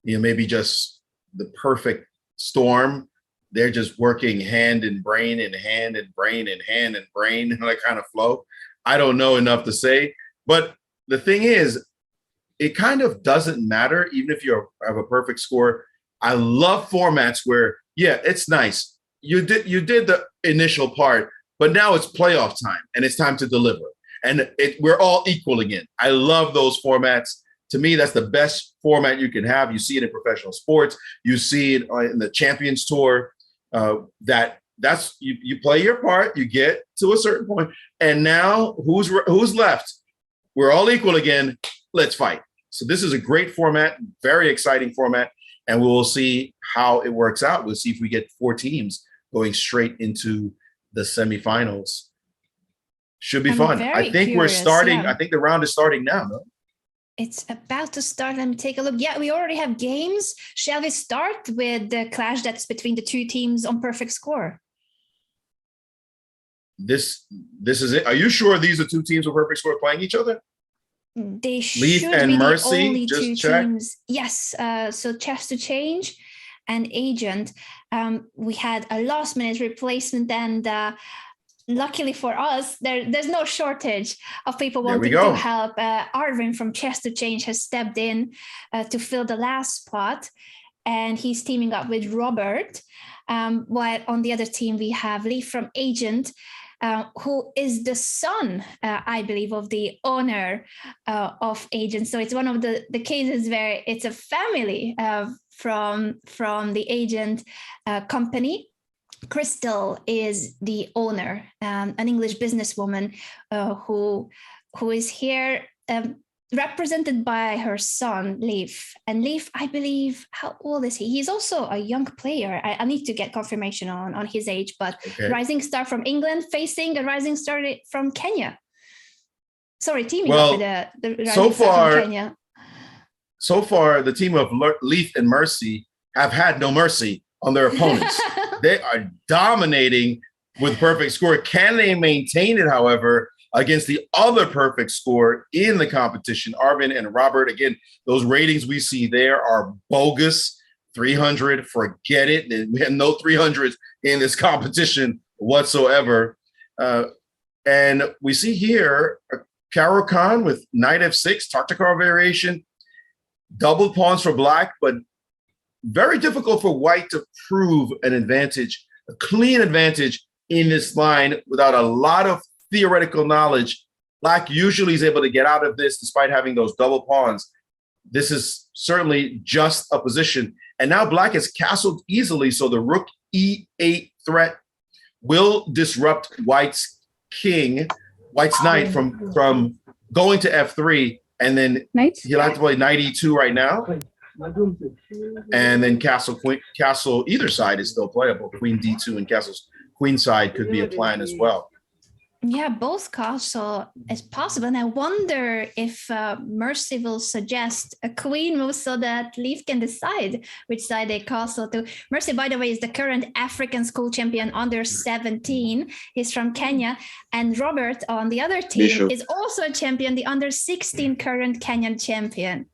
maybe just the perfect storm. They're just working hand and brain and hand and brain and hand and brain, that kind of flow. I don't know enough to say, but the thing is, it kind of doesn't matter, even if you have a perfect score. I love formats where, yeah, it's nice. You did the initial part, but now it's playoff time and it's time to deliver. And we're all equal again. I love those formats. To me, that's the best format you can have. You see it in professional sports. You see it in the Champions Tour. That's you play your part. You get to a certain point, and now who's left? We're all equal again. Let's fight. So this is a great format, very exciting format, and we will see how it works out. We'll see if we get 4 teams going straight into the semifinals. Should be fun. I think we're starting. Yeah. I think the round is starting now. No? It's about to start. Let me take a look. Yeah, we already have games. Shall we start with the clash that's between the 2 teams on perfect score? This is it. Are you sure these are 2 teams with perfect score playing each other? They Leaf should and be Mercy, the only just 2 check. teams. Yes. So Chess to Change and Agent. We had a last-minute replacement, and luckily for us, there's no shortage of people wanting to help. Arvin from Chess to Change has stepped in to fill the last spot, and he's teaming up with Robert. While on the other team, we have Leaf from Agent, who is the son, I believe, of the owner of Agent. So it's one of the cases where it's a family from the Agent company. Crystal is the owner, an English businesswoman who is here represented by her son, Leaf. And Leaf, I believe, how old is he? He's also a young player. I need to get confirmation on his age, but rising star from England facing a rising star from Kenya. Sorry, teaming up with the rising star from Kenya. So far, the team of Leaf and Mercy have had no mercy on their opponents. They are dominating with perfect score. Can they maintain it, however, against the other perfect score in the competition? Arvin and Robert, again, those ratings we see there are bogus. 300, forget it. We have no 300s in this competition whatsoever. And we see here Caro Khan with knight f6, Tartakovsky variation, double pawns for black, but very difficult for white to prove an advantage, a clean advantage in this line without a lot of theoretical knowledge. Black usually is able to get out of this despite having those double pawns. This is certainly just a position. And now black is castled easily, so the rook e8 threat will disrupt white's king, white's knight from going to f3, and then he'll have to play knight e2 right now. And then castle, either side is still playable. Queen d2 and castle's queen side could be a plan as well. Yeah, both castle is possible. And I wonder if Mercy will suggest a queen move so that Leaf can decide which side they castle to. Mercy, by the way, is the current African school champion under 17. He's from Kenya. And Robert on the other team is also a champion, the under 16 current Kenyan champion.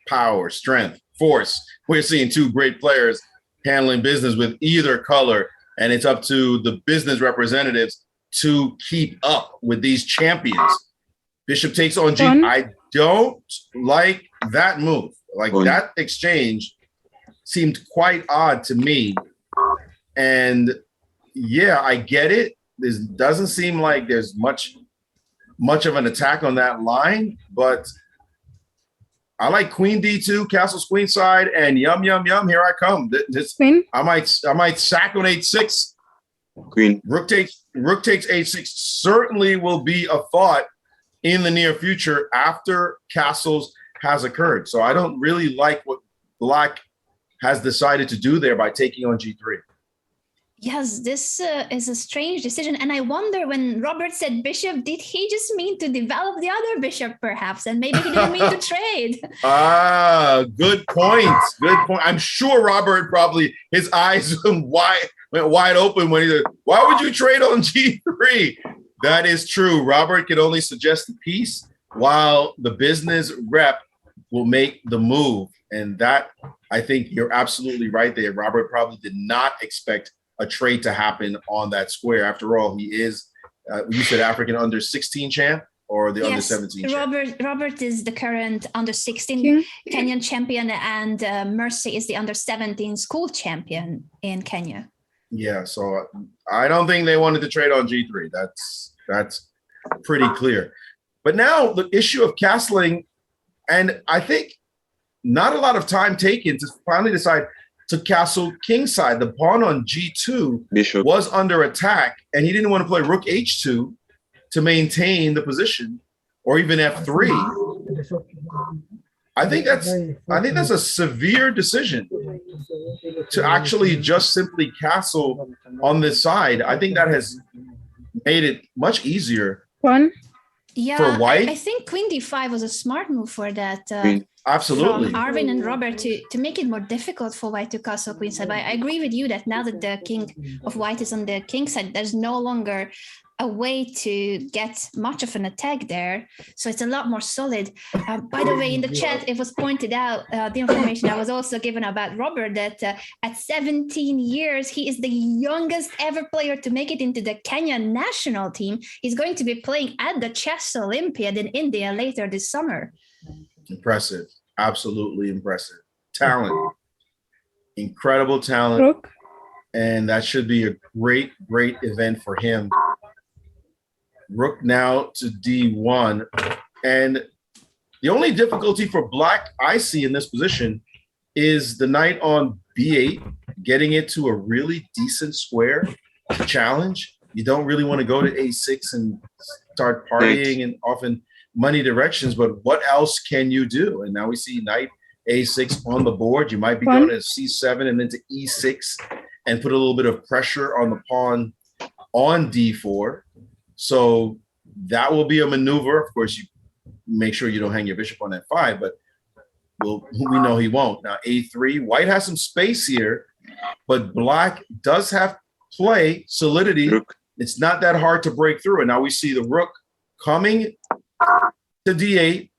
Power, strength, force. We're seeing 2 great players handling business with either color, and it's up to the business representatives to keep up with these champions. Bishop takes on G. I don't like that move. Like that exchange seemed quite odd to me. And yeah, I get it. This doesn't seem like there's much of an attack on that line, but I like queen d2, castle's queen side, and yum, here I come. I might sack on h6. Queen. Rook takes h6 certainly will be a thought in the near future after castles has occurred. So I don't really like what black has decided to do there by taking on g3. Yes, this is a strange decision. And I wonder, when Robert said bishop, did he just mean to develop the other bishop perhaps? And maybe he didn't mean to trade. Good point. Good point. I'm sure Robert probably, his eyes went wide open when he said, why would you trade on g3? That is true. Robert can only suggest the piece while the business rep will make the move. And that, I think you're absolutely right there. Robert probably did not expect a trade to happen on that square. After all, he is, you said African under 16 champ or the under 17 champ? Robert is the current under 16 Kenyan champion, and Mercy is the under 17 school champion in Kenya. Yeah, so I don't think they wanted to trade on G3. That's pretty clear. But now the issue of castling And I think not a lot of time taken to finally decide to castle kingside. The pawn on G2 Bishop was under attack, and he didn't want to play rook H2 to maintain the position, or even F3. I think that's a severe decision to actually just simply castle on this side. I think that has made it much easier Yeah, for white. I think Queen D5 was a smart move for that. Absolutely. From Arvin and Robert to make it more difficult for white to castle queenside. But I agree with you that now that the king of white is on the king side, there's no longer a way to get much of an attack there. So it's a lot more solid. By the way, in the chat, it was pointed out, the information I was also given about Robert, that at 17 years, he is the youngest ever player to make it into the Kenya national team. He's going to be playing at the Chess Olympiad in India later this summer. Impressive. Absolutely impressive. Talent. Incredible talent. And that should be a great, great event for him. Rook now to D1. And the only difficulty for black I see in this position is the knight on B8, getting it to a really decent square to challenge. You don't really want to go to A6 and start partying and often money directions, but what else can you do? And now we see knight A6 on the board. You might be going to C7 and then to E6 and put a little bit of pressure on the pawn on D4. So that will be a maneuver. Of course, you make sure you don't hang your bishop on F5, but we know he won't. Now A3, white has some space here, but black does have play, solidity. It's not that hard to break through. And now we see the rook coming to D8.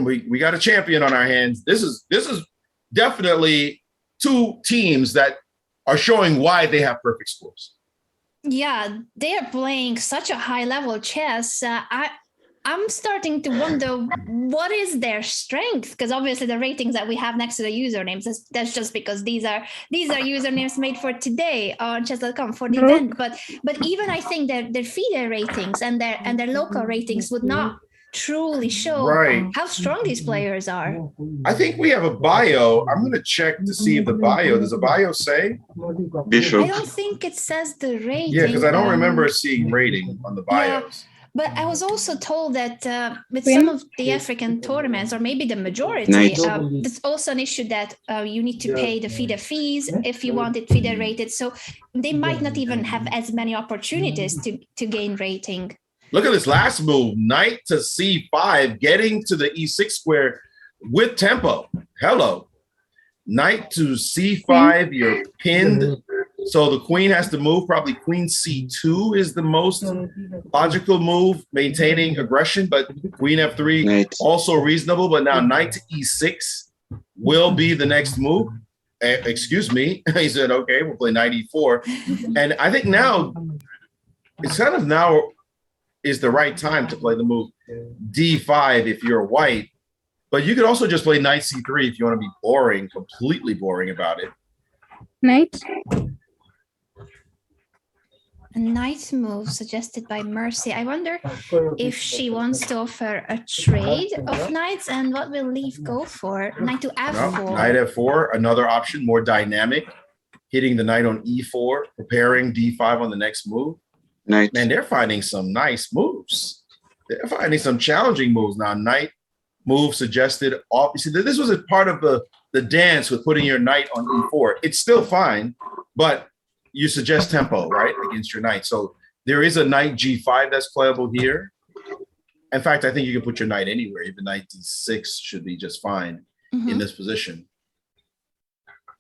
We got a champion on our hands. This is definitely two teams that are showing why they have perfect scores. Yeah, they are playing such a high level chess. I'm starting to wonder what is their strength, because obviously the ratings that we have next to the usernames, that's just because these are usernames made for today on chess.com for the event. But even I think that their FIDE ratings and their local ratings would not truly show how strong these players are. I think we have a bio. I'm going to check to see if the bio, does the bio say? Bishop. I don't think it says the rating. Yeah, because I don't remember seeing rating on the bios. Yeah. But I was also told that with some of the African tournaments, or maybe the majority, there's also an issue that you need to pay the FIDE fees if you want it FIDE rated. So they might not even have as many opportunities to gain rating. Look at this last move, knight to C5, getting to the E6 square with tempo. Hello. Knight to C5, you're pinned. So the queen has to move. Probably queen C2 is the most logical move, maintaining aggression, but queen F3 also reasonable. But now knight to E6 will be the next move. Excuse me. He said, okay, we'll play knight E4. And I think now, it's kind of now is the right time to play the move D5 if you're white. But you could also just play knight C3 if you want to be boring, completely boring about it. Knight. A knight move suggested by Mercy. I wonder if she wants to offer a trade of knights, and what will Leaf go for? Knight to F4. No, knight F4, another option, more dynamic. Hitting the knight on E4, preparing D5 on the next move. Man, they're finding some nice moves. They're finding some challenging moves. Now, knight move suggested, obviously, this was a part of the dance with putting your knight on E4. It's still fine, but you suggest tempo, right, against your knight. So there is a knight G5 that's playable here. In fact, I think you can put your knight anywhere. Even knight D6 should be just fine in this position.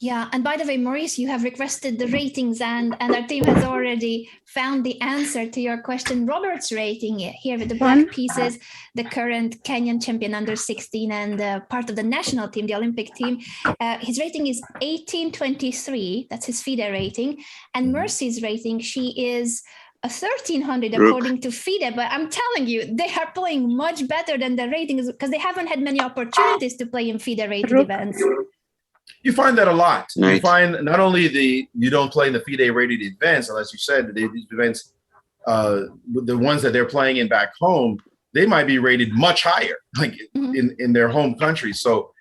Yeah, and by the way, Maurice, you have requested the ratings, and our team has already found the answer to your question. Robert's rating here with the black pieces, the current Kenyan champion under 16 and part of the national team, the Olympic team. His rating is 1823. That's his FIDE rating. And Mercy's rating, she is a 1300 according to FIDE. But I'm telling you, they are playing much better than the ratings because they haven't had many opportunities to play in FIDE rated events. You find that a lot. You find not only you don't play in the FIDE rated events, unless you said that these events, the ones that they're playing in back home, they might be rated much higher, like in their home country. So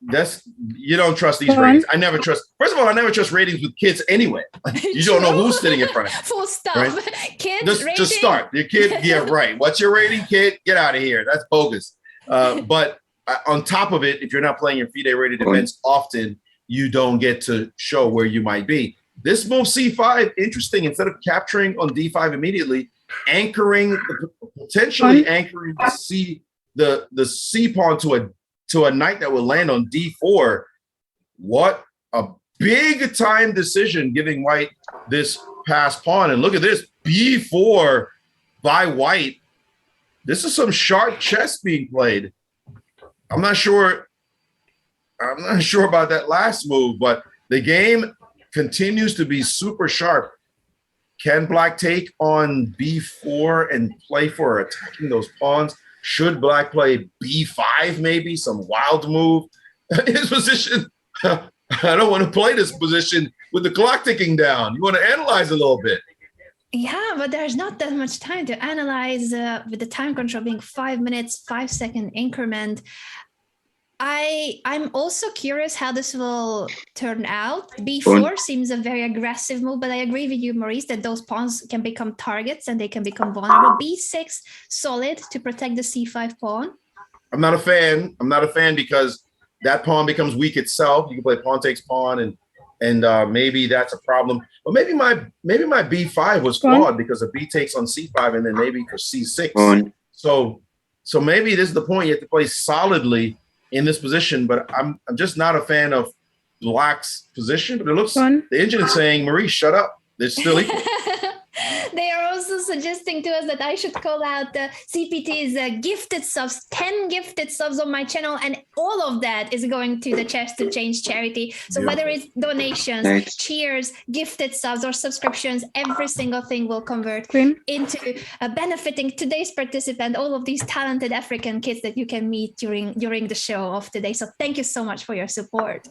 that's, you don't trust these ratings. I never trust. First of all, I never trust ratings with kids anyway. You don't know who's sitting in front of you. Full stop. Right? Kids rating. Just start. Your kid, yeah, right. What's your rating, kid? Get out of here. That's bogus. But on top of it, if you're not playing your FIDE rated events often, you don't get to show where you might be. This move C5, interesting. Instead of capturing on D5 immediately, potentially anchoring the C pawn to a knight that will land on D4. What a big time decision, giving white this pass pawn. And look at this, B4 by white. This is some sharp chess being played. I'm not sure about that last move, but the game continues to be super sharp. Can black take on B4 and play for attacking those pawns? Should black play B5 maybe, some wild move? His position, I don't want to play this position with the clock ticking down. You want to analyze a little bit. Yeah, but there's not that much time to analyze with the time control being 5 minutes, 5-second increment. I'm also curious how this will turn out. B4 seems a very aggressive move, but I agree with you, Maurice, that those pawns can become targets and they can become vulnerable. B6, solid to protect the C5 pawn. I'm not a fan. I'm not a fan because that pawn becomes weak itself. You can play pawn takes pawn, and maybe that's a problem. But maybe my B5 was flawed because of B takes on C5 and then maybe for C6. So maybe this is the point. You have to play solidly in this position, but I'm just not a fan of black's position. But it looks, the engine is saying, Maurice, shut up. They're still equal. They are also suggesting to us that I should call out the CPT's gifted subs, 10 gifted subs on my channel, and all of that is going to the Chess to Change charity. So whether it's donations, cheers, gifted subs, or subscriptions, every single thing will convert into benefiting today's participant, all of these talented African kids that you can meet during the show of today. So thank you so much for your support.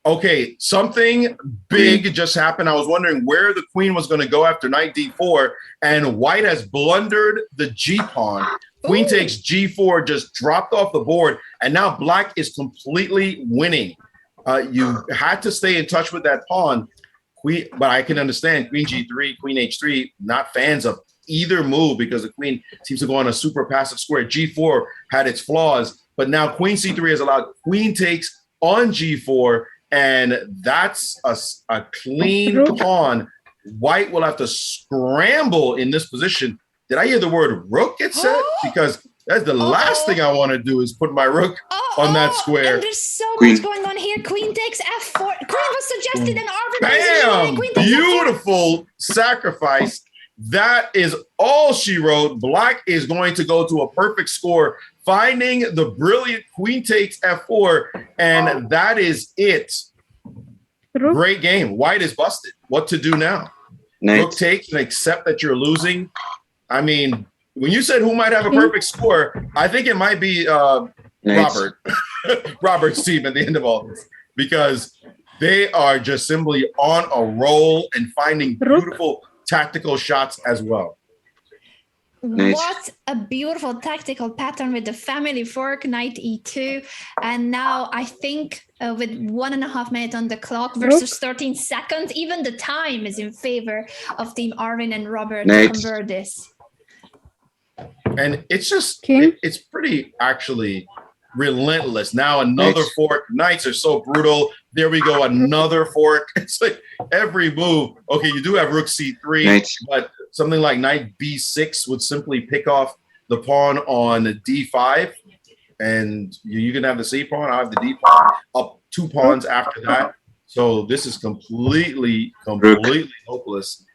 Okay, something big just happened. I was wondering where the queen was going to go after knight d4, and white has blundered the g-pawn. Queen takes g4, just dropped off the board, and now black is completely winning. You had to stay in touch with that pawn. But I can understand queen g3, queen h3, not fans of either move because the queen seems to go on a super passive square. g4 had its flaws, but now queen c3 has allowed queen takes on g4, and that's a clean pawn. White will have to scramble in this position. Did I hear the word rook get said? Because that's the last thing I want to do is put my rook on that square. And there's so much going on here. Queen takes f4. Queen was suggested and Bam! Beautiful sacrifice. That is all she wrote. Black is going to go to a perfect score, finding the brilliant queen takes f4, and that is it. Great game. White is busted. What to do now? Rook takes and accept that you're losing. I mean, when you said who might have a perfect score, I think it might be Robert. Robert's team at the end of all this, because they are just simply on a roll and finding beautiful tactical shots as well. What a beautiful tactical pattern with the family fork, knight e2. And now I think with 1.5 minutes on the clock versus 13 seconds, even the time is in favor of Team Arvin and Robert to convert this. And it's just, it's pretty actually relentless. Now another fork. Knights are so brutal. There we go, another fork. It's like every move. Okay, you do have rook c3, but something like knight b6 would simply pick off the pawn on d5, and you can have the c pawn. I have the d pawn, up 2 pawns after that. So this is completely hopeless.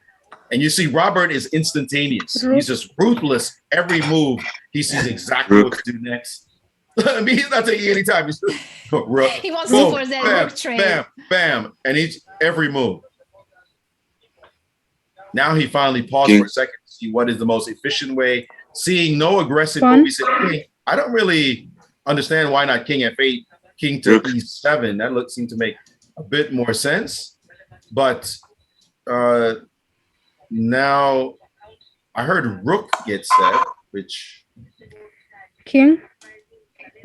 And you see Robert is instantaneous. He's just ruthless. Every move, he sees exactly what to do next. I mean, he's not taking any time. He's just, he wants to force that rook trade. Bam, bam, and he's every move. Now he finally paused for a second to see what is the most efficient way. Seeing no aggressive move, he said, "Hey, I don't really understand why not king f8, king to e7. That seemed to make a bit more sense." But now I heard rook get set. which King.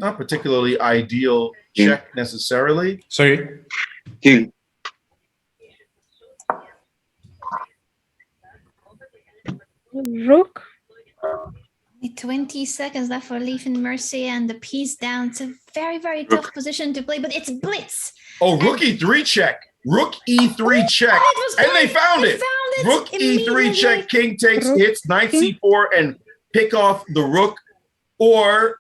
not particularly ideal check necessarily. Sorry. King. Rook. 20 seconds left for Leaf and Mercy, and the piece down. It's a very, very tough position to play, but it's blitz. Oh, rook e3 check. Rook e3 check. And they found it. Rook e3 check. King takes hits, knight c4, and pick off the rook. Or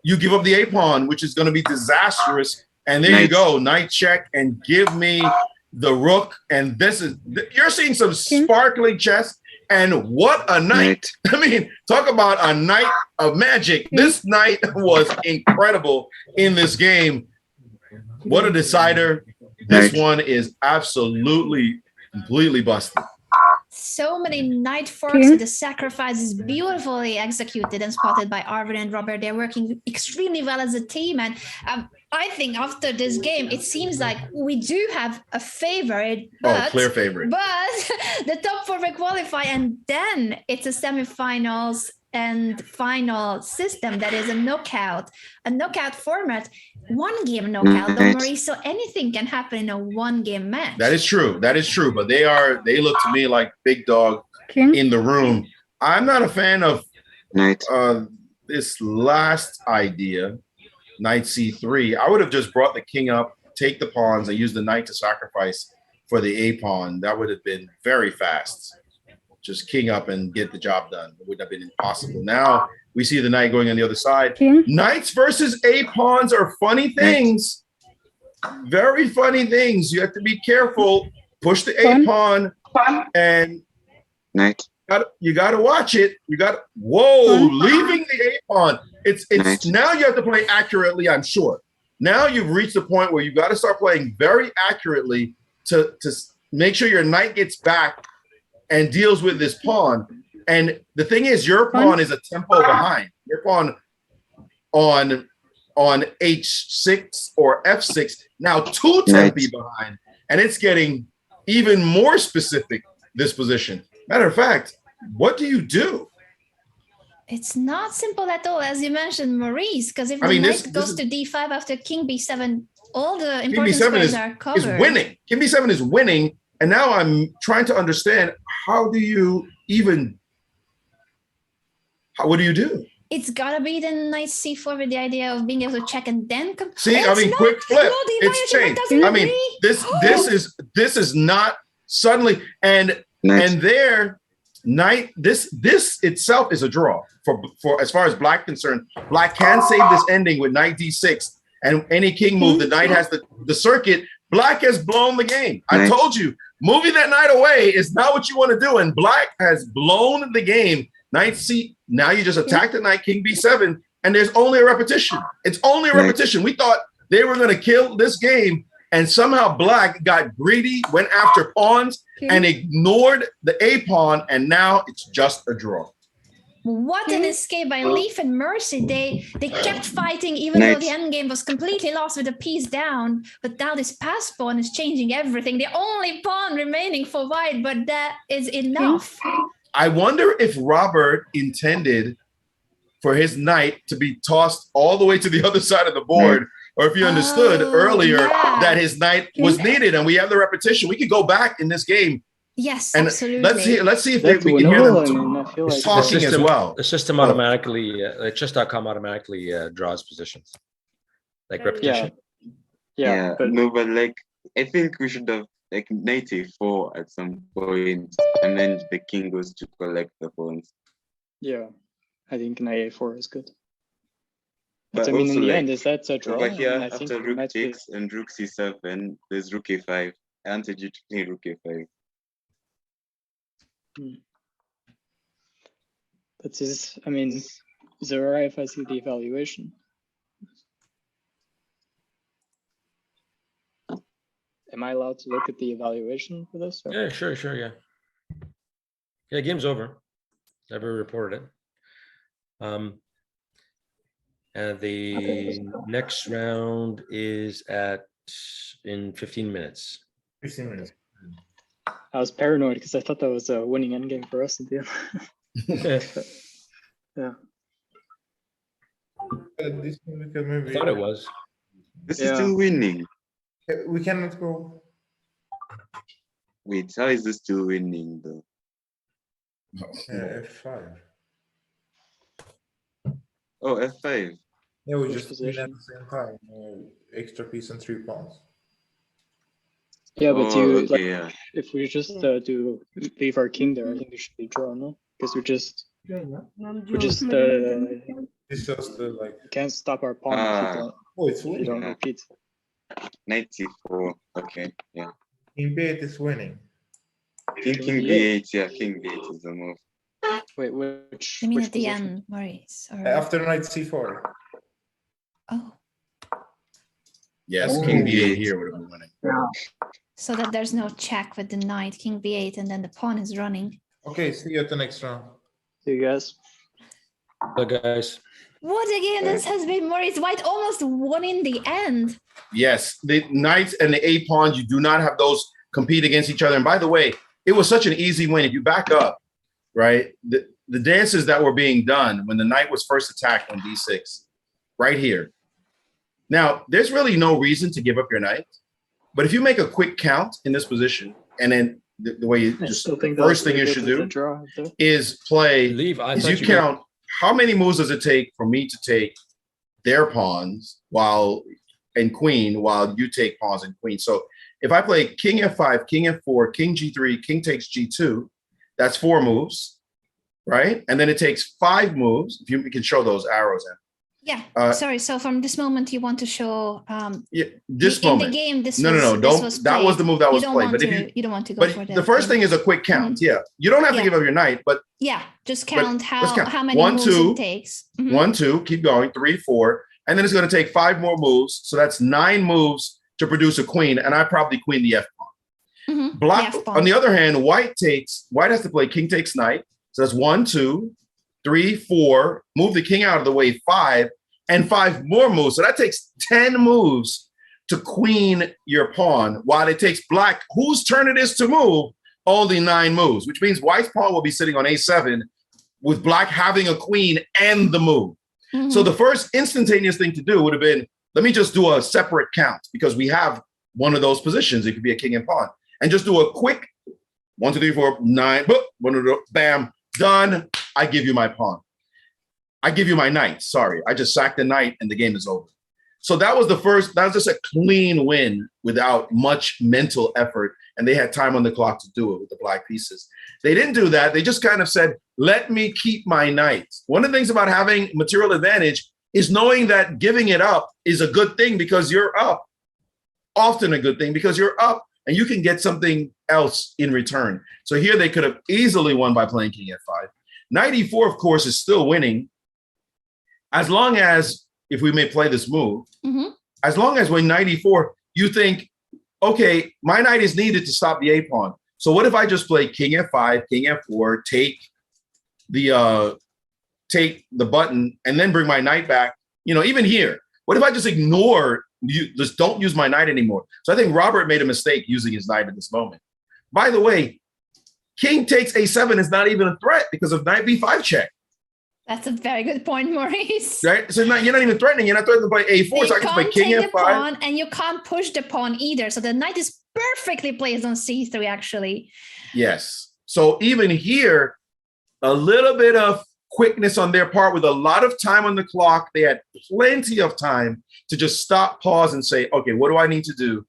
you give up the a-pawn, which is going to be disastrous. And there you go. Knight check and give me the rook. And this is, you're seeing some sparkling chess. And what a night. I mean, talk about a night of magic. This night was incredible in this game. What a decider. This one is absolutely, completely busted. So many knight forks with the sacrifices beautifully executed and spotted by Arvid and Robert. They're working extremely well as a team. And I think after this game, it seems like we do have a favorite. But, clear favorite. But the top four will qualify, and then it's a semifinals and final system that is a knockout format. One game knockout, though, Maurice, so anything can happen in a one game match. That is true. That is true. But they look to me like big dog in the room. I'm not a fan of this last idea, knight c3. I would have just brought the king up, take the pawns, and use the knight to sacrifice for the a pawn. That would have been very fast. Just king up and get the job done. It would have been impossible. Now we see the knight going on the other side. Knights versus a pawns are funny things. Very funny things. You have to be careful. Push the a pawn and you got to watch it. You got leaving the a pawn. It's now you have to play accurately. I'm sure. Now you've reached the point where you got to start playing very accurately to make sure your knight gets back and deals with this pawn. And the thing is, your pawn is a tempo behind. Your pawn on h6 or f6 now 2 tempi behind, and it's getting even more specific, this position. Matter of fact, what do you do? It's not simple at all, as you mentioned, Maurice, because if the knight goes to d5 after king b7, all the important squares are covered. Is winning. King b7 is winning. And now I'm trying to understand, what do you do? It's gotta be the knight c4 with the idea of being able to check and then come. Quick flip. It's changed. I mean, this is not suddenly and there knight. This itself is a draw for as far as black concerned. Black can save this ending with knight d6 and any king move. The knight has the circuit. Black has blown the game. I told you, moving that knight away is not what you want to do. And black has blown the game. Knight c. Now you just attack the knight, king b7, and there's only a repetition. It's only a repetition. We thought they were going to kill this game, and somehow black got greedy, went after pawns, and ignored the a pawn, and now it's just a draw. What an escape by Leaf and Mercy. They kept fighting even though the endgame was completely lost with the piece down. But now this pass pawn is changing everything. The only pawn remaining for white, but that is enough. I wonder if Robert intended for his knight to be tossed all the way to the other side of the board, or if he understood earlier that his knight was needed, and we have the repetition. We could go back in this game. Yes, and absolutely. Let's see if we can hear them talking as well. The system automatically, chess.com automatically draws positions, like repetition. Yeah, but like I think we should have like knight a4 at some point, and then the king goes to collect the pawns. Yeah, I think knight a4 is good. But I mean, in the like, end, is that a draw? Over here, I think after rook takes and rook c7, there's rook a5. I wanted you to play rook a5. But is it alright if I see the evaluation? Am I allowed to look at the evaluation for this? Or? Yeah, sure, yeah. Yeah, game's over. Never reported it. And the next round is in 15 minutes. 15 minutes. I was paranoid because I thought that was a winning endgame for us at the end. Yeah. This one we can maybe. I thought it was. This is still winning. We cannot go. Wait, how is this still winning though? F5. Oh, F5. Yeah, we Which just win at the same time. Extra piece and 3 pawns. Yeah, but okay, yeah. if we just do leave our king there, I think we should be drawn, no? Because we just It's just like can't stop our pawn if you don't. Oh, it's if you winning. don't repeat. 94. Okay, yeah. King B8 is winning. King B8, yeah, King B8 is the move. Wait, which? You mean which at the position? end, Maurice? Or... After knight C4. Oh. Yes, King B8 here would have been winning. So that there's no check with the knight, King B8, and then the pawn is running. Okay, see you at the next round. See you guys. Bye, guys. What again? This has been Maurice White almost won in the end. Yes, the knights and the A pawns, you do not have those compete against each other. And by the way, it was such an easy win. If you back up, right, the dances that were being done when the knight was first attacked on D6, right here. Now, there's really no reason to give up your knight. But if you make a quick count in this position, and then the way you just the first thing you should do is play, is you count how many moves does it take for me to take their pawns and queen while you take pawns and queen. So if I play king F5, king F4, king G3, king takes G2, that's 4 moves, right? And then it takes 5 moves. If you can show those arrows in. Yeah, sorry. So from this moment, you want to show this moment in the game. This no, was that was the move that was played. But you don't want to go for that. The first thing is a quick count. Yeah, you don't have to give up your knight, but just count how many 1, moves 2, it takes. 1, 2, keep going, 3, 4, and then it's going to take 5 more moves. So that's 9 moves to produce a queen, and I probably queen the F pawn. Black, on the other hand, white has to play king takes knight. So that's 1, 2, 3, 4. Move the king out of the way, 5. And 5 more moves. So that takes 10 moves to queen your pawn, while it takes black, whose turn it is to move, only 9 moves, which means white's pawn will be sitting on A7 with black having a queen and the move. So the first instantaneous thing to do would have been, let me just do a separate count because we have one of those positions. It could be a king and pawn. And just do a quick 1, 2, 3, 4, 9, bam, done. I give you my pawn. I give you my knight. Sorry, I just sacked the knight and the game is over. So that was just a clean win without much mental effort. And they had time on the clock to do it with the black pieces. They didn't do that. They just kind of said, let me keep my knight. One of the things about having material advantage is knowing that giving it up is a good thing because you're up. Often a good thing because you're up and you can get something else in return. So here they could have easily won by playing king F5. Knight E4, of course, is still winning. As long as, if we may play this move, as long as when knight E4, you think, okay, my knight is needed to stop the A pawn. So what if I just play king F5, king F4, take the button, and then bring my knight back? You know, even here, what if I just ignore, just don't use my knight anymore? So I think Robert made a mistake using his knight at this moment. By the way, king takes A7 is not even a threat because of knight B5 check. That's a very good point, Maurice. Right? So you're not even threatening. You're not threatening to play A4. So I can play king F5. Pawn, and you can't push the pawn either. So the knight is perfectly placed on C3, actually. Yes. So even here, a little bit of quickness on their part with a lot of time on the clock. They had plenty of time to just stop, pause, and say, okay, what do I need to do?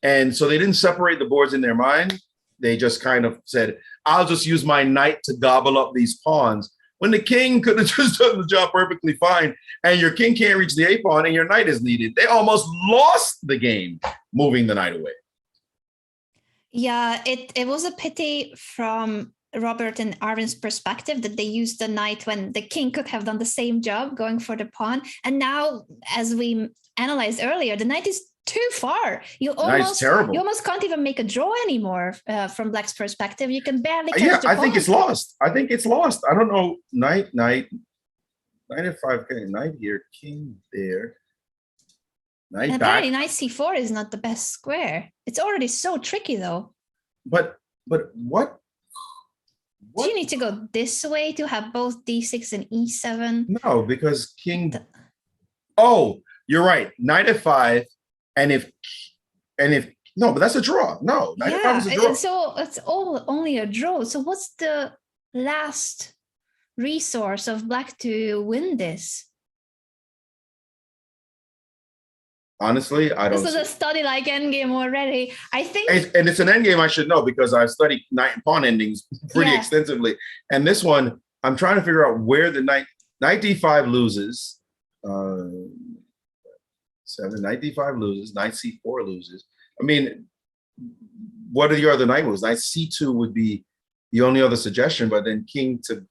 And so they didn't separate the boards in their mind. They just kind of said, I'll just use my knight to gobble up these pawns. When the king could have just done the job perfectly fine, and your king can't reach the A pawn and your knight is needed. They almost lost the game moving the knight away. Yeah, it was a pity from Robert and Arvin's perspective that they used the knight when the king could have done the same job going for the pawn. And now, as we analyzed earlier, the knight is too far. You almost can't even make a draw anymore from Black's perspective. You can barely catch the I pawn. think it's lost. I don't know. Knight F5, knight here, king there. Knight and back. apparently knight C4 is not the best square. It's already so tricky though. But what? Do you need to go this way to have both D6 and E7? No, because king Oh, you're right. Knight f5, and if no, but that's a draw. No, knight f5 is a draw. So it's only a draw. So what's the last resource of black to win this? Honestly, I don't. This is a study like endgame already. I think, and it's an endgame I should know because I've studied knight and pawn endings pretty extensively. And this one, I'm trying to figure out where the knight d5 loses. 7, knight d5 loses, knight c4 loses. I mean, what are your other knight moves? Knight c2 would be the only other suggestion, but then king to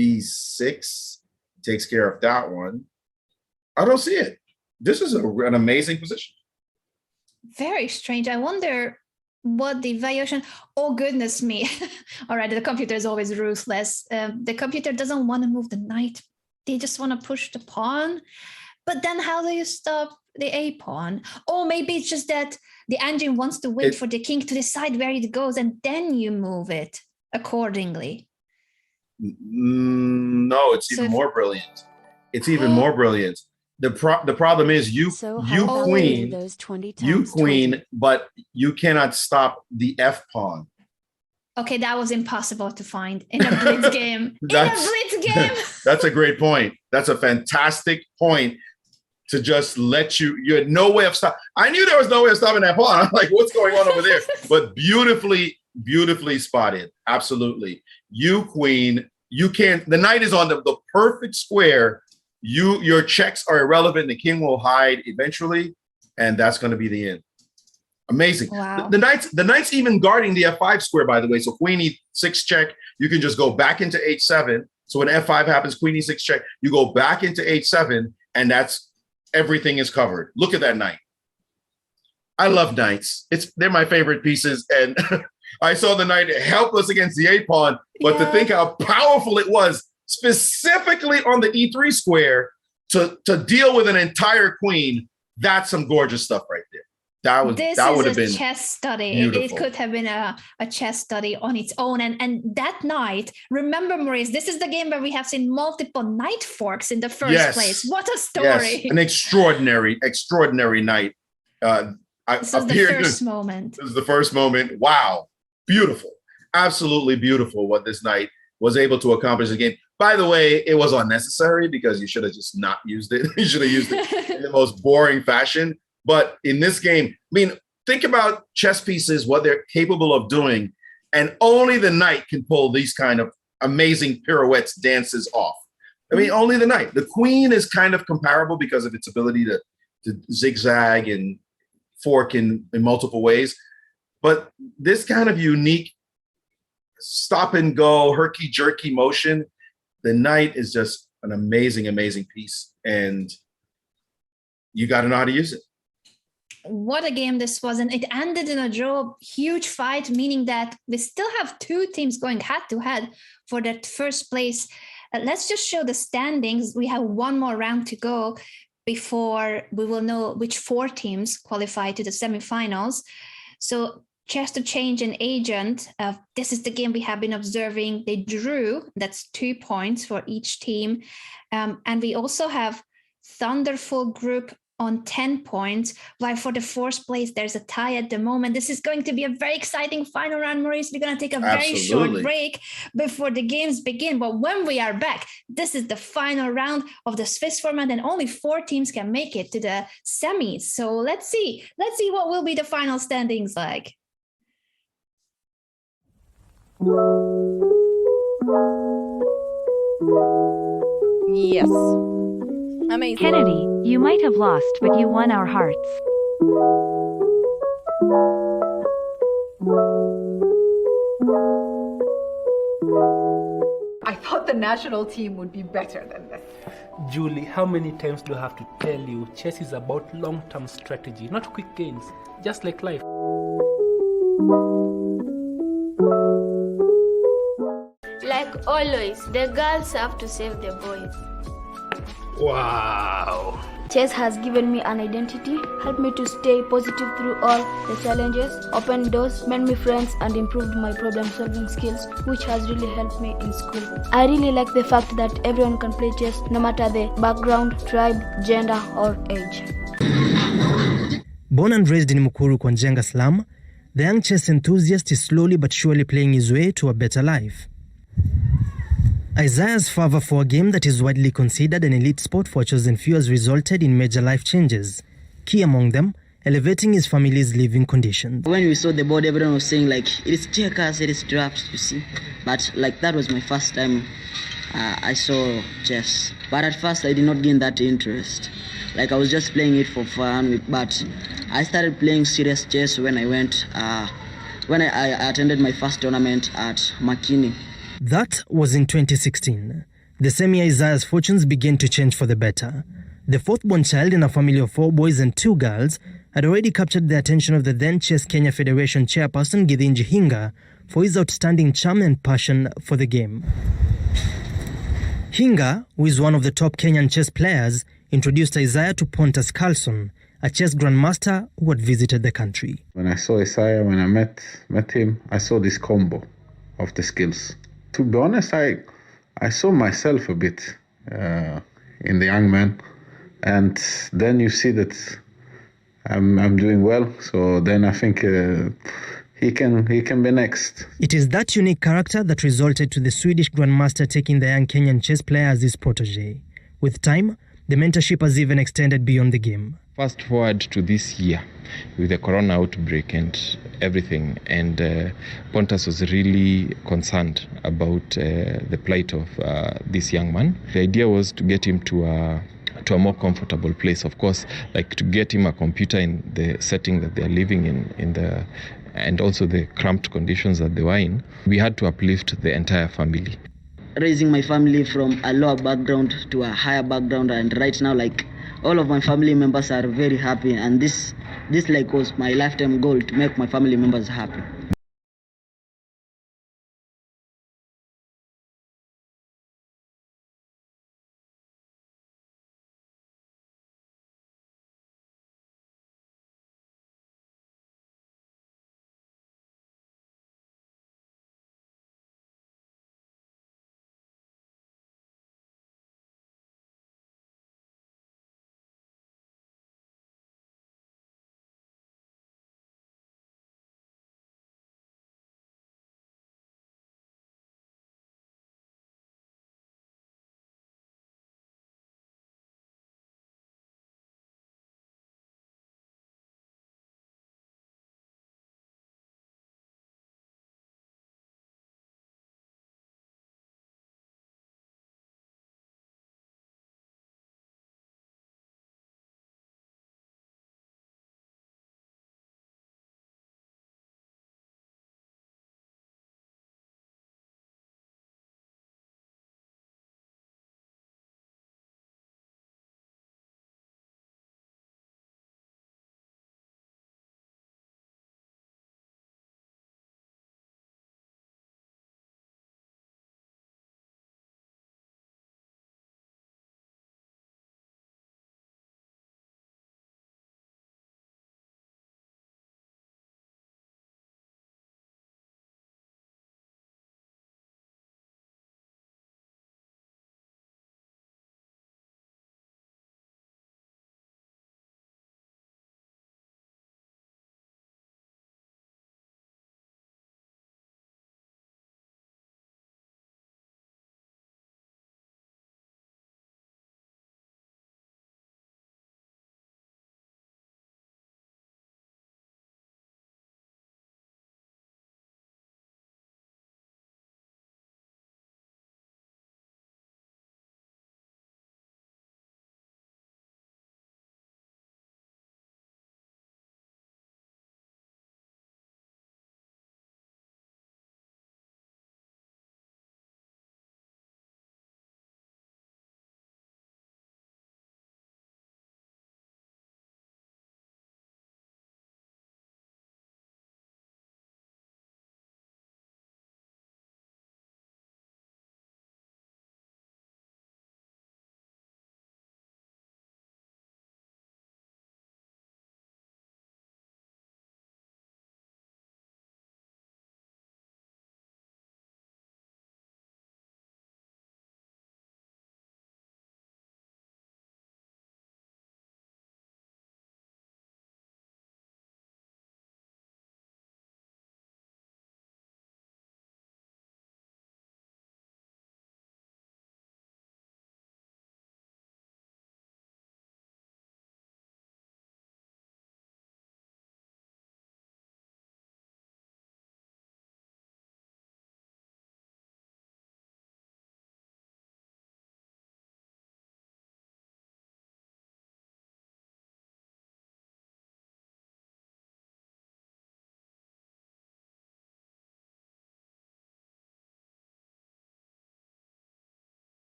b6 takes care of that one. I don't see it. This is an amazing position. very strange. I wonder what the valuation. Oh, goodness me. All right, the computer is always ruthless. The computer doesn't want to move the knight. They just want to push the pawn. But then how do you stop the a pawn? Or maybe it's just that the engine wants to wait for the king to decide where it goes, and then you move it accordingly. No, it's even more brilliant. It's even more brilliant. The problem is you queen, but you cannot stop the f pawn. Okay, that was impossible to find in a blitz game. That's a great point. That's a fantastic point to just let you had no way of stop. I knew there was no way of stopping that pawn. I'm like, what's going on over there? But beautifully spotted. Absolutely. You queen, you can't, the knight is on the perfect square. Your checks are irrelevant. The king will hide eventually, and that's going to be the end. Amazing. Wow. The knight's even guarding the f5 square, by the way. So queen e6 check, you can just go back into h7. So when f5 happens, queen e6 check, you go back into h7, and that's everything is covered. Look at that knight. I love knights. They're my favorite pieces, and I saw the knight helpless against the a pawn, but to think how powerful it was, specifically on the e3 square, to deal with an entire queen, that's some gorgeous stuff right there. That would have been chess study. Beautiful. It could have been a chess study on its own. And that night, remember, Maurice, this is the game where we have seen multiple knight forks in the first place. What a story. Yes, an extraordinary night. This is the first moment. This is the first moment. Wow. Beautiful. Absolutely beautiful what this knight was able to accomplish in the game. By the way, it was unnecessary because you should have just not used it. You should have used it in the most boring fashion. But in this game, I mean, think about chess pieces, what they're capable of doing, and only the knight can pull these kind of amazing pirouettes, dances off. I mean, only the knight. The queen is kind of comparable because of its ability to zigzag and fork in multiple ways. But this kind of unique stop and go, herky-jerky motion, the knight is just an amazing, amazing piece. And you got to know how to use it. What a game this was. And it ended in a draw, huge fight, meaning that we still have two teams going head-to-head for that first place. Let's just show the standings. We have one more round to go before we will know which 4 teams qualify to the semifinals. So just to change an agent, this is the game we have been observing. They drew, that's 2 points for each team. And we also have Thunderful Group on 10 points, while for the 4th place, there's a tie at the moment. This is going to be a very exciting final round, Maurice. We're going to take a very short break before the games begin. But when we are back, this is the final round of the Swiss format, and only 4 teams can make it to the semis. So let's see what will be the final standings like. Yes. Amazing. Kennedy, you might have lost, but you won our hearts. I thought the national team would be better than this. Julie, how many times do I have to tell you chess is about long-term strategy, not quick gains, just like life. Like always, the girls have to save the boys. Wow. Chess has given me an identity, helped me to stay positive through all the challenges, opened doors, made me friends, and improved my problem-solving skills, which has really helped me in school. I really like the fact that everyone can play chess, no matter the background, tribe, gender, or age. Born and raised in Mukuru Kwanjenga slum, the young chess enthusiast is slowly but surely playing his way to a better life. Isaiah's fervor for a game that is widely considered an elite sport for a chosen few has resulted in major life changes. Key among them, elevating his family's living conditions. When we saw the board, everyone was saying like, it is checkers, it is drafts, you see. But like that was my first time I saw chess. But at first I did not gain that interest. Like I was just playing it for fun, but I started playing serious chess when I went, when I attended my first tournament at Makini. That was in 2016. The same year Isaiah's fortunes began to change for the better. The fourth-born child in a family of 4 boys and 2 girls had already captured the attention of the then Chess Kenya Federation chairperson Githinji Hinga for his outstanding charm and passion for the game. Hinga, who is one of the top Kenyan chess players, introduced Isaiah to Pontus Carlsen, a chess grandmaster who had visited the country. When I saw Isaiah, when I met him, I saw this combo of the skills. To be honest, I saw myself a bit in the young man, and then you see that I'm doing well. So then I think he can be next. It is that unique character that resulted to the Swedish grandmaster taking the young Kenyan chess player as his protege. With time, the mentorship has even extended beyond the game. Fast forward to this year with the corona outbreak and everything, and Pontus was really concerned about the plight of this young man. The idea was to get him to a more comfortable place, of course, like to get him a computer in the setting that they're living in and also the cramped conditions that they were in. We had to uplift the entire family. Raising my family from a lower background to a higher background, and right now like all of my family members are very happy, and this like was my lifetime goal, to make my family members happy.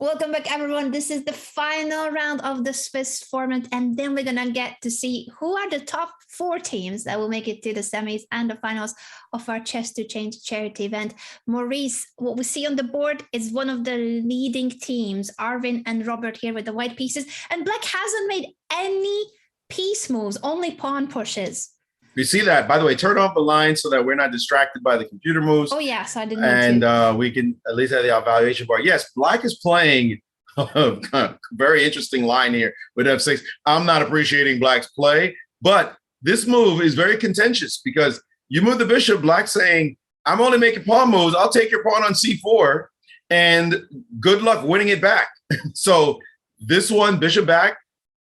Welcome back, everyone. This is the final round of the Swiss format, and then we're gonna get to see who are the top 4 teams that will make it to the semis and the finals of our Chess to Change charity event. Maurice, what we see on the board is one of the leading teams, Arvin and Robert here with the white pieces, and Black hasn't made any piece moves, only pawn pushes. You see that? By the way, turn off the line so that we're not distracted by the computer moves. Oh, yes, I didn't And we can at least have the evaluation bar. Yes, Black is playing a very interesting line here with F6. I'm not appreciating Black's play, but this move is very contentious because you move the bishop, Black saying, I'm only making pawn moves. I'll take your pawn on C4 and good luck winning it back. So this one, bishop back.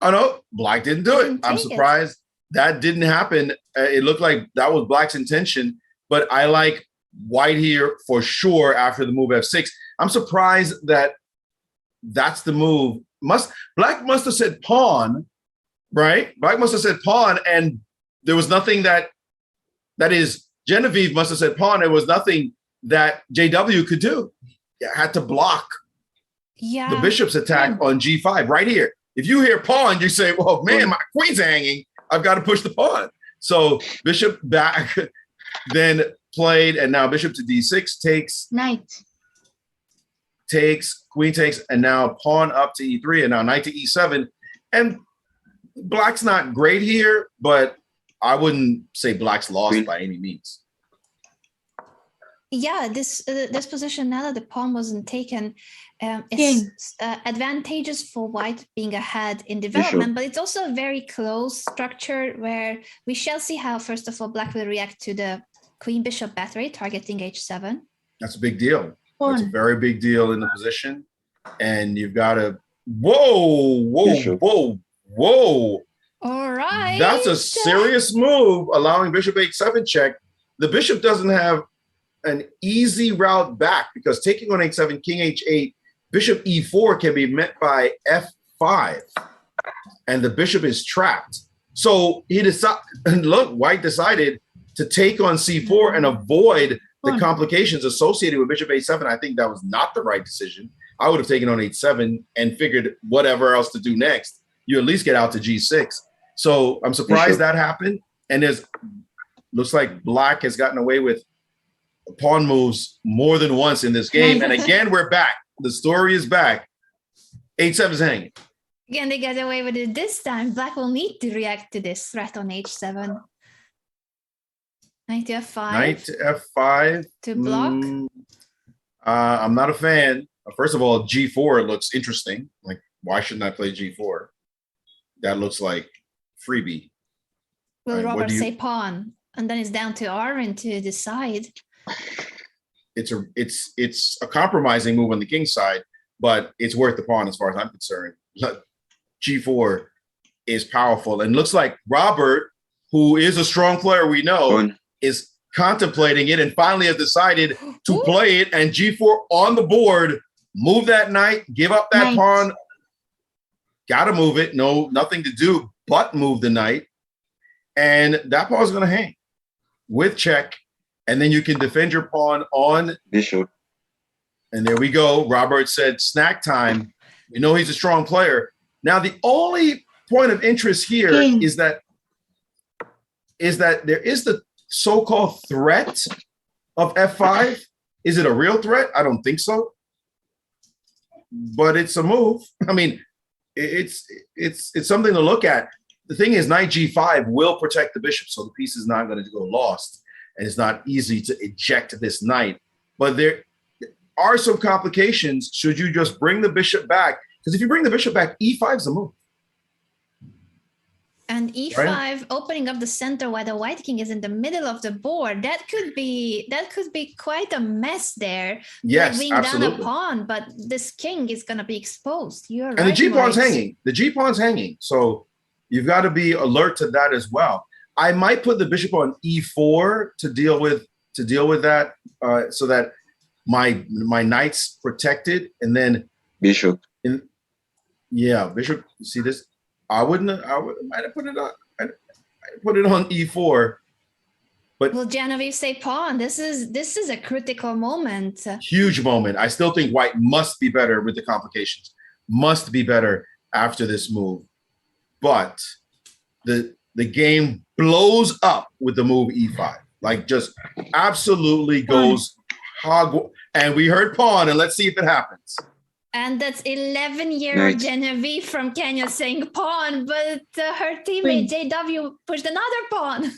Oh, no, Black didn't do it. I'm surprised that didn't happen. It looked like that was Black's intention, but I like white here for sure after the move F6. I'm surprised that that's the move. Black must have said pawn, right? Black must have said pawn, and there was nothing that is, Genevieve must have said pawn. There was nothing that JW could do. It had to block the bishop's attack on G5 right here. If you hear pawn, you say, well, man, my queen's hanging. I've got to push the pawn. So bishop back, then played, and now bishop to D6 takes. Knight. Takes, queen takes, and now pawn up to E3, and now knight to E7. And Black's not great here, but I wouldn't say Black's lost by any means. Yeah, this position, now that the pawn wasn't taken, is advantageous for white being ahead in development, but it's also a very close structure where we shall see how, first of all, Black will react to the queen bishop battery targeting H7. That's a big deal. That's a very big deal in the position. And you've got to, whoa. All right. That's a serious move, allowing bishop H7 check. The bishop doesn't have an easy route back because taking on H7, king H8, bishop E4 can be met by F5, and the bishop is trapped. So he decided, look, white decided to take on C4 and avoid the complications associated with bishop H7. I think that was not the right decision. I would have taken on H7 and figured whatever else to do next, you at least get out to G6. So I'm surprised that happened. And looks like Black has gotten away with pawn moves more than once in this game. And again, we're back. The story is back. H7 is hanging. Again, they get away with it this time. Black will need to react to this threat on H7. Knight to F5. Knight to F5. To block. I'm not a fan. First of all, G4 looks interesting. Like, why shouldn't I play G4? That looks like freebie. Will Robert say pawn? And then it's down to Arvin to decide. It's a compromising move on the king side, but it's worth the pawn as far as I'm concerned. G4 is powerful, and looks like Robert, who is a strong player, we know, is contemplating it and finally has decided to play it. And G4 on the board, move that knight, give up that pawn. Got to move it. No, nothing to do but move the knight, and that pawn is going to hang with check. And then you can defend your pawn on bishop. And there we go. Robert said snack time. We know he's a strong player. Now, the only point of interest here is that there is the so-called threat of F5. Is it a real threat? I don't think so. But it's a move. I mean, it's something to look at. The thing is, knight G5 will protect the bishop, so the piece is not going to go lost. And it's not easy to eject this knight. But there are some complications should you just bring the bishop back. Because if you bring the bishop back, E5 is the move. And E5 opening up the center while the white king is in the middle of the board. That could be quite a mess there. Yes, being absolutely. down a pawn, but this king is going to be exposed. You're right. And the G-pawn's Maurice. hanging. The G-pawn's hanging. So you've got to be alert to that as well. I might put the bishop on E4 to deal with that, so that my knight's protected, and then bishop. Bishop. You see this? I might have put it on. I put it on E4, But will Genevieve say pawn? This is a critical moment. huge moment. I still think white must be better with the complications. Must be better after this move. But the game blows up with the move e5. Like just absolutely goes hog. And we heard pawn, and let's see if it happens. And that's 11-year-old Genevieve from Kenya saying pawn, but her teammate JW pushed another pawn.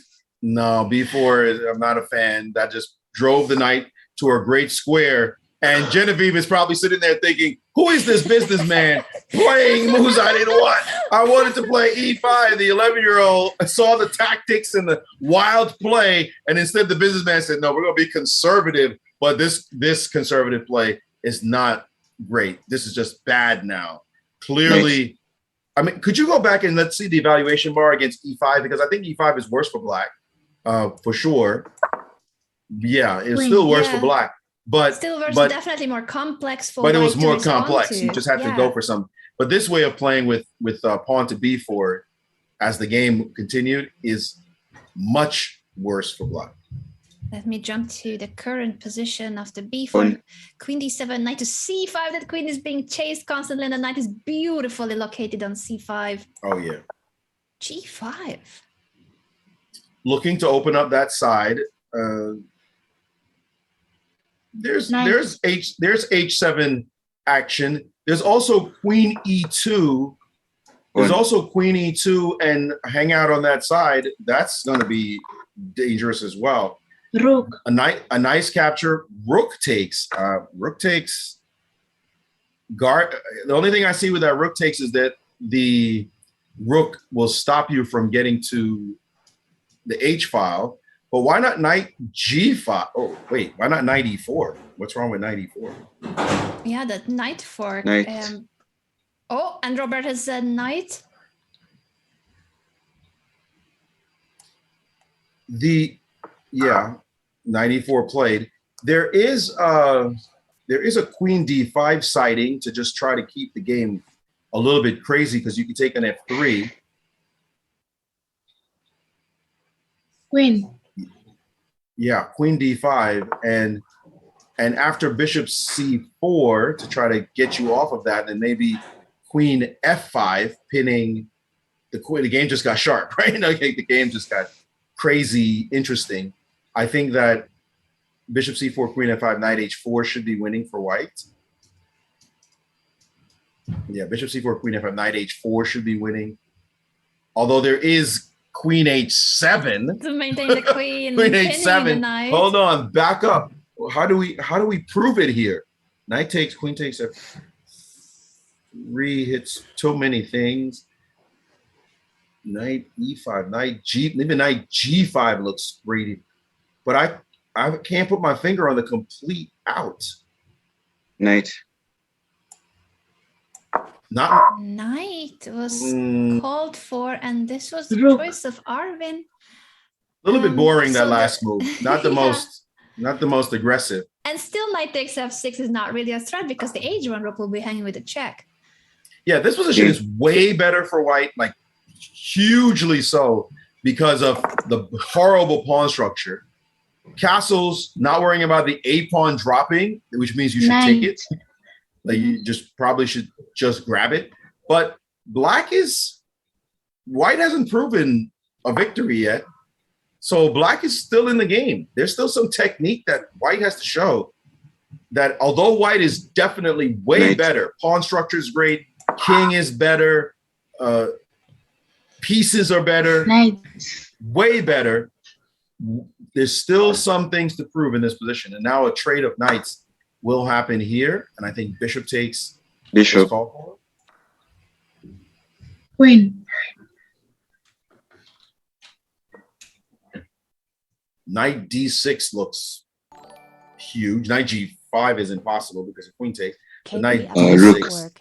No, B4, I'm not a fan. That just drove the knight to a great square. And Genevieve is probably sitting there thinking, who is this businessman playing moves I didn't want? I wanted to play E5. The 11-year-old saw the tactics and the wild play. And instead the businessman said, no, we're going to be conservative. But this conservative play is not great. This is just bad now. Clearly, I mean, could you go back and let's see the evaluation bar against E5? Because I think E5 is worse for black. For sure. Yeah, it's still worse for black. But definitely more complex for but it was white to more respond complex. to. You just have to go for some. But this way of playing with pawn to b4 as the game continued is much worse for black. Let me jump to the current position of the b4. Queen d7, knight to c5. That queen is being chased constantly, and the knight is beautifully located on c5. Oh yeah. g5. Looking to open up that side. There's h7 action. There's also queen e2. There's also queen e2 and hang out on that side. That's going to be dangerous as well. Rook. A nice capture. Rook takes. Rook takes. Guard. The only thing I see with that rook takes is that the rook will stop you from getting to the H file. But why not knight g5? Oh, wait, why not knight e4? What's wrong with knight e4? Yeah, that knight fork. Oh, and Robert has said knight. Knight e4 played. There is a queen d5 sighting to just try to keep the game a little bit crazy because you can take an f3. Queen. Yeah, queen d5 and after bishop c4 to try to get you off of that, and maybe queen f5 pinning the queen. The game just got sharp, right? Okay, the game just got crazy interesting. I think that bishop c4, queen f5, knight h4 should be winning for white. Yeah, bishop c4, queen f5, knight h4 should be winning. Although there is queen h7 to maintain the queen. Queen h7. Hold on, back up. How do we prove it here? Knight takes, queen takes f3 hits too many things. Knight e5, even knight g5 looks great, but I can't put my finger on the complete out. Knight was called for, and this was the choice of Arvin. A little bit boring, that last move. Not the most aggressive. And still knight takes f6 is not really a threat because the h1 rook will be hanging with a check. Yeah, this position is way better for white, like hugely so, because of the horrible pawn structure. Castles, not worrying about the a pawn dropping, which means you should take it. Like you just probably should just grab it. But white hasn't proven a victory yet. So black is still in the game. There's still some technique that white has to show, that although white is definitely way better, pawn structure is great, king is better, pieces are better, way better, there's still some things to prove in this position. And now a trade of knights will happen here, and I think bishop takes. Bishop. Queen. Knight d6 looks huge. Knight g5 is impossible because of queen takes. The knight d6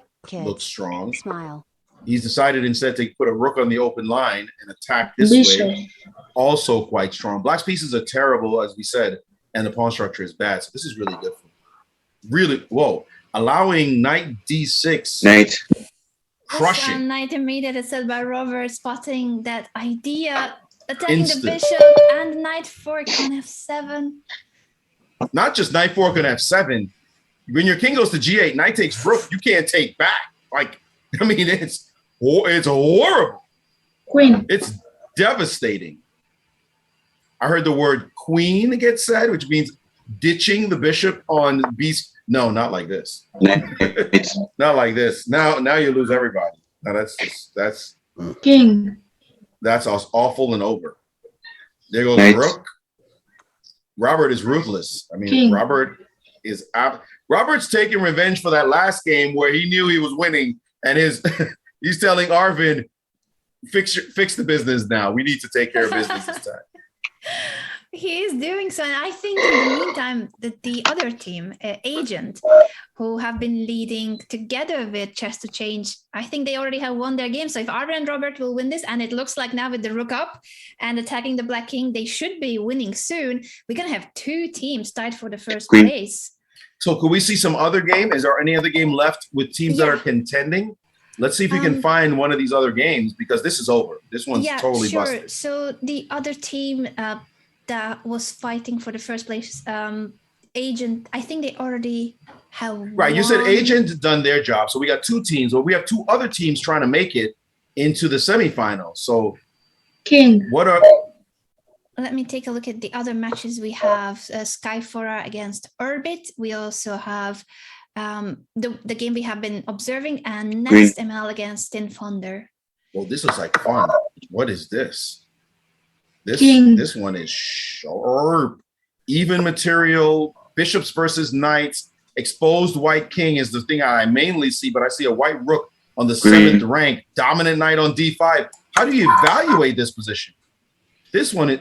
looks strong. Smile. He's decided instead to put a rook on the open line and attack this way. Also quite strong. Black's pieces are terrible, as we said, and the pawn structure is bad. So this is really good for him. Really, allowing knight d6. Crushing. Knight immediately said by Robert, spotting that idea Attacking Instant. the bishop and knight fork on f7. Not just knight fork on f7. When your king goes to g8, knight takes rook, you can't take back. Like, I mean, it's horrible. Queen. It's devastating. I heard the word queen get said, which means ditching the bishop on b. No, not like this. Not like this. Now you lose everybody. Now that's King. That's awful and over. There goes Right. rook. Robert is ruthless. I mean, King. Robert's taking revenge for that last game where he knew he was winning, and he's telling Arvin, fix the business now. We need to take care of business this time. He is doing so, and I think in the meantime that the other team, Agent, who have been leading together with Chess to Change, I think they already have won their game. So if Arvin and Robert will win this, and it looks like now with the rook up and attacking the black king, they should be winning soon. We're gonna have two teams tied for the first Queen. place. So could we see some other game? Is there any other game left with teams that are contending? Let's see if we can find one of these other games, because this is over. This one's totally busted. So the other team that was fighting for the first place, Agent, I think they already have Right, you said won. Agent done their job. So we got two teams, or we have two other teams trying to make it into the semifinals. So King. what are... Let me take a look at the other matches. We have Skyfora against Orbit. We also have the game we have been observing, and Next ML against Tin Fonder. Well, this looks like fun. What is this? King. This one is sharp. Even material, bishops versus knights. Exposed white king is the thing I mainly see, but I see a white rook on the 7th rank, dominant knight on d5. How do you evaluate this position? This one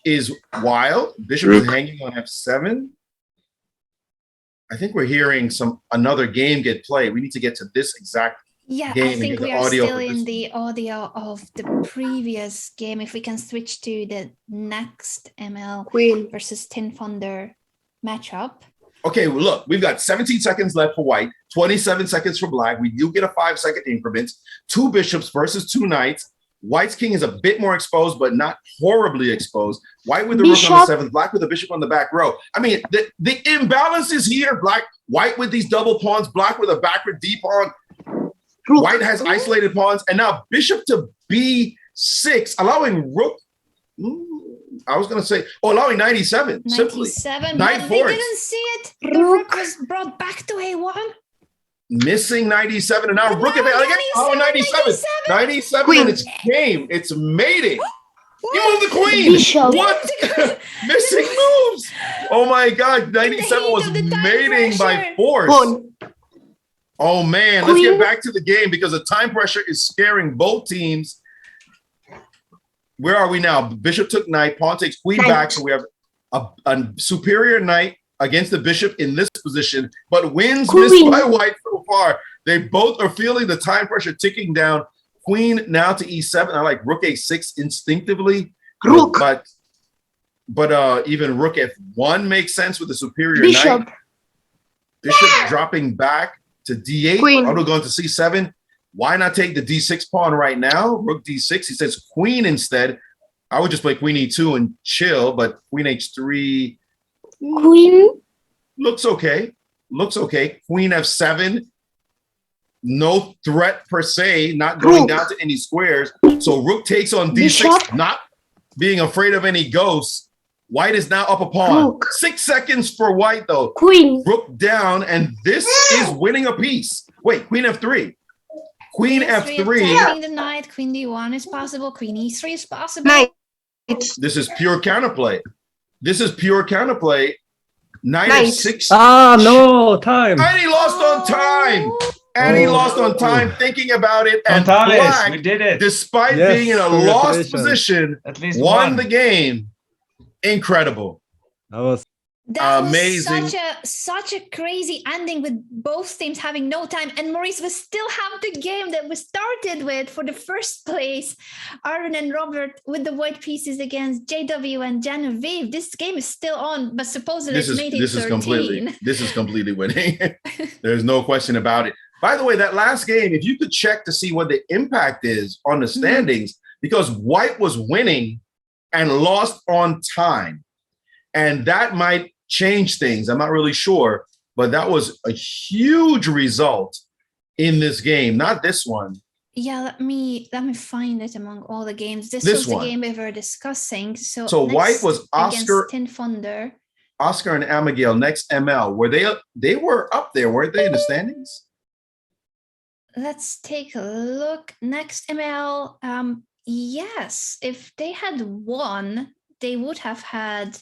is wild. Bishop is hanging on f7. I think we're hearing another game get played. We need to get to this exact Yeah, game I think and we get the are audio still for this. in the audio of the previous game. If we can switch to the Next ML versus Tin Fonder matchup. Okay, well, look, we've got 17 seconds left for white, 27 seconds for black. We do get a 5-second increment. Two bishops versus two knights. White's king is a bit more exposed, but not horribly exposed. White with the rook on the 7th, black with the bishop on the back row. I mean, the imbalance is here. White with these double pawns, black with a backward D pawn. White has isolated pawns, and now bishop to b6, allowing rook. I was going to say, allowing 97. 97, Knight but they forwards. didn't see it. The rook was brought back to A1. Missing 97, and now rook at 97, and it's game. It's mating. You moved the queen. Bishop. What? Missing moves. Oh my God, 97 was mating by force. Oh man, let's get back to the game, because the time pressure is scaring both teams. Where are we now? Bishop took knight, pawn takes queen back, so we have a superior knight against the bishop in this position, but wins missed by white so far. They both are feeling the time pressure ticking down. Queen now to e7. I like rook a6 instinctively, but even rook f1 makes sense with the superior knight. Bishop dropping back to d8. Auto going to c7. Why not take the d6 pawn right now? Rook d6. He says queen instead. I would just play queen e2 and chill, but queen h3 looks okay. Looks okay. Queen f7. No threat per se, not going down to any squares. So rook takes on d6, not being afraid of any ghosts. White is now up a pawn. 6 seconds for white though. Rook down, and this is winning a piece. Wait, queen f3. Queen f3. Attacking the knight. Queen d1 is possible. Queen e3 is possible. This is pure counterplay. Knight f6. Ah, no, time. And he lost on time. And he lost on time thinking about it. And Thomas, black, we did it. despite Yes, being in a lost congratulations. position, At least won one. the game. Incredible. That was That amazing. was such a crazy ending, with both teams having no time, and Maurice will still have the game that we started with for the first place. Arvin and Robert with the white pieces against JW and Genevieve. This game is still on, but supposedly it's made it 13. This is completely winning. There's no question about it. By the way, that last game, if you could check to see what the impact is on the standings, because white was winning and lost on time. And that might change things. I'm not really sure, but that was a huge result in this game. Not this one. Yeah, let me find it among all the games. This was the game we were discussing. So white was Oscar, Tin Thunder. Oscar and Abigail next ML. Were they were up there, weren't they, in the standings? Let's take a look. Next ML. Yes, if they had won, they would have had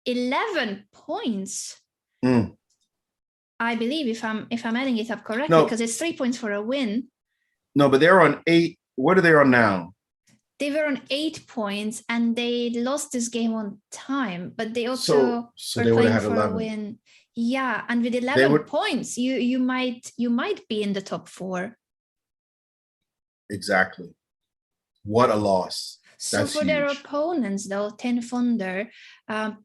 11 points. I believe if I'm adding it up correctly, because it's 3 points for a win. No, but they're on 8. What are they on now? They were on 8 points and they lost this game on time, but they also so were they would playing have had for 11. a win. Yeah, and with 11 points, you might be in the top 4. Exactly. What a loss. So That's for their huge. opponents, though, Tin Thunder, that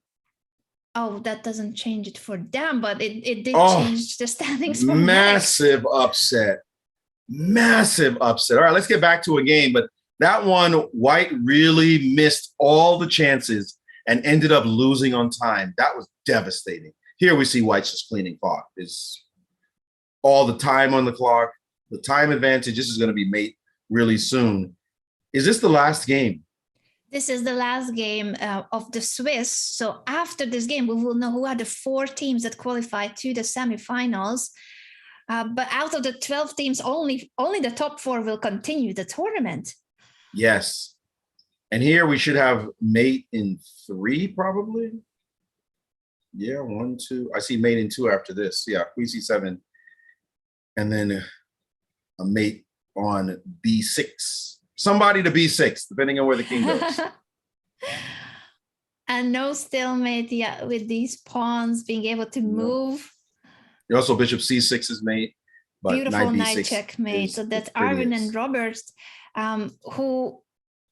doesn't change it for them, but it did change the standings for massive upset. Massive upset. All right, let's get back to a game. But that one, white really missed all the chances and ended up losing on time. That was devastating. Here we see white's just cleaning clock. It's all the time on the clock. The time advantage. This is going to be made really soon. Is this the last game? This is the last game of the Swiss. So after this game, we will know who are the 4 teams that qualify to the semifinals. But out of the 12 teams, only the top 4 will continue the tournament. Yes. And here we should have mate in 3, probably. Yeah, 1, 2. I see mate in 2 after this. Yeah, we see 7. And then a mate on B6. Somebody to B6, depending on where the king goes. And no stalemate yet with these pawns being able to move. Also, bishop C6 is mate. But beautiful knight knight checkmate. So that's Arvin and Robert who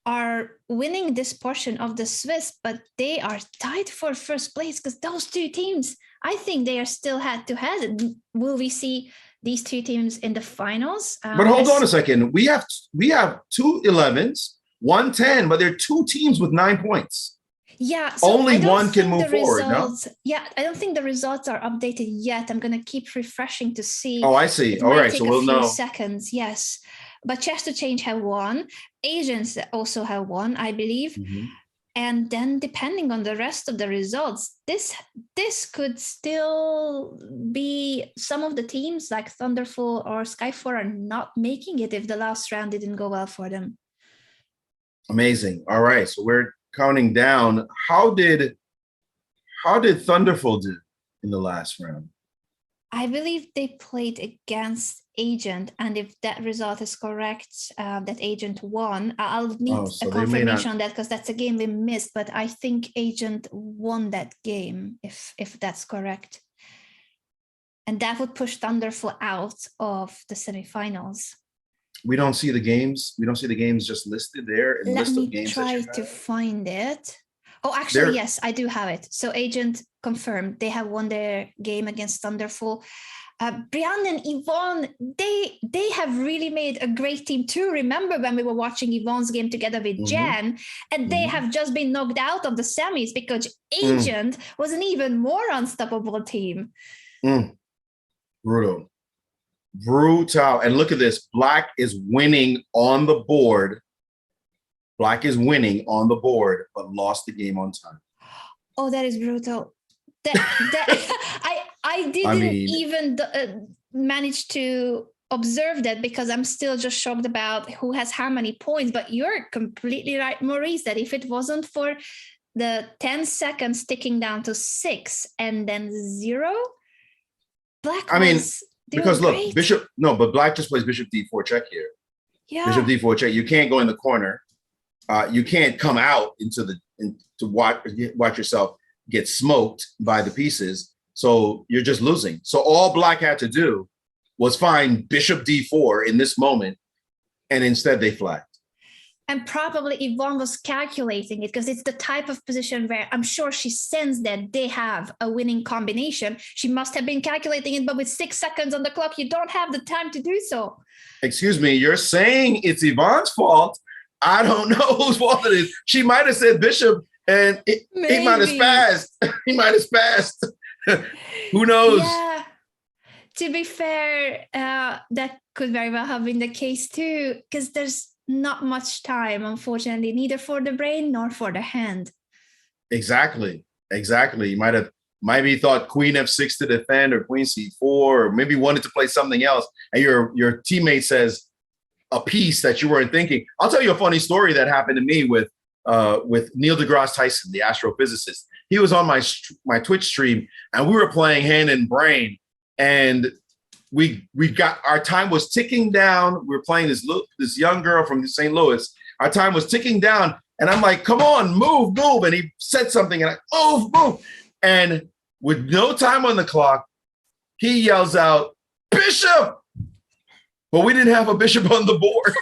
are winning this portion of the Swiss, but they are tied for first place because those 2 teams, I think they are still head-to-head. Will we see these 2 teams in the finals? But hold on a second. We have 2 11s, 1 10, but there are 2 teams with 9 points. Yeah, so only one can move forward. No? Yeah, I don't think the results are updated yet. I'm going to keep refreshing to see. Oh, I see. All right, so we'll know. Seconds, yes. But Chess to Change have won. Asians also have won, I believe. Mm-hmm. And then depending on the rest of the results, this could still be some of the teams like Thunderful or Skyfall are not making it if the last round didn't go well for them. Amazing. All right, so we're counting down. How did Thunderful do in the last round? I believe they played against Agent, and if that result is correct, that Agent won. I'll need a confirmation on that because that's a game we missed, but I think Agent won that game if that's correct. And that would push Thunderful out of the semifinals. We don't see the games. We don't see the games just listed there. Let me try to find it. Oh, actually, yes, I do have it. So Agent confirmed they have won their game against Thunderful. Brianne and Yvonne, they have really made a great team too. Remember when we were watching Yvonne's game together with Jen, and they have just been knocked out of the semis because Agent was an even more unstoppable team. Brutal. And look at this. Black is winning on the board. Black is winning on the board, but lost the game on time. Oh, that is brutal. I didn't even manage to observe that because I'm still just shocked about who has how many points. But you're completely right, Maurice, that if it wasn't for the 10 seconds ticking down to 6 and then 0, Black because look, great. But Black just plays Bishop D4 check here. Yeah. Bishop D4 check. You can't go in the corner. You can't come out to watch yourself get smoked by the pieces. So you're just losing. So all Black had to do was find Bishop D4 in this moment, and instead they flagged. And probably Yvonne was calculating it because it's the type of position where I'm sure she sensed that they have a winning combination. She must have been calculating it, but with 6 seconds on the clock, you don't have the time to do so. Excuse me, you're saying it's Yvonne's fault. I don't know whose fault it is. She might have said Bishop, and he might have passed. He might have passed. Who knows? Yeah. To be fair, that could very well have been the case too, because there's not much time, unfortunately, neither for the brain nor for the hand. Exactly. You maybe thought Queen F6 to defend, or Queen C4, or maybe wanted to play something else, and your teammate says a piece that you weren't thinking. I'll tell you a funny story that happened to me with Neil deGrasse Tyson, the astrophysicist. He was on my Twitch stream, and we were playing Hand and Brain, and we got, our time was ticking down. We were playing this young girl from St. Louis. Our time was ticking down, and I'm like, "Come on, move!" And he said something, and I move, and with no time on the clock, he yells out, "Bishop!" But we didn't have a bishop on the board.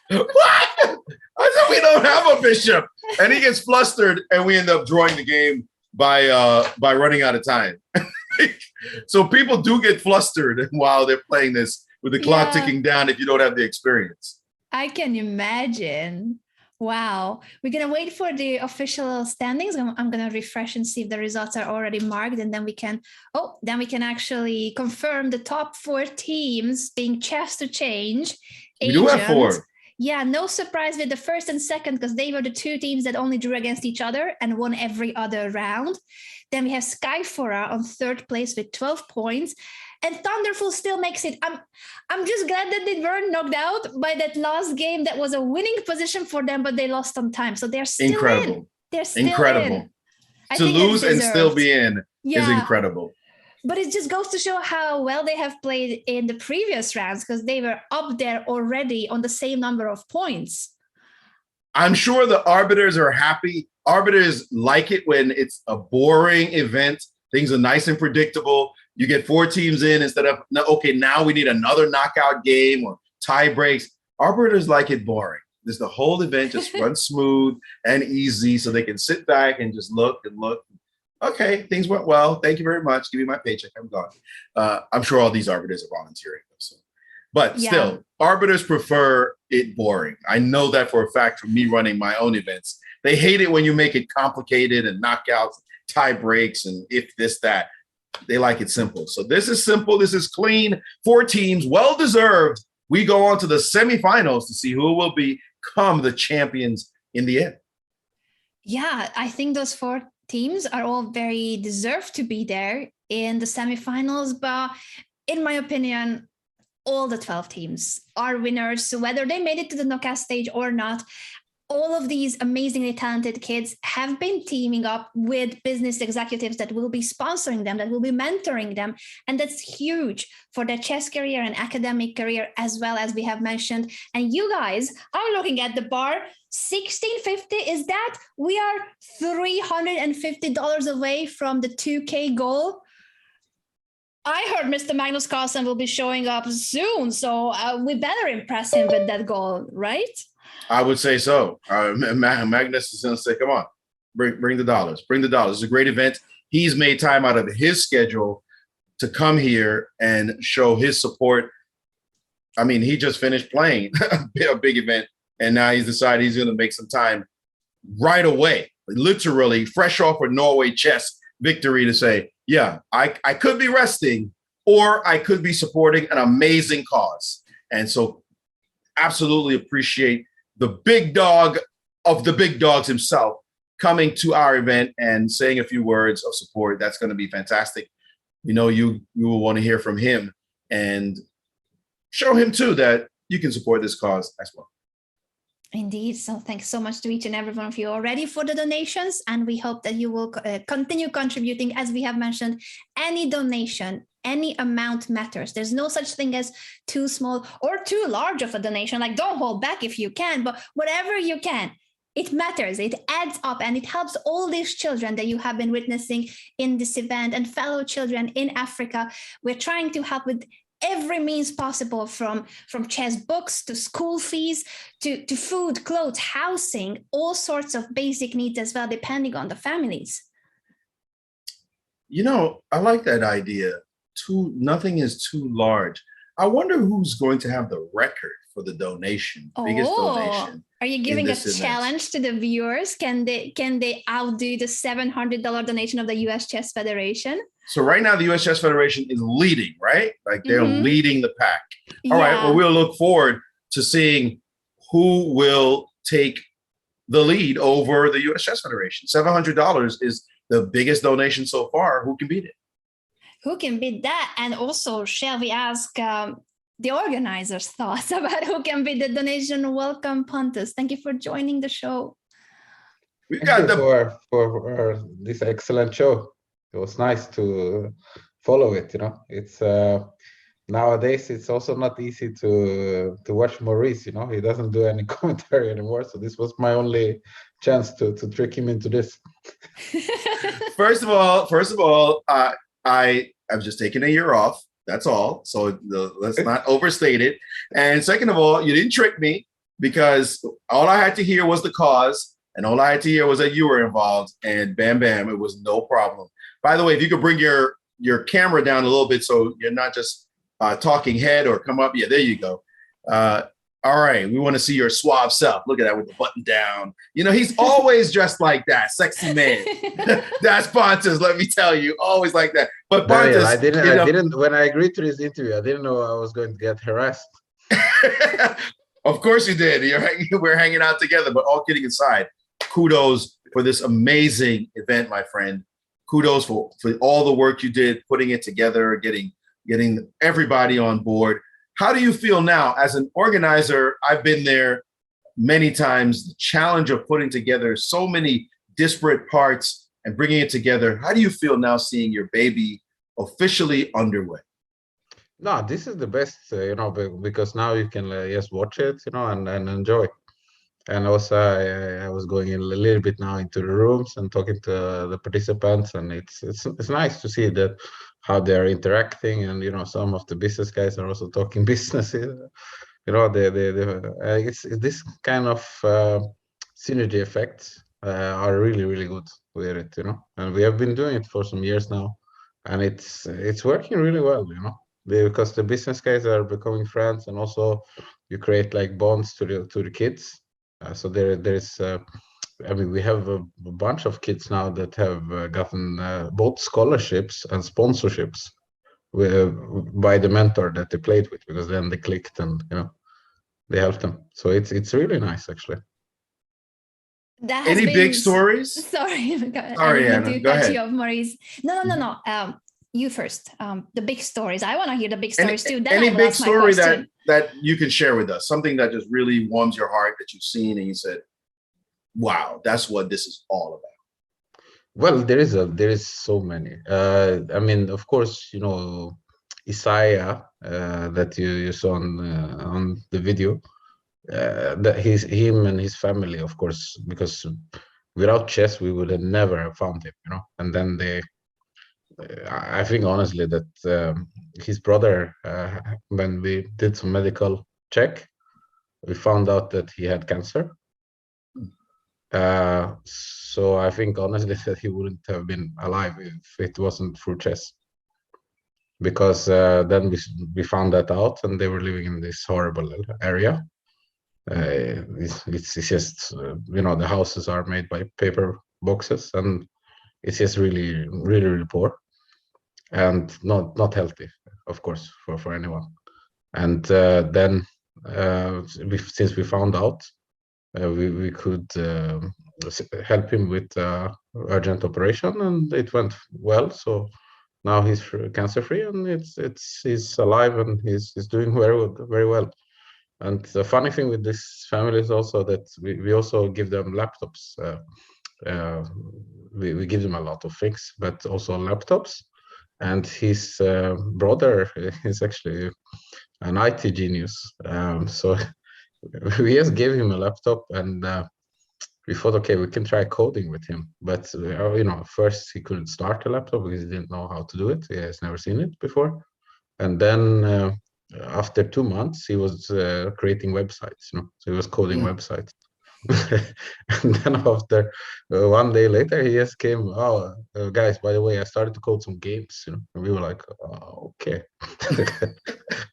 What? I said we don't have a bishop, and he gets flustered, and we end up drawing the game by running out of time. So people do get flustered while they're playing this with the clock ticking down if you don't have the experience. I can imagine. Wow. We're going to wait for the official standings. I'm going to refresh and see if the results are already marked, and then we can actually confirm the top 4 teams being chess to change. We do have 4. Yeah, no surprise with the first and second, because they were the 2 teams that only drew against each other and won every other round. Then we have Skyfora on 3rd place with 12 points. And Thunderful still makes it. I'm just glad that they weren't knocked out by that last game that was a winning position for them, but they lost on time. So they're still in. They're still in. To lose and still be in is incredible. But it just goes to show how well they have played in the previous rounds, because they were up there already on the same number of points. I'm sure the arbiters are happy. Arbiters like it when it's a boring event. Things are nice and predictable. You get 4 teams in instead of, okay, now we need another knockout game or tie breaks. Arbiters like it boring. This the whole event just runs smooth and easy, so they can sit back and just look and look. Okay, things went well. Thank you very much. Give me my paycheck. I'm gone. I'm sure all these arbiters are volunteering. But still, arbiters prefer it boring. I know that for a fact from me running my own events. They hate it when you make it complicated and knockouts, tie breaks, and if this, that. They like it simple. So this is simple. This is clean. 4 teams, well-deserved. We go on to the semifinals to see who will become the champions in the end. Yeah, I think those 4 teams are all very deserved to be there in the semifinals. But in my opinion, all the 12 teams are winners, whether they made it to the knockout stage or not. All of these amazingly talented kids have been teaming up with business executives that will be sponsoring them, that will be mentoring them. And that's huge for their chess career and academic career, as well, as we have mentioned. And you guys are looking at the bar. 1650, is that? We are $350 away from the 2K goal. I heard Mr. Magnus Carlsen will be showing up soon, so we better impress him with that goal, right? I would say so. Magnus is going to say, come on, bring the dollars. Bring the dollars. It's a great event. He's made time out of his schedule to come here and show his support. I mean, he just finished playing a big event, and now he's decided he's going to make some time right away, literally fresh off a Norway chess victory, to say, yeah, I could be resting, or I could be supporting an amazing cause. And so absolutely appreciate the big dog of the big dogs himself coming to our event and saying a few words of support. That's going to be fantastic. We know you will want to hear from him and show him too that you can support this cause as well. Indeed. So thanks so much to each and every one of you already for the donations. And we hope that you will continue contributing. As we have mentioned, any donation, any amount matters. There's no such thing as too small or too large of a donation. Like, don't hold back if you can, but whatever you can, it matters. It adds up, and it helps all these children that you have been witnessing in this event and fellow children in Africa. We're trying to help with every means possible, from chess books to school fees to food, clothes, housing, all sorts of basic needs as well, depending on the families. You know, I like that idea. Nothing is too large. I wonder who's going to have the record for the donation, biggest donation. Are you giving a this event. challenge to the viewers? Can they outdo the $700 donation of the U.S. Chess Federation? So right now, the U.S. Chess Federation is leading, right? Like they're leading the pack. All right. Well, we'll look forward to seeing who will take the lead over the U.S. Chess Federation. $700 is the biggest donation so far. Who can beat it? Who can beat that? And also, shall we ask the organizers' thoughts about who can beat the donation? Welcome, Pontus. Thank you for joining the show. We got for this excellent show. It was nice to follow it. You know, it's nowadays it's also not easy to watch Maurice. You know, he doesn't do any commentary anymore. So this was my only chance to trick him into this. First of all, I've just taken a year off. That's all. So let's not overstate it. And second of all, you didn't trick me because all I had to hear was the cause, and all I had to hear was that you were involved. And bam, bam, it was no problem. By the way, if you could bring your camera down a little bit so you're not just talking head or come up. Yeah, there you go. All right, we want to see your suave self. Look at that with the button down. You know, he's always dressed like that, sexy man. That's Pontus, let me tell you, always like that. But Pontus, I didn't. When I agreed to this interview, I didn't know I was going to get harassed. Of course you did. We're hanging out together. But all kidding aside, kudos for this amazing event, my friend. Kudos for all the work you did, putting it together, getting everybody on board. How do you feel now as an organizer? I've been there many times. The challenge of putting together so many disparate parts and bringing it together. How do you feel now seeing your baby officially underway? No, this is the best, you know, because now you can just watch it, you know, and enjoy. And also, I was going in a little bit now into the rooms and talking to the participants, and it's nice to see that how they're interacting, and you know, some of the business guys are also talking business. You know, it's this kind of synergy effects are really good with it, you know. And we have been doing it for some years now, and it's working really well, you know, because the business guys are becoming friends, and also you create like bonds to the kids. So there's I mean, we have a bunch of kids now that have gotten both scholarships and sponsorships by the mentor that they played with, because then they clicked and, you know, they helped them. So it's really nice, actually. Any big stories? Sorry, Anna, go ahead. You off, Maurice. No. You first. The big stories. I want to hear the big stories too. Then any big story that you can share with us? Something that just really warms your heart that you've seen and you said, wow, that's what this is all about. Well, there is so many. I mean, of course, you know, Isaiah that you saw on the video. That him and his family, of course, because without chess we would have never have found him, you know. And then I think honestly that his brother, when we did some medical check, we found out that he had cancer. So I think honestly that he wouldn't have been alive if it wasn't through chess, because then we found that out, and they were living in this horrible area. It's just you know, the houses are made by paper boxes, and it's just really poor and not healthy, of course, for anyone. And then since we found out, we could help him with urgent operation, and it went well. So now he's cancer free, and he's alive, and he's doing very well. And the funny thing with this family is also that we also give them laptops. We give them a lot of things, but also laptops. And his brother is actually an IT genius. So we just gave him a laptop, and we thought, okay, we can try coding with him. But you know, first he couldn't start a laptop because he didn't know how to do it. He has never seen it before. And then after 2 months, he was creating websites. You know, so he was coding websites. And then after 1 day later, he just came. Oh, guys, by the way, I started to code some games. And we were like, oh, okay,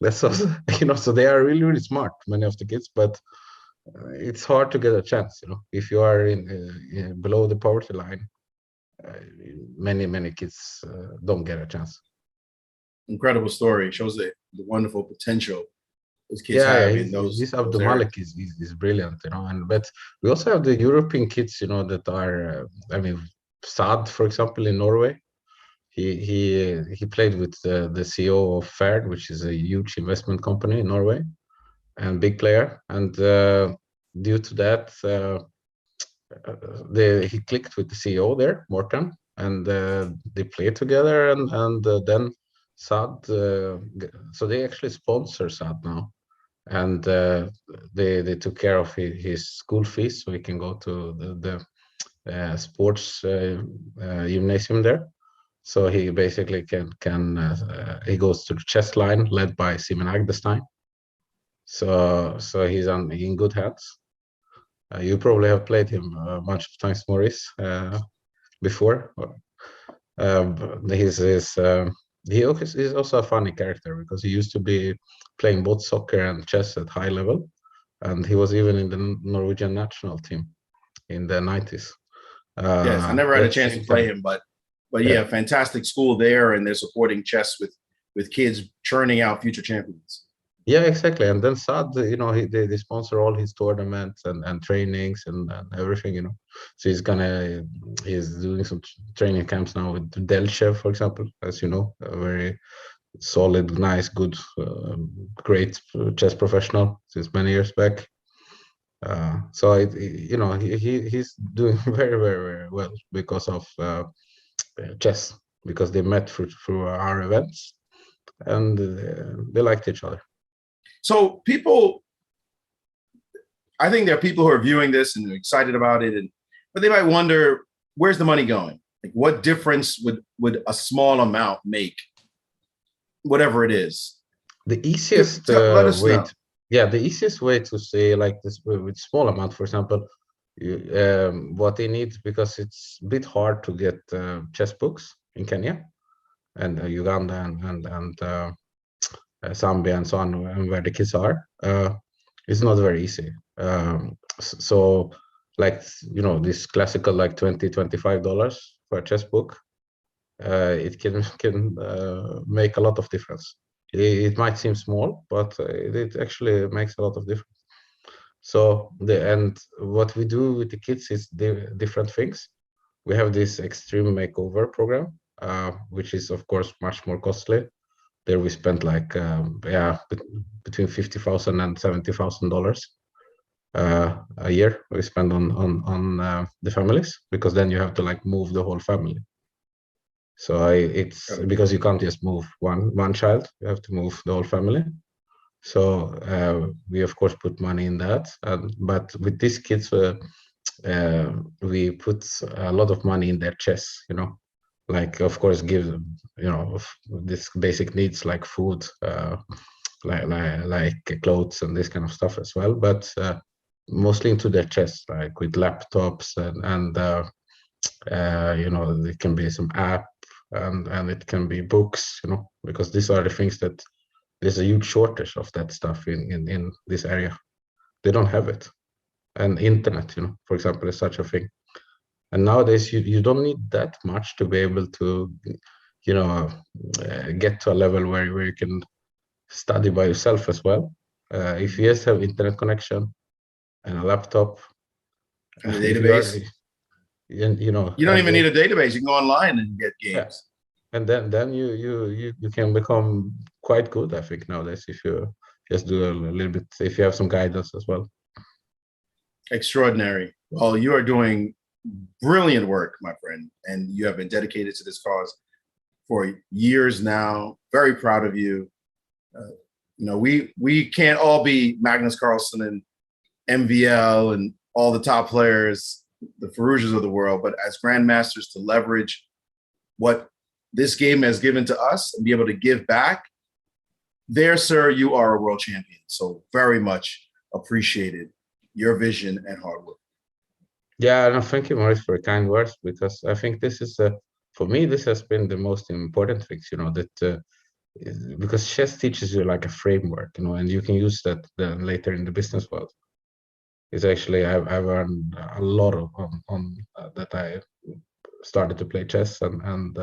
that's also, So they are really, really smart, many of the kids, but it's hard to get a chance. If you are in below the poverty line, many kids don't get a chance. Incredible story. Shows the wonderful potential those kids Yeah, have he's, in those he's areas. Abdul is brilliant, and but we also have the European kids, that are, Saad, for example, in Norway. He played with the CEO of Ferd, which is a huge investment company in Norway, and big player. And due to that, he clicked with the CEO there, Morten, and they played together. And then Saad, so they actually sponsor Saad now, and they took care of his school fees, so he can go to the sports gymnasium there. So he basically can he goes to the chess line led by Simon Agdestein. So he's in good hands. You probably have played him a bunch of times, Maurice, before. He's also a funny character because he used to be playing both soccer and chess at high level, and he was even in the Norwegian national team in the 90s. Yes, I never had a chance to play him, but yeah, fantastic school there, and they're supporting chess with kids churning out future champions. Yeah, exactly. And then Saad, they sponsor all his tournaments and trainings and everything, So he's doing some training camps now with Delchev, for example, as you know, a very solid, nice, good, great chess professional since many years back. So he's doing very, very, very well because of chess, because they met through our events, and they liked each other. So I think there are people who are viewing this and they're excited about it, but they might wonder, where's the money going? Like, what difference would a small amount make, whatever it is? The easiest let us way know. The easiest way to say, like, this with small amount, for example, what they need, because it's a bit hard to get chess books in Kenya and Uganda and Zambia and so on, and where the kids are, it's not very easy. So like, this classical, like $20-25 for a chess book, it can make a lot of difference. It might seem small, but it actually makes a lot of difference. So what we do with the kids is different things. We have this extreme makeover program, which is of course much more costly. There we spent like between $50,000 and $70,000 a year. We spend on the families, because then you have to like move the whole family. So it's because you can't just move one child; you have to move the whole family. So we of course put money in that, but with these kids, we put a lot of money in their chess. Like, of course, give them, this basic needs like food, like clothes and this kind of stuff as well, but mostly into their chess, like with laptops and it can be some app and it can be books, because these are the things that there's a huge shortage of that stuff in this area. They don't have it. And internet, for example, is such a thing. And nowadays, you don't need that much to be able to, get to a level where you can study by yourself as well. If you just have internet connection and a laptop, and a database, you don't even need a database. You can go online and get games. Yeah. And then you can become quite good, I think, nowadays, if you just do a little bit, if you have some guidance as well. Extraordinary. Well, you are doing brilliant work, my friend, and you have been dedicated to this cause for years now. Very proud of you. We can't all be Magnus Carlsen and MVL and all the top players, the Ferrugias of the world, but as grandmasters, to leverage what this game has given to us and be able to give back. There, sir, you are a world champion. So very much appreciated. your vision and hard work. Yeah, no, thank you, Maurice, for kind words, because I think this is, for me, this has been the most important things, that because chess teaches you like a framework, and you can use that then later in the business world. It's actually, I've learned a lot on that I started to play chess, and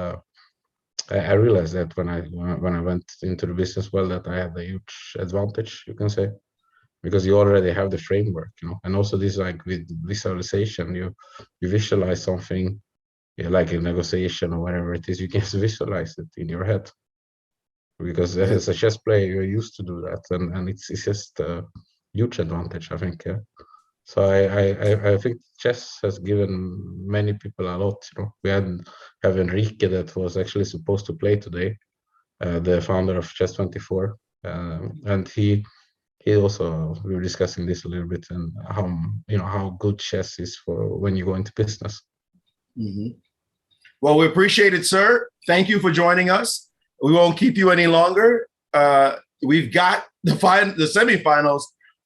I realized that when I went into the business world that I had a huge advantage, you can say, because you already have the framework, and also this, like with visualization, you visualize something, like a negotiation or whatever it is, you can visualize it in your head, because as a chess player you're used to do that, and it's just a huge advantage, I think. So I think chess has given many people a lot. We have Enrique that was actually supposed to play today, the founder of Chess24, and he also, we were discussing this a little bit, and how good chess is for when you go into business. Mm-hmm. Well, we appreciate it, sir. Thank you for joining us. We won't keep you any longer. We've got the semifinals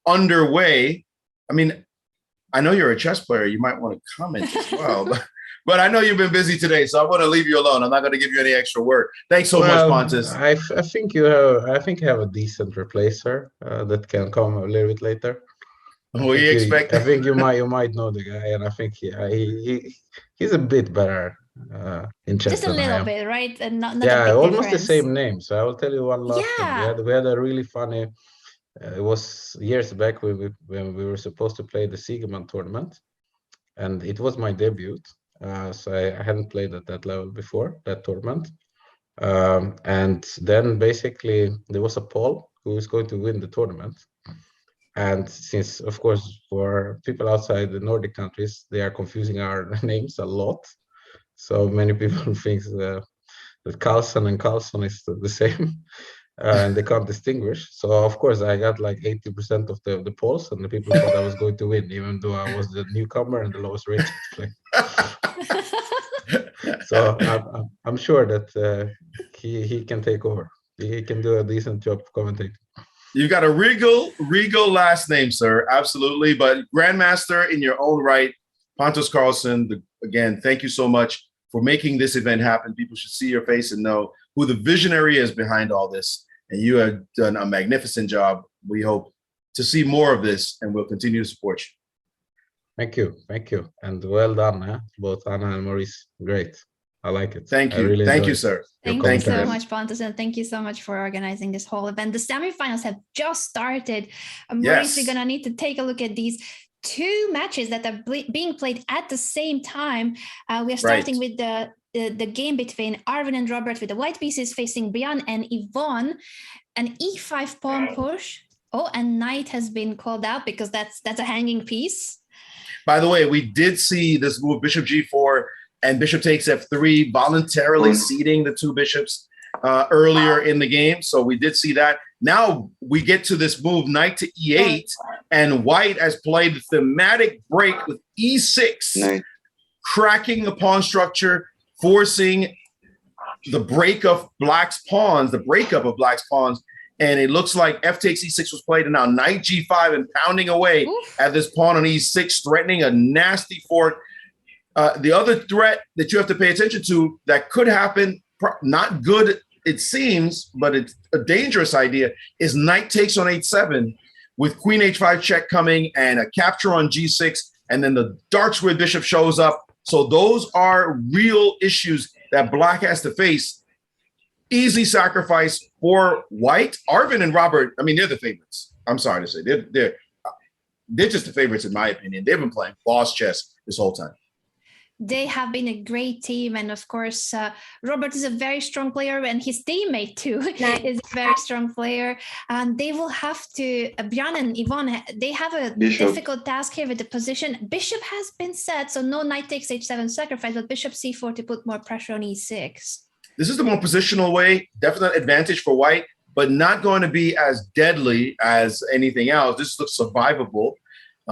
underway. I mean, I know you're a chess player. You might want to comment as well, but I know you've been busy today, so I'm going to leave you alone. I'm not going to give you any extra work. Thanks so much, Pontus. I think you have a decent replacer that can come a little bit later. We expect. I think you might know the guy, and I think he's a bit better in chess. Just a little bit, right? And not yeah, a big almost difference. the same name. So I will tell you one last thing. We had a really funny. It was years back when we were supposed to play the Siegerman tournament, and it was my debut. So I hadn't played at that level before that tournament. And then basically there was a poll who is going to win the tournament. And since, of course, for people outside the Nordic countries, they are confusing our names a lot. So many people think that Carlsen and Carlsen is the same. And they can't distinguish. So of course I got like 80% of the polls, and the people thought I was going to win, even though I was the newcomer and the lowest rated player. So I'm sure that he can take over. He can do a decent job commentating. You've got a regal last name, sir. Absolutely. But Grandmaster in your own right, Pontus Carlsen, again, thank you so much for making this event happen. People should see your face and know who the visionary is behind all this. And you have done a magnificent job. We hope to see more of this, and we'll continue to support you. Thank you. And well done, both Anna and Maurice. Great. I like it. Thank you. Thank you, sir. Thank you so much, Pontus, and thank you so much for organizing this whole event. The semifinals have just started. Maurice, we're going to need to take a look at these two matches that are being played at the same time. We are starting with the game between Arvin and Robert, with the white pieces facing Brian and Yvonne. An e5 pawn push. Oh, and knight has been called out because that's a hanging piece. By the way, we did see this move, bishop g4 and bishop takes f3, voluntarily seating the two bishops earlier in the game. So we did see that. Now we get to this move, knight to e8, and white has played the thematic break with e6, cracking the pawn structure, forcing the break of black's pawns, the breakup of black's pawns. And it looks like f takes e6 was played, and now knight g5 and pounding away at this pawn on e6, threatening a nasty fork. The other threat that you have to pay attention to that could happen, not good it seems, but it's a dangerous idea, is knight takes on h7 with queen h5 check coming and a capture on g6, and then the dark square bishop shows up. So those are real issues that black has to face. Easy sacrifice for white. Arvin and Robert, I mean, they're the favorites. I'm sorry to say. They're just the favorites in my opinion. They've been playing boss chess this whole time. They have been a great team. And of course, Robert is a very strong player, and his teammate too is a very strong player. And they will have to, Björn and Yvonne, they have a difficult task here with the position. Bishop has been set, so no knight takes h7 sacrifice, but bishop c4 to put more pressure on e6. This is the more positional way, definite advantage for white, but not going to be as deadly as anything else. This looks survivable.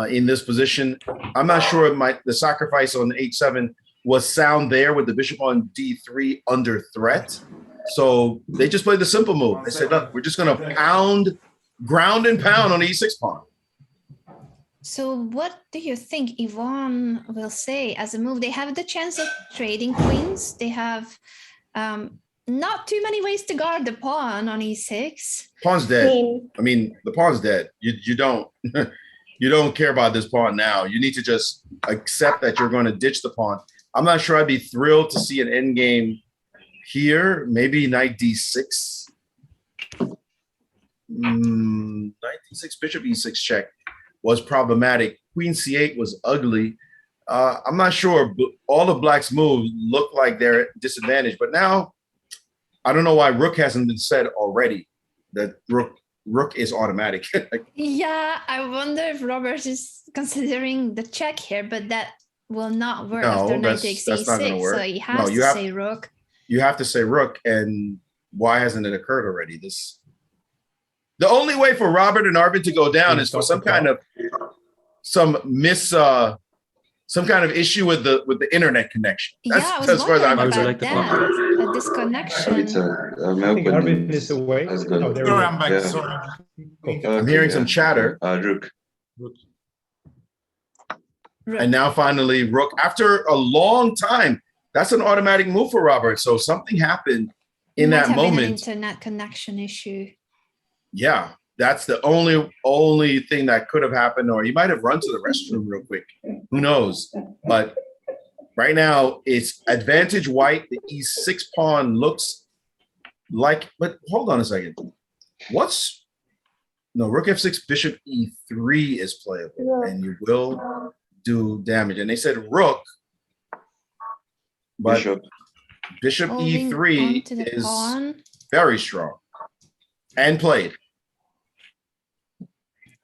In this position, I'm not sure the sacrifice on h7 was sound there with the bishop on d3 under threat. So they just played the simple move. They said, look, we're just going to ground and pound on the e6 pawn. So what do you think Yvonne will say as a move? They have the chance of trading queens. They have not too many ways to guard the pawn on e6. Pawn's dead. I mean, the pawn's dead. You don't you don't care about this pawn now. You need to just accept that you're going to ditch the pawn. I'm not sure I'd be thrilled to see an endgame here. Maybe knight d6. Knight d6, bishop e6 check was problematic. Queen c8 was ugly. I'm not sure. All of Black's moves look like they're disadvantaged, but now I don't know why rook hasn't been said already. That rook is automatic. Yeah, I wonder if Robert is considering the check here, but that will not work No, after knight that's takes not going to e6. work. So he has you to have, say rook. You have to say rook, and why hasn't it occurred already? The only way for Robert and Arvin to go down is for some kind of issue with the internet connection. That's Yeah, I was as far as I'm wondering concerned. about that. A disconnection. I think Arvin is away. That's good. Oh, there Sorry, we I'm back. go. Sorry. I'm hearing some chatter. Rook. And now finally, rook. After a long time, that's an automatic move for Robert. So something happened in Might that have been an moment. internet connection issue. Yeah, that's the only thing that could have happened, or he might have run to the restroom real quick. Who knows? But right now, it's advantage white. The e6 pawn looks like, but hold on a second. No, rook f6, bishop e3 is playable, and you will do damage. And they said rook, but bishop Holding e3 onto the is pawn. very strong and played.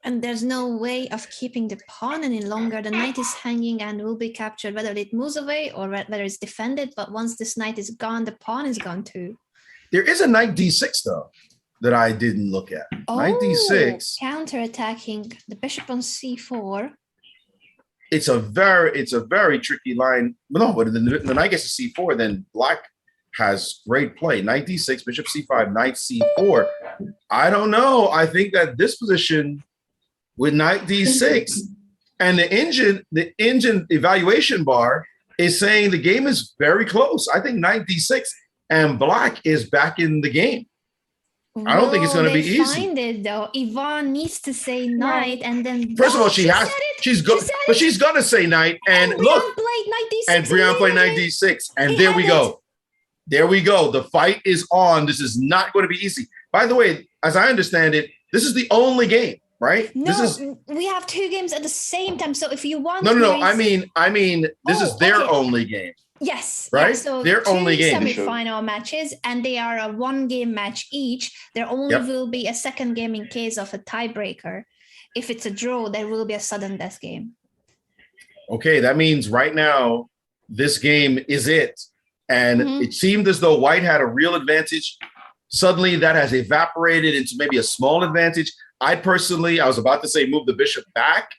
And there's no way of keeping the pawn any longer. The knight is hanging and will be captured, whether it moves away or whether it's defended. But once this knight is gone, the pawn is gone too. There is a knight d6 though that I didn't look at. Knight d6. Counter-attacking the bishop on c4. It's a very tricky line. No, but the knight gets to c4, then Black has great play. Knight d6, bishop c5, knight c4. I don't know. I think that this position with knight d6 and the engine evaluation bar is saying the game is very close. I think knight d6 and Black is back in the game. I don't think it's going to be easy. Find it though. Yvonne needs to say knight, and then First of all, she's going to say knight, and look, and Brianne played knight d6, and there we go. There we go. The fight is on. This is not going to be easy. By the way, as I understand it, this is the only game, right? No, we have two games at the same time. So if you want, no. I mean, this is their only game. Yes, right. Yeah, so their only game. Semi-final matches, and they are a one-game match each. There only will be a second game in case of a tiebreaker. If it's a draw, there will be a sudden death game. Okay, that means right now this game is it. And it seemed as though White had a real advantage. Suddenly that has evaporated into maybe a small advantage. I was about to say move the bishop back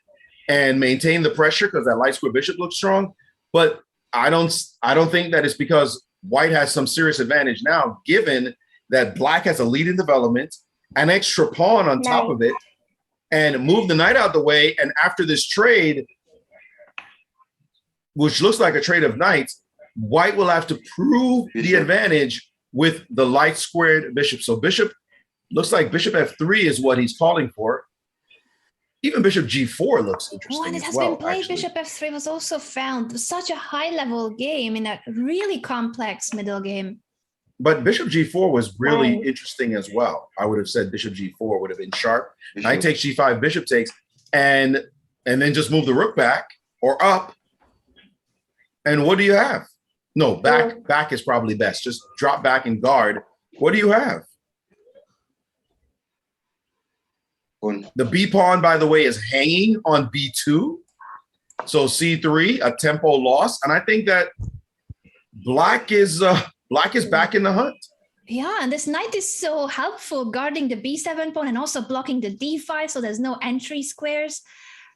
and maintain the pressure because that light square bishop looks strong. But I don't think that it's because White has some serious advantage now, given that Black has a lead in development, an extra pawn on top of it, and move the knight out the way. And after this trade, which looks like a trade of knights, White will have to prove the advantage with the light squared bishop. So looks like bishop f3 is what he's calling for. Even bishop g4 looks interesting. When it has been played, bishop f3 was also found. Such a high-level game in a really complex middle game. But bishop g4 was really interesting as well. I would have said bishop g4 would have been sharp. Knight takes g5, bishop takes, and then just move the rook back or up. And what do you have? No, back is probably best. Just drop back and guard. What do you have? The B pawn, by the way, is hanging on b2. So c3, a tempo loss. And I think that Black is back in the hunt. Yeah, and this knight is so helpful guarding the b7 pawn and also blocking the d5, so there's no entry squares.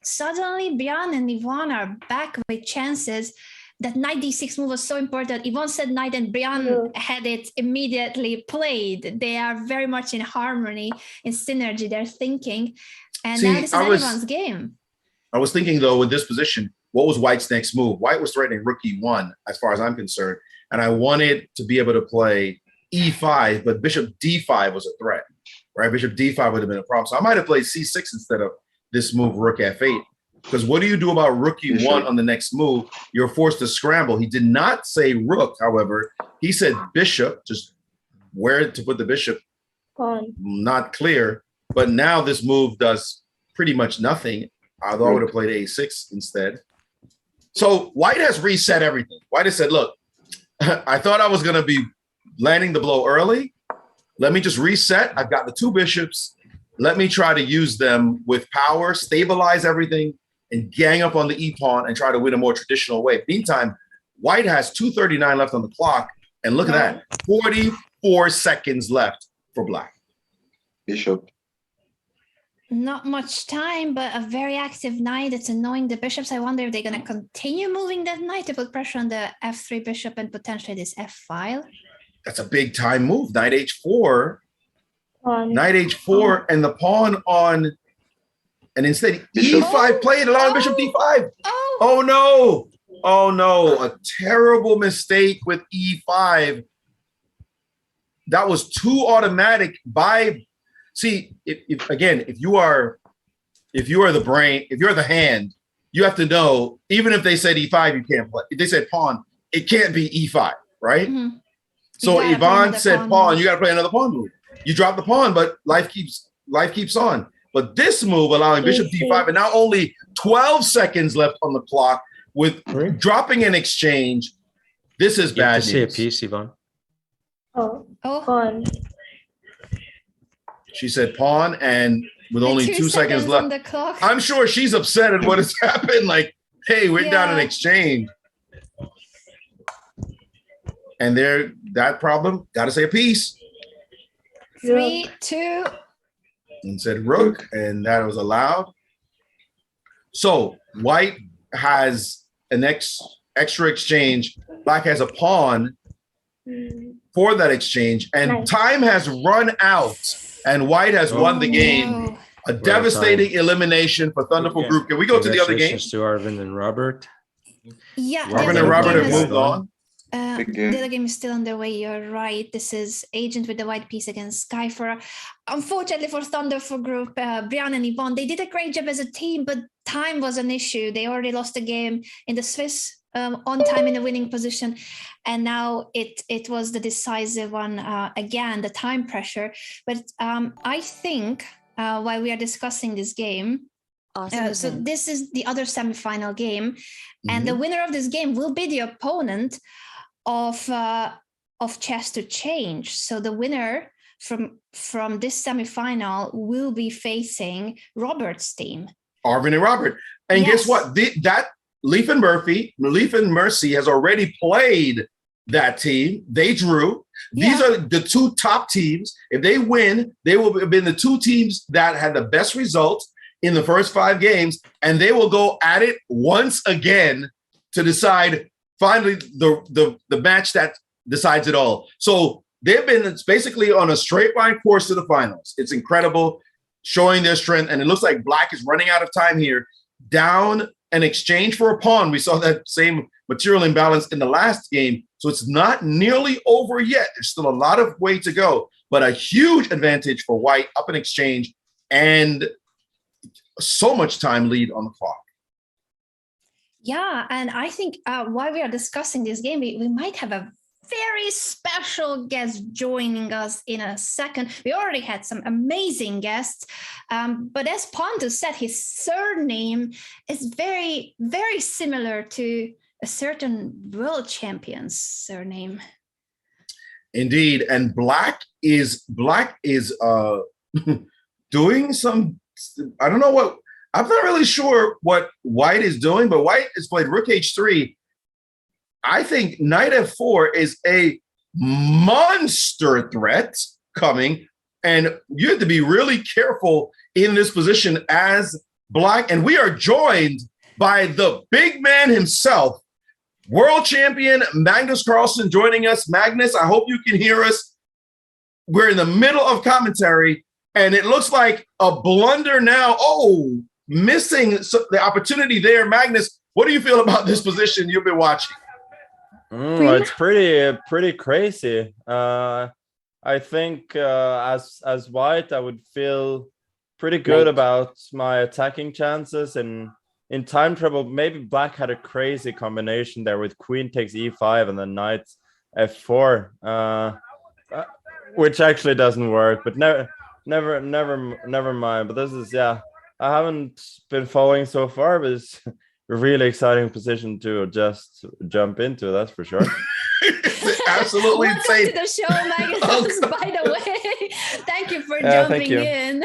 Suddenly, Brian and Yvonne are back with chances. That knight d6 move was so important. Yvonne said knight and Brian had it immediately played. They are very much in harmony, in synergy, they're thinking. And now this is anyone's game. I was thinking, though, with this position, what was White's next move? White was threatening rook e1, as far as I'm concerned. And I wanted to be able to play e5, but bishop d5 was a threat, right? Bishop d5 would have been a problem. So I might have played c6 instead of this move, rook f8. Because what do you do about rook e1 on the next move? You're forced to scramble. He did not say rook, however. He said bishop, just where to put the bishop, not clear. But now this move does pretty much nothing, although I would have played a6 instead. So White has reset everything. White has said, look, I thought I was going to be landing the blow early. Let me just reset. I've got the two bishops. Let me try to use them with power, stabilize everything, and gang up on the e-pawn and try to win a more traditional way. Meantime, White has 2:39 left on the clock. And look at that, 44 seconds left for Black. Bishop. Not much time, but a very active knight. It's annoying the bishops. I wonder if they're going to continue moving that knight to put pressure on the f3 bishop and potentially this f file. That's a big time move. Knight h4. Knight h4 and the pawn on, and instead e5 played, allowing bishop d5. Oh no. Oh no. A terrible mistake with e5. That was too automatic by. See, if you are the brain, if you're the hand, you have to know, even if they said e5, you can't play. If they said pawn, it can't be e5, right? Mm-hmm. So Yvonne said pawn, you got to play another pawn move. You drop the pawn, but life keeps on. But this move allowing bishop d5, and now only 12 seconds left on the clock with dropping an exchange. This is bad news. You have to say a piece, Yvonne. Pawn. She said pawn, and with only 2 seconds left, on the clock. I'm sure she's upset at what has happened. Like, hey, we're down an exchange. And that problem, got to say a piece. 3, 2. And said rook, and that was allowed. So White has an extra exchange. Black has a pawn for that exchange, and time has run out. And White has won the game. A devastating elimination for Thunderful Group. Can we go to the other game? To Arvin and Robert. Yeah. Arvin and Robert have moved on. The other game is still underway. You're right. This is Agent with the white piece against Skyfora. Unfortunately for Thunderful Group, Brian and Yvonne, they did a great job as a team, but time was an issue. They already lost the game in the Swiss on time in the winning position. And now it was the decisive one again, the time pressure. But I think while we are discussing this game, so this is the other semifinal game, and the winner of this game will be the opponent of Chess to Change. So the winner from this semifinal will be facing Robert's team. Arvin and Robert. And guess what? That Leaf and Mercy has already played that team. They drew. These are the two top teams. If they win, they will have been the two teams that had the best results in the first 5 games, and they will go at it once again to decide finally the match that decides it all. So they've been basically on a straight line course to the finals. It's incredible, showing their strength, and it looks like Black is running out of time here. Down an exchange for a pawn. We saw that same material imbalance in the last game. So it's not nearly over yet. There's still a lot of way to go, but a huge advantage for White, up an exchange, and so much time lead on the clock. Yeah, and I think while we are discussing this game, we might have a very special guest joining us in a second. We already had some amazing guests, but as Pontus said, his surname is very, very similar to a certain world champion's surname. Indeed, and Black is doing some, I don't know what, I'm not really sure what White is doing, but White has played rook h3. I think knight f4 is a monster threat coming, and you have to be really careful in this position as Black. And we are joined by the big man himself, World Champion Magnus Carlsen, joining us. Magnus, I hope you can hear us. We're in the middle of commentary, and it looks like a blunder now. Oh, missing the opportunity there. Magnus, what do you feel about this position you've been watching? It's pretty crazy. I think as white, I would feel pretty good about my attacking chances. And in time trouble, maybe black had a crazy combination there with queen takes e5 and then knight f4, which actually doesn't work. But never mind. But this is I haven't been following so far, but it's a really exciting position to just jump into. That's for sure. Absolutely insane. Welcome to the show, Magnus. By the way, thank you for jumping in.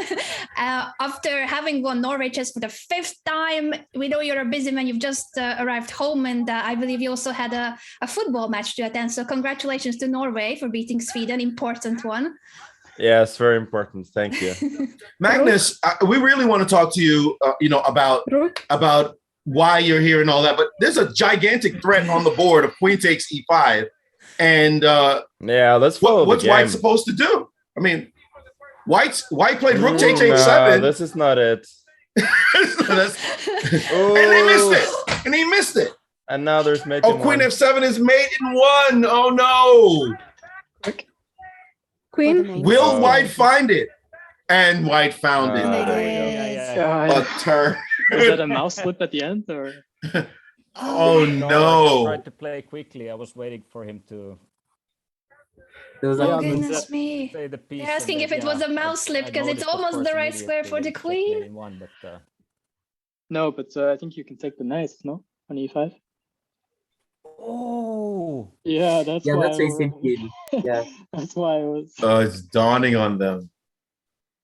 After having won Norway chess for the 5th time, we know you're a busy man. You've just arrived home, and I believe you also had a football match to attend. So congratulations to Norway for beating Sweden, important one. Yes, very important. Thank you. Magnus, we really want to talk to you, about why you're here and all that, but there's a gigantic threat on the board of queen takes e5. And let's follow what's white supposed to do? I mean, white played rook takes h7. This is not it. And they missed it. And he missed it. And now there's mate. Oh, queen f7 is mate in 1. Oh no. Queen. Will white find it? And white found it. A turn. Was that a mouse slip at the end, or? Oh no! I tried to play quickly. I was waiting for him to. Oh goodness me! They're asking if it was a mouse slip because it's almost the right square for the queen. No, but I think you can take the knight, no? On e5. Oh. Yeah, that's why. That's a simple. Yeah. That's why I was. It's dawning on them.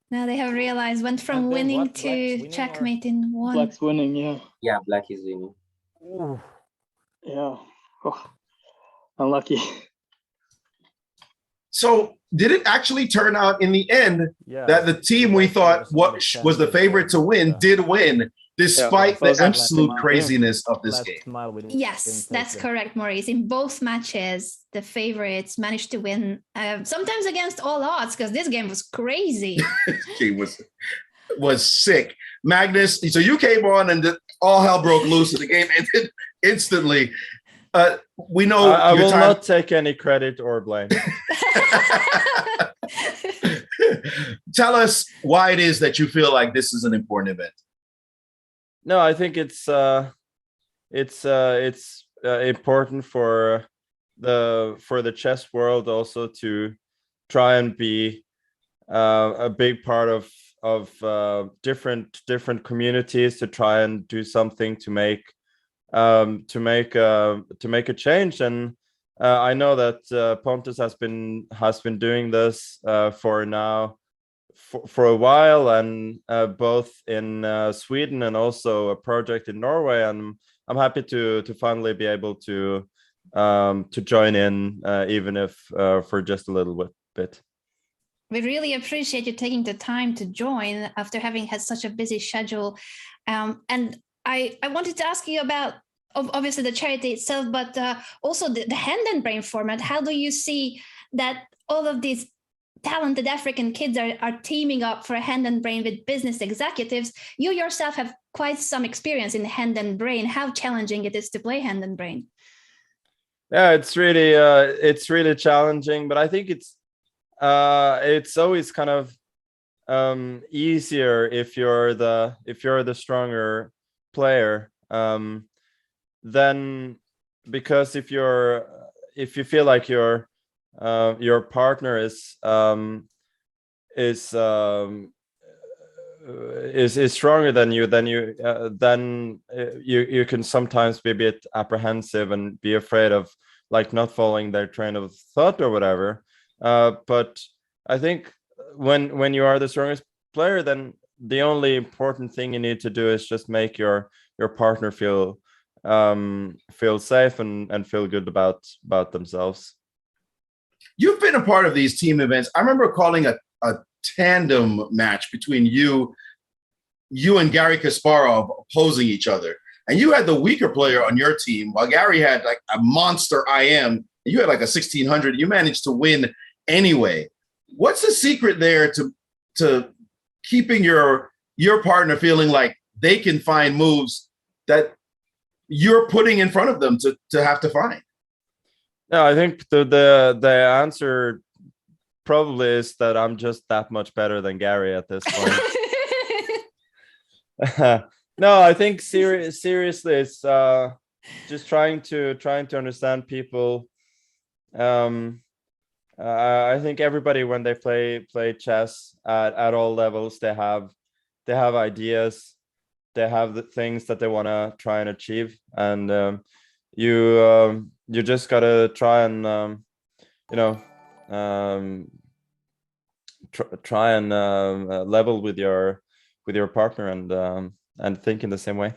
Now they have realized went from winning to checkmate in 1. Black's winning, yeah. Yeah, black is winning. Ooh. Yeah. Oh, unlucky. So did it actually turn out in the end that the team we thought was the favorite to win did win, despite the absolute craziness of this game? Yes, that's correct, Maurice. In both matches, the favorites managed to win, sometimes against all odds, because this game was crazy. This game was sick. Magnus, so you came on and all hell broke loose and the game ended instantly. We know I will not take any credit or blame. Tell us why it is that you feel like this is an important event. No, I think it's important for the chess world also to try and be a big part of different communities, to try and do something to make a change. And I know that Pontus has been doing this for a while, and both in Sweden and also a project in Norway. And I'm happy to finally be able to join in, even if for just a little bit. We really appreciate you taking the time to join after having had such a busy schedule. And I wanted to ask you about obviously the charity itself, but also the hand and brain format. How do you see that all of these talented African kids are teaming up for hand and brain with business executives? You yourself have quite some experience in hand and brain. How challenging it is to play hand and brain? Yeah, it's really challenging, but I think it's always kind of easier if you're the stronger player. Then, because if you feel like your partner is stronger than you, then you can sometimes be a bit apprehensive and be afraid of like not following their train of thought or whatever. But I think when you are the strongest player, then the only important thing you need to do is just make your partner feel safe and feel good about themselves. You've been a part of these team events. I remember calling a tandem match between you and Gary Kasparov opposing each other. And you had the weaker player on your team, while Gary had like a monster IM, and you had like a 1600. You managed to win anyway. What's the secret there to keeping your partner feeling like they can find moves that you're putting in front of them to have to find. No, I think the answer probably is that I'm just that much better than Gary at this point. No, I think seriously, it's just trying to understand people. I think everybody, when they play chess at all levels, they have ideas, they have the things that they want to try and achieve, and you just gotta try and try and level with your partner and think in the same way.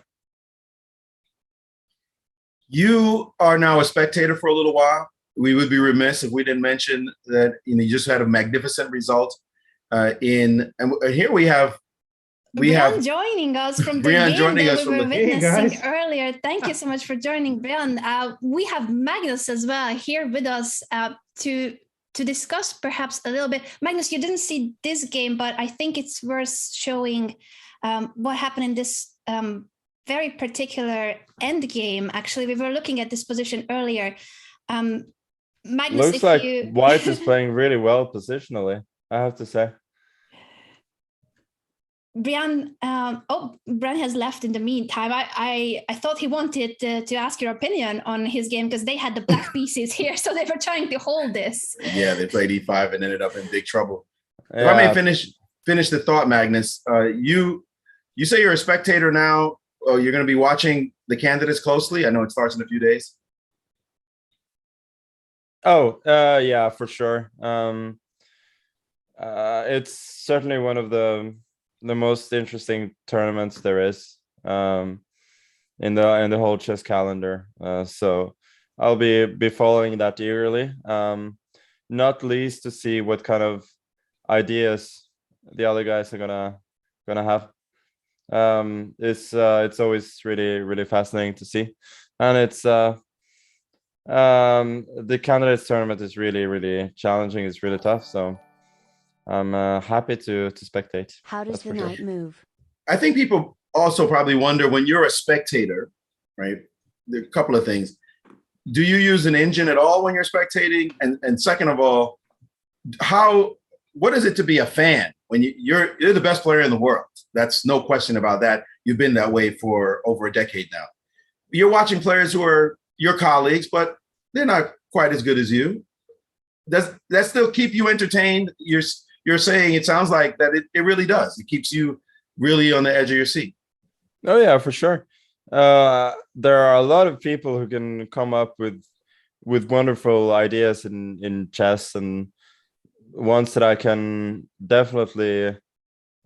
You are now a spectator for a little while. We would be remiss if we didn't mention that you just had a magnificent result and here we have Brian joining us from the Brian game joining that us we were from the witnessing earlier. Thank you so much for joining, Brian. We have Magnus as well here with us to discuss perhaps a little bit. Magnus, you didn't see this game, but I think it's worth showing what happened in this very particular end game. Actually, we were looking at this position earlier. Magnus, looks like White is playing really well positionally, I have to say. Brian, Brian has left in the meantime. I thought he wanted to ask your opinion on his game because they had the black pieces here, so they were trying to hold this. Yeah, they played e5 and ended up in big trouble. Yeah. If I may finish the thought, Magnus, you say you're a spectator now. Oh, you're going to be watching the candidates closely. I know it starts in a few days. Oh, yeah, for sure. It's certainly one of the most interesting tournaments there is in the whole chess calendar. So I'll be following that eagerly. Not least to see what kind of ideas the other guys are gonna have. It's always really fascinating to see, and it's the candidates tournament is really challenging. It's really tough, so I'm happy to spectate. How does the knight move? I think people also probably wonder, when you're a spectator, right? There are a couple of things. Do you use an engine at all when you're spectating? And second of all, what is it to be a fan when you're the best player in the world? That's no question about that. You've been that way for over a decade now. You're watching players who are your colleagues, but they're not quite as good as you. Does that still keep you entertained? You're saying it sounds like that it really does. It keeps you really on the edge of your seat. Oh yeah, for sure. There are a lot of people who can come up with wonderful ideas in chess, and ones that I can definitely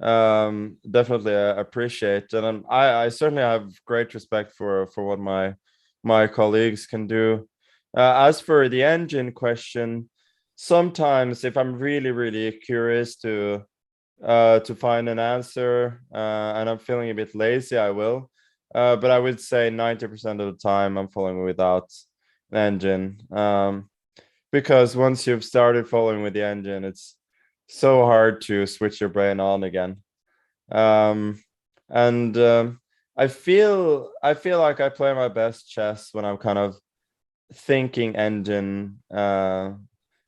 appreciate. And I certainly have great respect for what my colleagues can do. As for the engine question, sometimes if I'm really curious to find an answer and I'm feeling a bit lazy, I will. But I would say 90% of the time I'm following without an engine. Because once you've started following with the engine, it's so hard to switch your brain on again. I feel like I play my best chess when I'm kind of thinking engine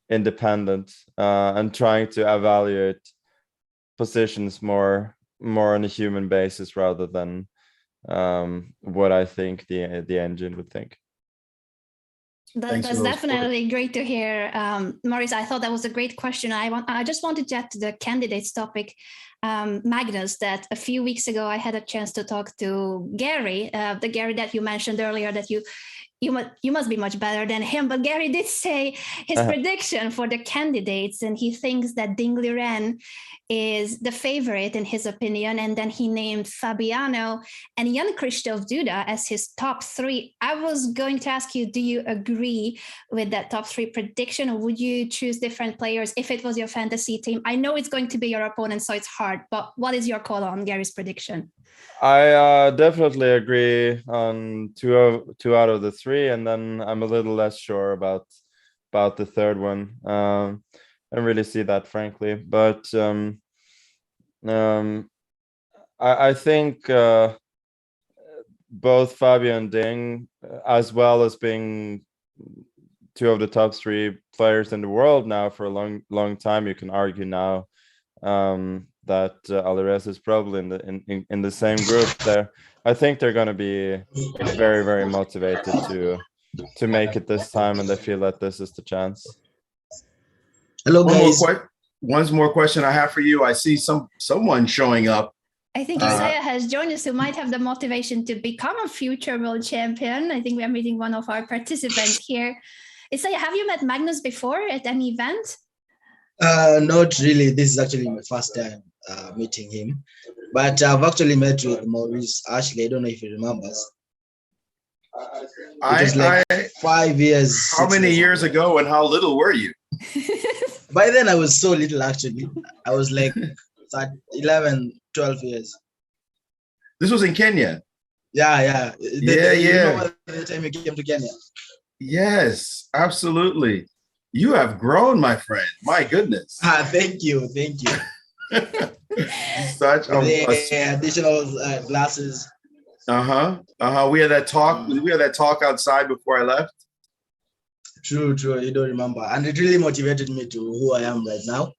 independent and trying to evaluate positions more on a human basis rather than what I think the engine would think. That's definitely great to hear, Maurice. I thought that was a great question. I just wanted to add to the candidates topic, Magnus, that a few weeks ago I had a chance to talk to Gary, the Gary that you mentioned earlier, that you must be much better than him. But Gary did say his prediction for the candidates, and he thinks that Ding Liren is the favorite in his opinion. And then he named Fabiano and Jan Krzysztof Duda as his top three. I was going to ask you, do you agree with that top three prediction, or would you choose different players if it was your fantasy team? I know it's going to be your opponent, so it's hard, but what is your call on Gary's prediction? I definitely agree on two out of the three, and then I'm a little less sure about the third one. I don't really see that, frankly, but I think both Fabio and Ding, as well as being two of the top 3 players in the world now for a long time, you can argue now that Alireza is probably in the same group there. I think they're going to be very, very motivated to make it this time, and they feel that this is the chance. Hello, guys. One more question I have for you. I see someone showing up. I think Isaiah has joined us, who might have the motivation to become a future world champion. I think we are meeting one of our participants here. Isaiah, have you met Magnus before at any event? Not really. This is actually my first time meeting him. But I've actually met with Maurice Ashley. I don't know if he remembers. It was like 5 years. How many years ago and how little were you? By then I was so little, actually. I was like 11, 12 years. This was in Kenya? Yeah. Yeah. You remember the time you came to Kenya? Yes, absolutely. You have grown, my friend. My goodness. Thank you. Such the additional glasses. We had that talk outside before I left. True. You don't remember. And it really motivated me to who I am right now.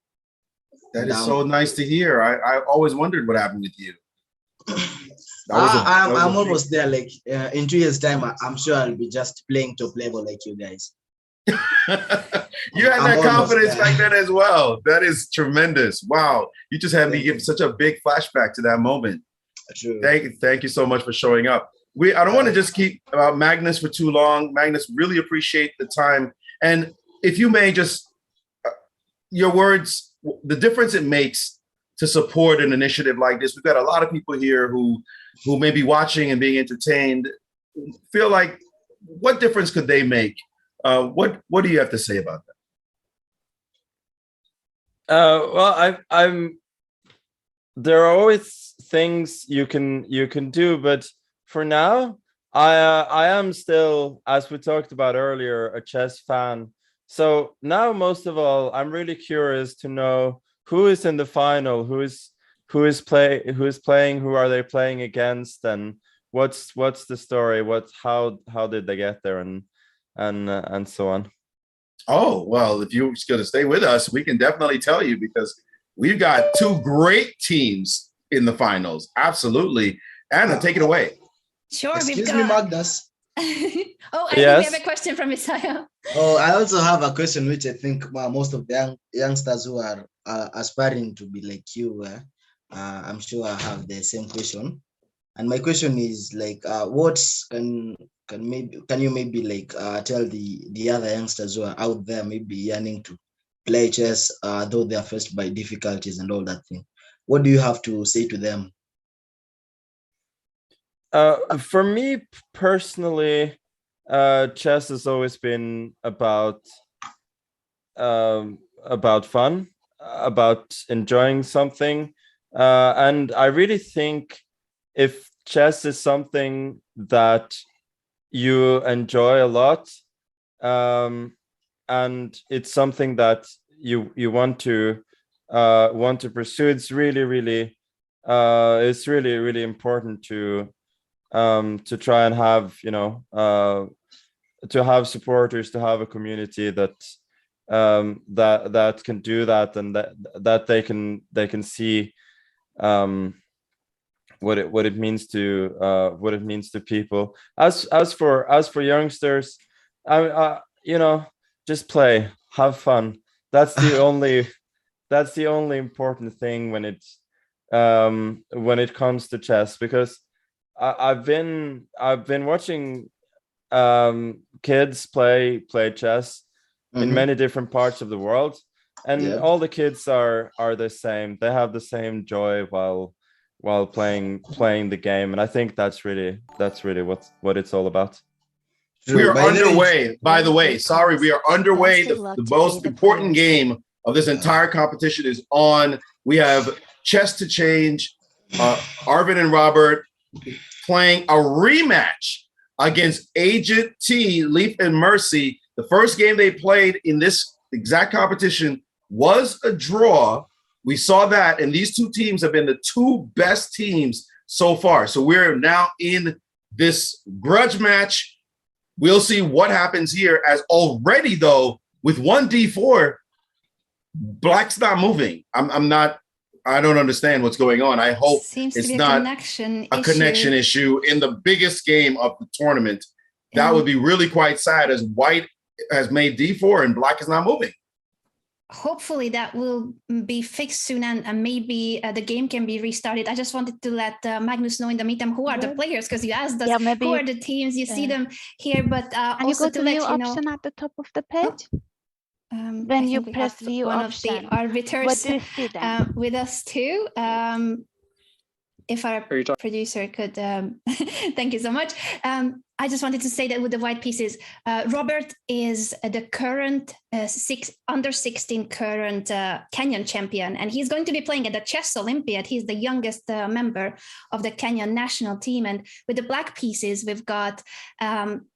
That is so nice to hear. I always wondered what happened with you. I'm almost there. Like in 2 years' time, I'm sure I'll be just playing top level like you guys. You had that confidence back then as well. That is tremendous. Wow. You just had me give such a big flashback to that moment. True. Thank you so much for showing up. I don't want to just keep about Magnus for too long. Magnus, really appreciate the time. And if you may just, your words, the difference it makes to support an initiative like this. We've got a lot of people here who may be watching and being entertained, feel like, what difference could they make? What do you have to say about that? Well, I'm. There are always things you can do, but for now, I am still, as we talked about earlier, a chess fan. So now, most of all, I'm really curious to know who is in the final, who is playing, who are they playing against, and what's the story? How did they get there, and so on. Oh, well, if you're going to stay with us, we can definitely tell you, because we've got 2 great teams in the finals. Absolutely. Anna, take it away. Sure. Excuse me, Magnus. I think we have a question from Isaiah. Oh, I also have a question, which I think most of the youngsters who are aspiring to be like you, I'm sure I have the same question. And my question is like, what can you maybe like tell the other youngsters who are out there maybe yearning to play chess, though they are faced by difficulties and all that thing? What do you have to say to them? For me personally, chess has always been about fun, about enjoying something, and I really think if chess is something that you enjoy a lot, and it's something that you want to pursue, it's really important to try and have, to have supporters, to have a community that can do that, and that they can see what it means to people. As for youngsters, just play, have fun. That's the only important thing when it comes to chess, because I've been watching kids play chess in many different parts of the world, and all the kids are the same. They have the same joy while playing the game, and I think that's really what it's all about. We are underway, by the way. Sorry, we are underway. The most important game of this entire competition is on. We have Chess to Change, Arvin and Robert playing a rematch against Agent T, Leaf and Mercy. The first game they played in this exact competition was a draw, we saw that, and these two teams have been the two best teams so far. So we're now in this grudge match. We'll see what happens here, as already, though, with one D4, Black's not moving. I don't understand what's going on. I hope it's not a connection issue in the biggest game of the tournament. That would be really quite sad, as White has made D4 and Black is not moving. Hopefully that will be fixed soon, and maybe the game can be restarted. I just wanted to let Magnus know in the meantime who are the players, because you asked us who are the teams. You see them here, but also you go to let view you know, option at the top of the page. when you press view one option, of the arbiters with us too. If our producer could, thank you so much. I just wanted to say that with the white pieces, Robert is the current under 16 current Kenyan champion, and he's going to be playing at the Chess Olympiad. He's the youngest member of the Kenyan national team. And with the black pieces, we've got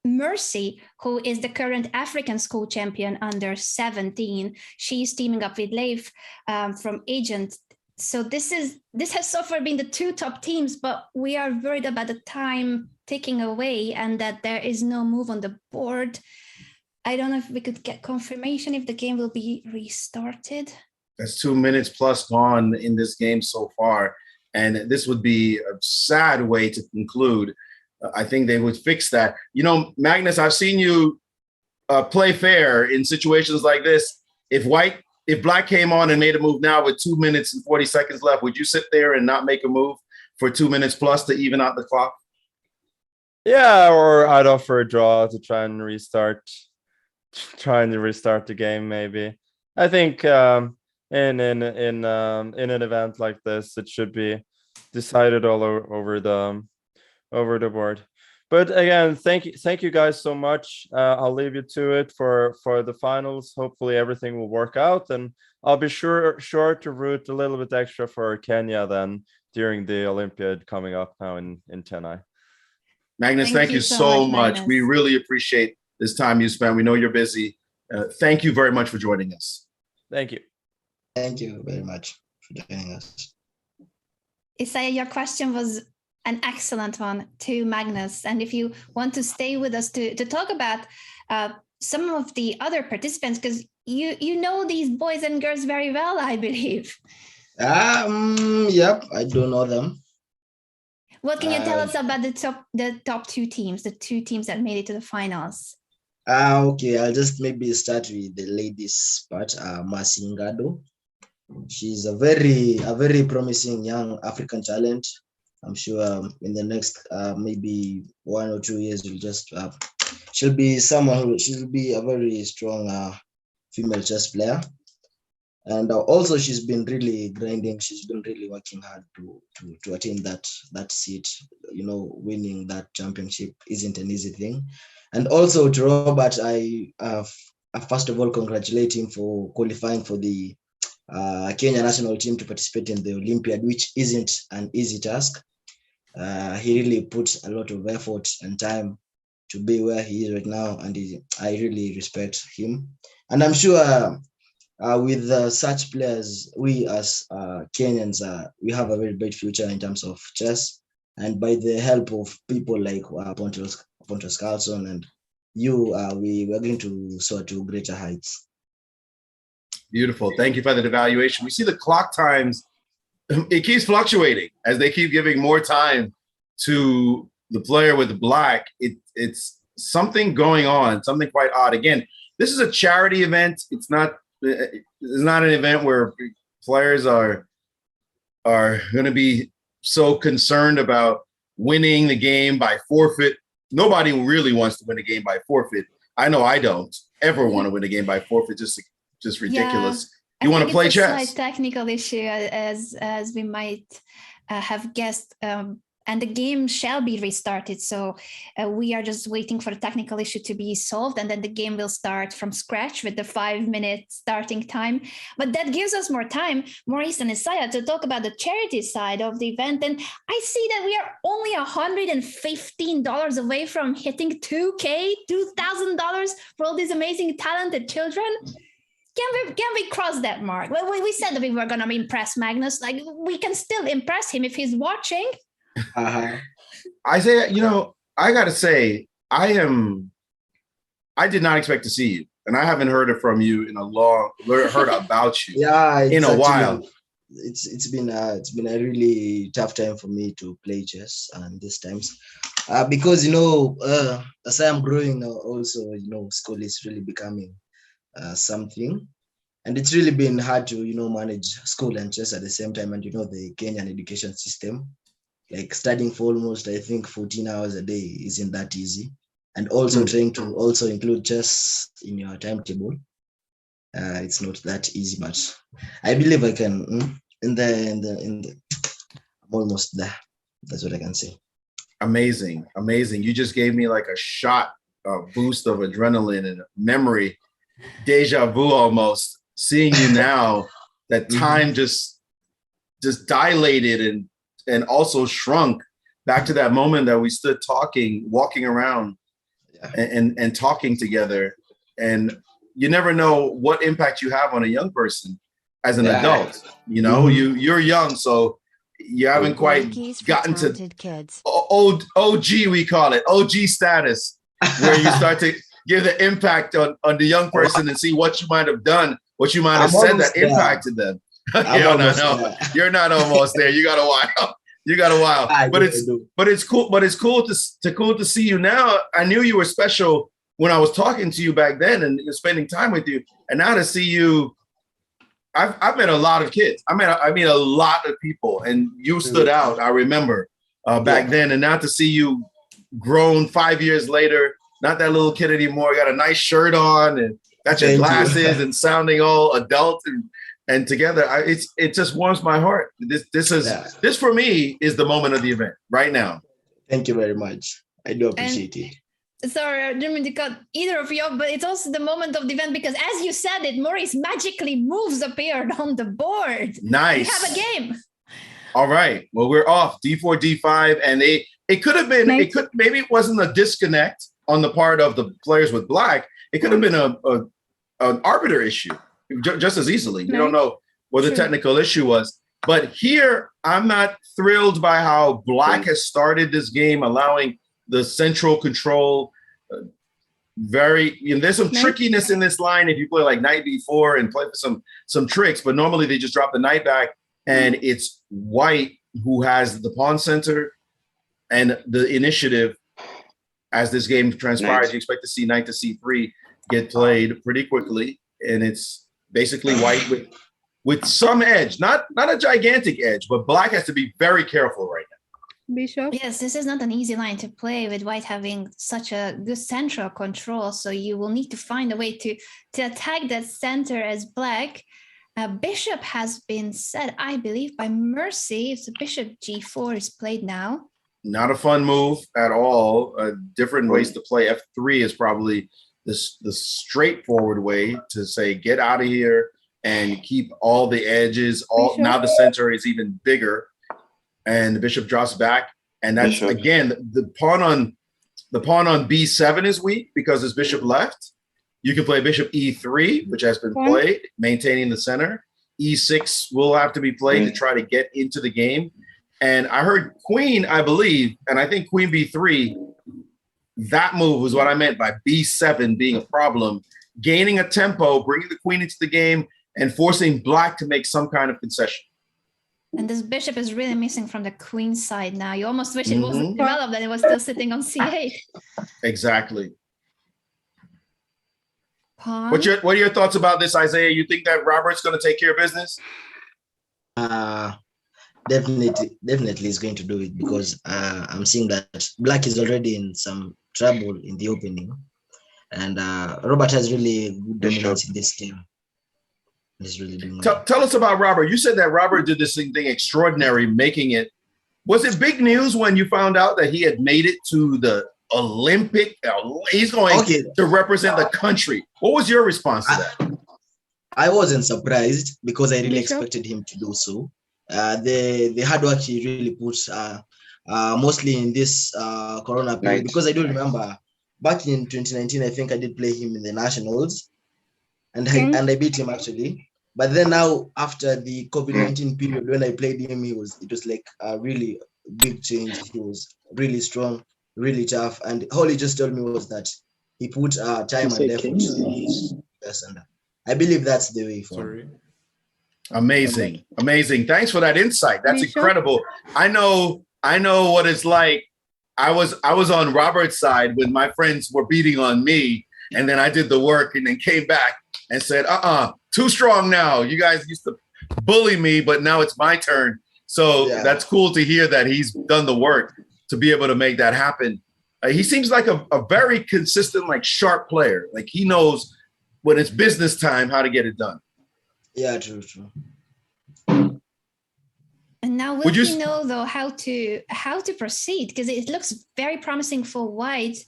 Mercy, who is the current African school champion under 17. She's teaming up with Leif from Agent. So this has so far been the two top teams, but we are worried about the time ticking away and that there is no move on the board. I don't know if we could get confirmation if the game will be restarted. That's 2 minutes plus gone in this game so far, and this would be a sad way to conclude. I think they would fix that. You know, Magnus, I've seen you play fair in situations like this. If Black came on and made a move now with 2 minutes and 40 seconds left, would you sit there and not make a move for 2 minutes plus to even out the clock? Yeah, or I'd offer a draw to try and restart the game. Maybe I think in an event like this, it should be decided all over the board. But again, thank you guys so much. I'll leave you to it for the finals. Hopefully everything will work out, and I'll be sure to root a little bit extra for Kenya then during the Olympiad coming up now in Chennai. Magnus, thank you so much. We really appreciate this time you spent. We know you're busy. Thank you very much for joining us. Thank you. Thank you very much for joining us. Isaiah, your question was an excellent one to Magnus. And if you want to stay with us to talk about some of the other participants, because you know these boys and girls very well, I believe. Yep, I do know them. What can you tell us about the top two teams, the two teams that made it to the finals? Okay, I'll just maybe start with the ladies part. Mercy Ngado. She's a very promising young African talent. I'm sure in the next maybe 1 or 2 years, she'll be a very strong female chess player. And also she's been really grinding. She's been really working hard to attain that seat. You know, winning that championship isn't an easy thing. And also to Robert, I first of all congratulate him for qualifying for the Kenya national team to participate in the Olympiad, which isn't an easy task. He really puts a lot of effort and time to be where he is right now, and I really respect him. And I'm sure with such players, we as Kenyans, we have a very bright future in terms of chess. And by the help of people like Pontus Carlsen and you, we are going to soar to greater heights. Beautiful. Thank you for the evaluation. We see the clock times. It keeps fluctuating as they keep giving more time to the player with the black. It's something going on, something quite odd. Again, this is a charity event. It's not an event where players are going to be so concerned about winning the game by forfeit. Nobody really wants to win a game by forfeit. I know I don't ever want to win a game by forfeit. Just ridiculous. Yeah, you want to play chess? It's a slight technical issue, as we might have guessed, and the game shall be restarted. So we are just waiting for the technical issue to be solved, and then the game will start from scratch with the 5-minute starting time. But that gives us more time, Maurice and Isaiah, to talk about the charity side of the event. And I see that we are only $115 away from hitting $2,000 for all these amazing talented children. can we cross that mark? Well, we said that we were gonna impress Magnus. Like, we can still impress him if he's watching. Isaiah, you know, I gotta say, I did not expect to see you, and I haven't heard it from you in a heard about you in a while. It's been a really tough time for me to play chess and these times, because as I am growing now, also school is really becoming something, and it's really been hard to manage school and chess at the same time, and the Kenyan education system, like studying for almost I think 14 hours a day isn't that easy, and also trying to also include chess in your timetable. It's not that easy, but I believe I can. I'm almost there. That's what I can say. Amazing. You just gave me like a boost of adrenaline and memory, deja vu almost. Seeing you now, that time just dilated and also shrunk back to that moment that we stood talking, walking around, and talking together. And you never know what impact you have on a young person as an adult. You're young, so you haven't quite gotten to kids. OG, we call it OG status, where you start to give the impact on the young person and see what you might have done, what you might have said that impacted them. No, you're not almost there. You got a while. But it's cool to see you now. I knew you were special when I was talking to you back then and spending time with you, and now to see you. I've met a lot of kids. I mean a lot of people, and you stood out. I remember back then, and now to see you grown 5 years later, not that little kid anymore. You got a nice shirt on and got your glasses and sounding all adult and together. It just warms my heart. This for me is the moment of the event right now. Thank you very much. I do appreciate it. Sorry, I didn't mean to cut either of you, but it's also the moment of the event because, as you said it, Maurice magically moves appeared on the board. Nice. We have a game. All right. Well, we're off D4, D5, and it could have been. Nice. Maybe it wasn't a disconnect on the part of the players with black. It could have been an arbiter issue just as easily. You don't know what the technical issue was. But here, I'm not thrilled by how black has started this game, allowing the central control. There's some trickiness in this line if you play like knight b4 and play for some tricks, but normally they just drop the knight back, and it's white who has the pawn center and the initiative. As this game transpires, you expect to see knight to c3 get played pretty quickly, and it's basically white with some edge, not a gigantic edge, but black has to be very careful right now. Bishop? Yes, this is not an easy line to play with white having such a good central control. So you will need to find a way to attack that center as black. Bishop has been set, I believe, by Mercy. It's a bishop g4 is played now. Not a fun move at all. Different ways to play. F3 is probably the straightforward way to say, get out of here and keep all the edges. Now the center is even bigger. And the bishop drops back, and that's again the pawn on b7 is weak because his bishop left. You can play bishop e3, which has been played, maintaining the center. E6 will have to be played to try to get into the game. And I heard queen, I believe, and I think queen b3. That move was what I meant by b7 being a problem, gaining a tempo, bringing the queen into the game, and forcing black to make some kind of concession. And this bishop is really missing from the queen side now. You almost wish it wasn't developed and it was still sitting on c8. Exactly. Pawn. What are your thoughts about this, Isaiah? You think that Robert's going to take care of business? Definitely is going to do it, because I'm seeing that black is already in some trouble in the opening, and Robert has really good dominance in this game. He's really doing well. Tell us about Robert. You said that Robert did this thing extraordinary, making it. Was it big news when you found out that he had made it to the Olympic? He's going to represent the country. What was your response to that? I wasn't surprised, because I really expected him to do so. The hard work he really puts, mostly in this Corona period, because I do remember back in 2019, I think I did play him in the nationals, and I beat him actually. But then now after the COVID-19 period, when I played him, it was like a really big change. He was really strong, really tough, and all he just told me was that he put time and effort in his best, and I believe that's the way forward. Amazing. Thanks for that insight. That's incredible. I know what it's like. I was on Robert's side when my friends were beating on me, and then I did the work and then came back and said, too strong now. You guys used to bully me, but now it's my turn. So that's cool to hear that he's done the work to be able to make that happen. He seems like a very consistent, like sharp player. Like he knows when it's business time how to get it done. Yeah, true. And now will you know though how to proceed? Because it looks very promising for white,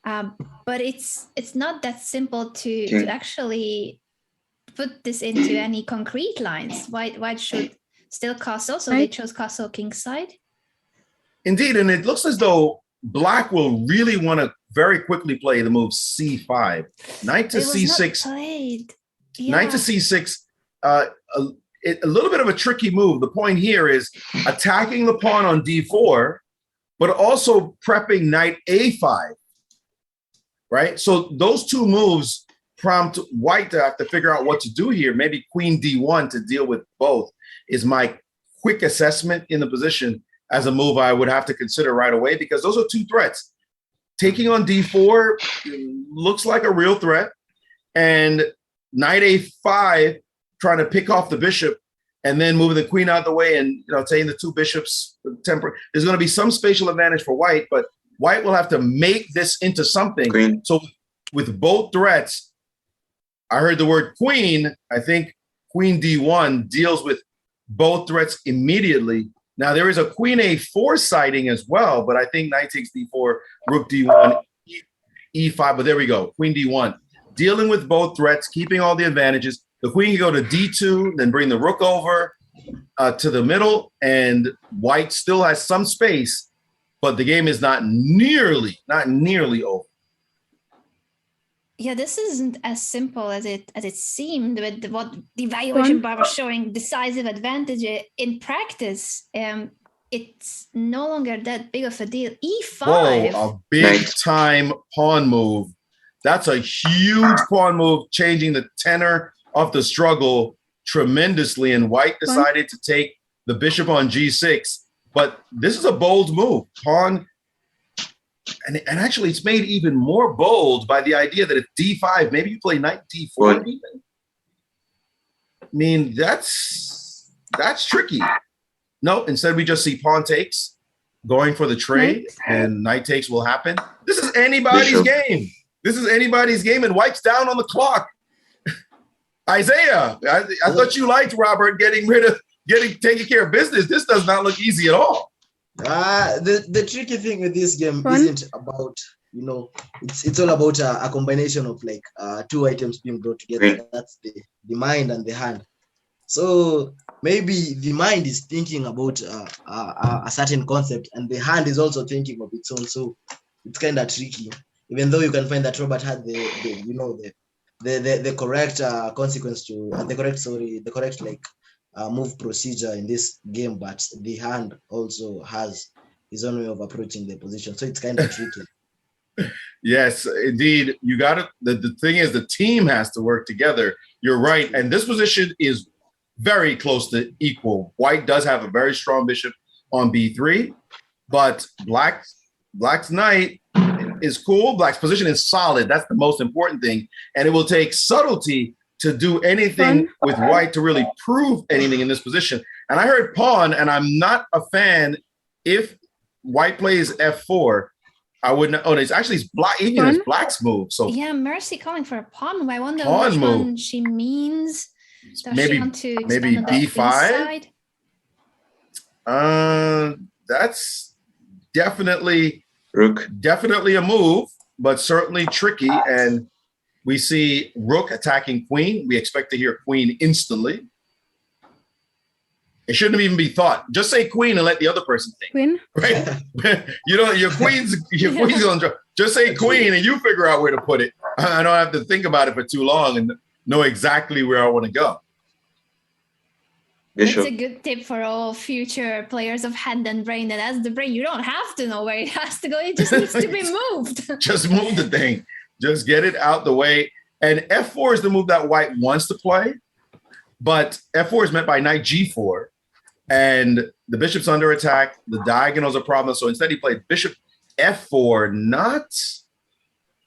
but it's not that simple to actually put this into any concrete lines. White should still castle, so they chose castle kingside. Indeed, and it looks as though black will really want to very quickly play the move c5. Knight to c6. Knight to c6. A little bit of a tricky move. The point here is attacking the pawn on d4, but also prepping knight a5, right? So those two moves prompt white to have to figure out what to do here. Maybe queen d1 to deal with both is my quick assessment in the position as a move I would have to consider right away, because those are two threats. Taking on d4 looks like a real threat, and knight a5 trying to pick off the bishop and then moving the queen out the way and taking the two bishops temper. There's going to be some spatial advantage for white, but white will have to make this into something. Queen. So with both threats, I heard the word queen. I think queen d1 deals with both threats immediately. Now there is a queen a4 sighting as well, but I think knight takes d4, rook d1, e5, but there we go, queen d1. Dealing with both threats, keeping all the advantages. The queen can go to d2, then bring the rook over to the middle, and white still has some space, but the game is not nearly over. Yeah, this isn't as simple as it seemed with what the evaluation bar was showing decisive advantage. In practice, it's no longer that big of a deal. E5. Whoa, a big time pawn move. That's a huge pawn move, changing the tenor of the struggle tremendously. And white decided to take the bishop on g6. But this is a bold move. Pawn. And actually, it's made even more bold by the idea that if d5, maybe you play knight d4 even. I mean, that's tricky. No, instead we just see pawn takes, going for the trade, and knight takes will happen. This is anybody's game. This is anybody's game, and white's down on the clock. Isaiah, I thought you liked Robert taking care of business. This does not look easy at all. The tricky thing with this game isn't about, it's all about a combination of like two items being brought together. That's the mind and the hand. So maybe the mind is thinking about a certain concept, and the hand is also thinking of its own. So it's kind of tricky, even though you can find that Robert had the correct consequence to the correct move procedure in this game, but the hand also has his own way of approaching the position, so it's kind of tricky. Yes, indeed. You got it. The thing is, the team has to work together. You're right, and this position is very close to equal. White does have a very strong bishop on b3, but black's knight is cool. Black's position is solid. That's the most important thing, and it will take subtlety to do anything with white to really prove anything in this position. And I heard pawn, and I'm not a fan. If white plays f4, I wouldn't. Oh, it's actually black's move. So yeah, Mercy calling for a pawn move. I wonder which one she means. Does maybe she want to maybe b5. That's definitely a move, but certainly tricky. And we see rook attacking queen. We expect to hear queen instantly. It shouldn't even be thought. Just say queen and let the other person think. Queen. Right? Your queen's on. Just say queen and you figure out where to put it. I don't have to think about it for too long. And know exactly where I want to go. That's a good tip for all future players of hand and brain. That has the brain, you don't have to know where it has to go. It just needs to be moved. Just move the thing. Just get it out the way. And F4 is the move that white wants to play, but F4 is met by knight G4, and the bishop's under attack. The diagonals are a problem. So instead he played bishop F4, not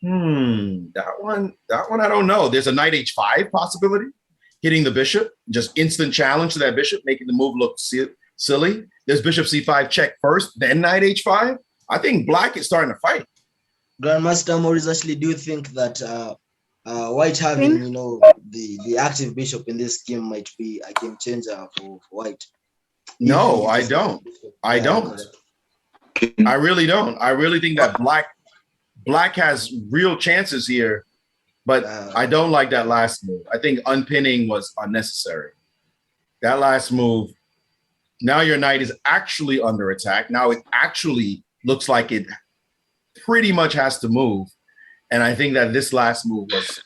that one I don't know. There's a knight H5 possibility. Hitting the bishop, just instant challenge to that bishop, making the move look silly. There's bishop C5 check first, then knight H5. I think black is starting to fight. Grandmaster Maurice, actually, do you think that white having, the active bishop in this game might be a game changer for white? No, I don't. I don't. I really don't. I really think that black has real chances here. But I don't like that last move. I think unpinning was unnecessary. That last move, now your knight is actually under attack. Now it actually looks like it pretty much has to move. And I think that this last move was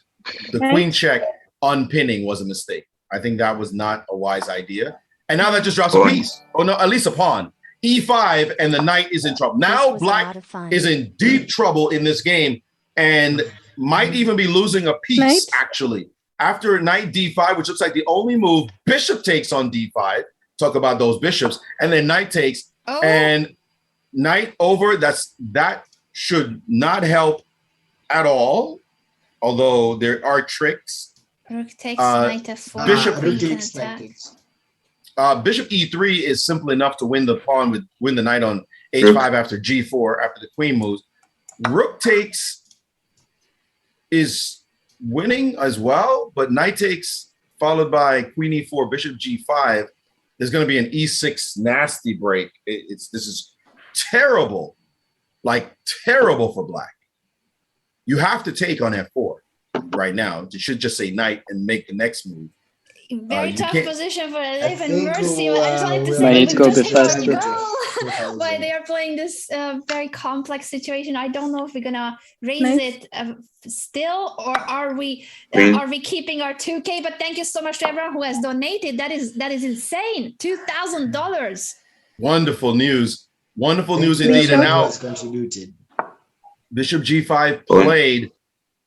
the queen check unpinning was a mistake. I think that was not a wise idea. And now that just drops a piece. Oh no, at least a pawn. E5 and the knight is in trouble. Now black is in deep trouble in this game. And might even be losing a piece, actually. After knight D5, which looks like the only move, bishop takes on D5. Talk about those bishops. And then knight takes. And knight over, that should not help at all. Although there are tricks. Rook takes knight F4. Bishop E3 is simple enough to win the pawn, win the knight on H5 after G4, after the queen moves. Rook takes is winning as well, but knight takes followed by queen E4, bishop G5. There's going to be an E6 nasty break. This is terrible, like terrible for black. You have to take on F4 right now. You should just say knight and make the next move. Very tough position for Live and Mercy. I just wanted to say just go a bit faster. Why they are playing this very complex situation. I don't know if we're gonna raise it still, or are we keeping our 2K? But thank you so much to everyone who has donated. That is insane. $2,000. Wonderful news. Wonderful news indeed. And now bishop G5 played,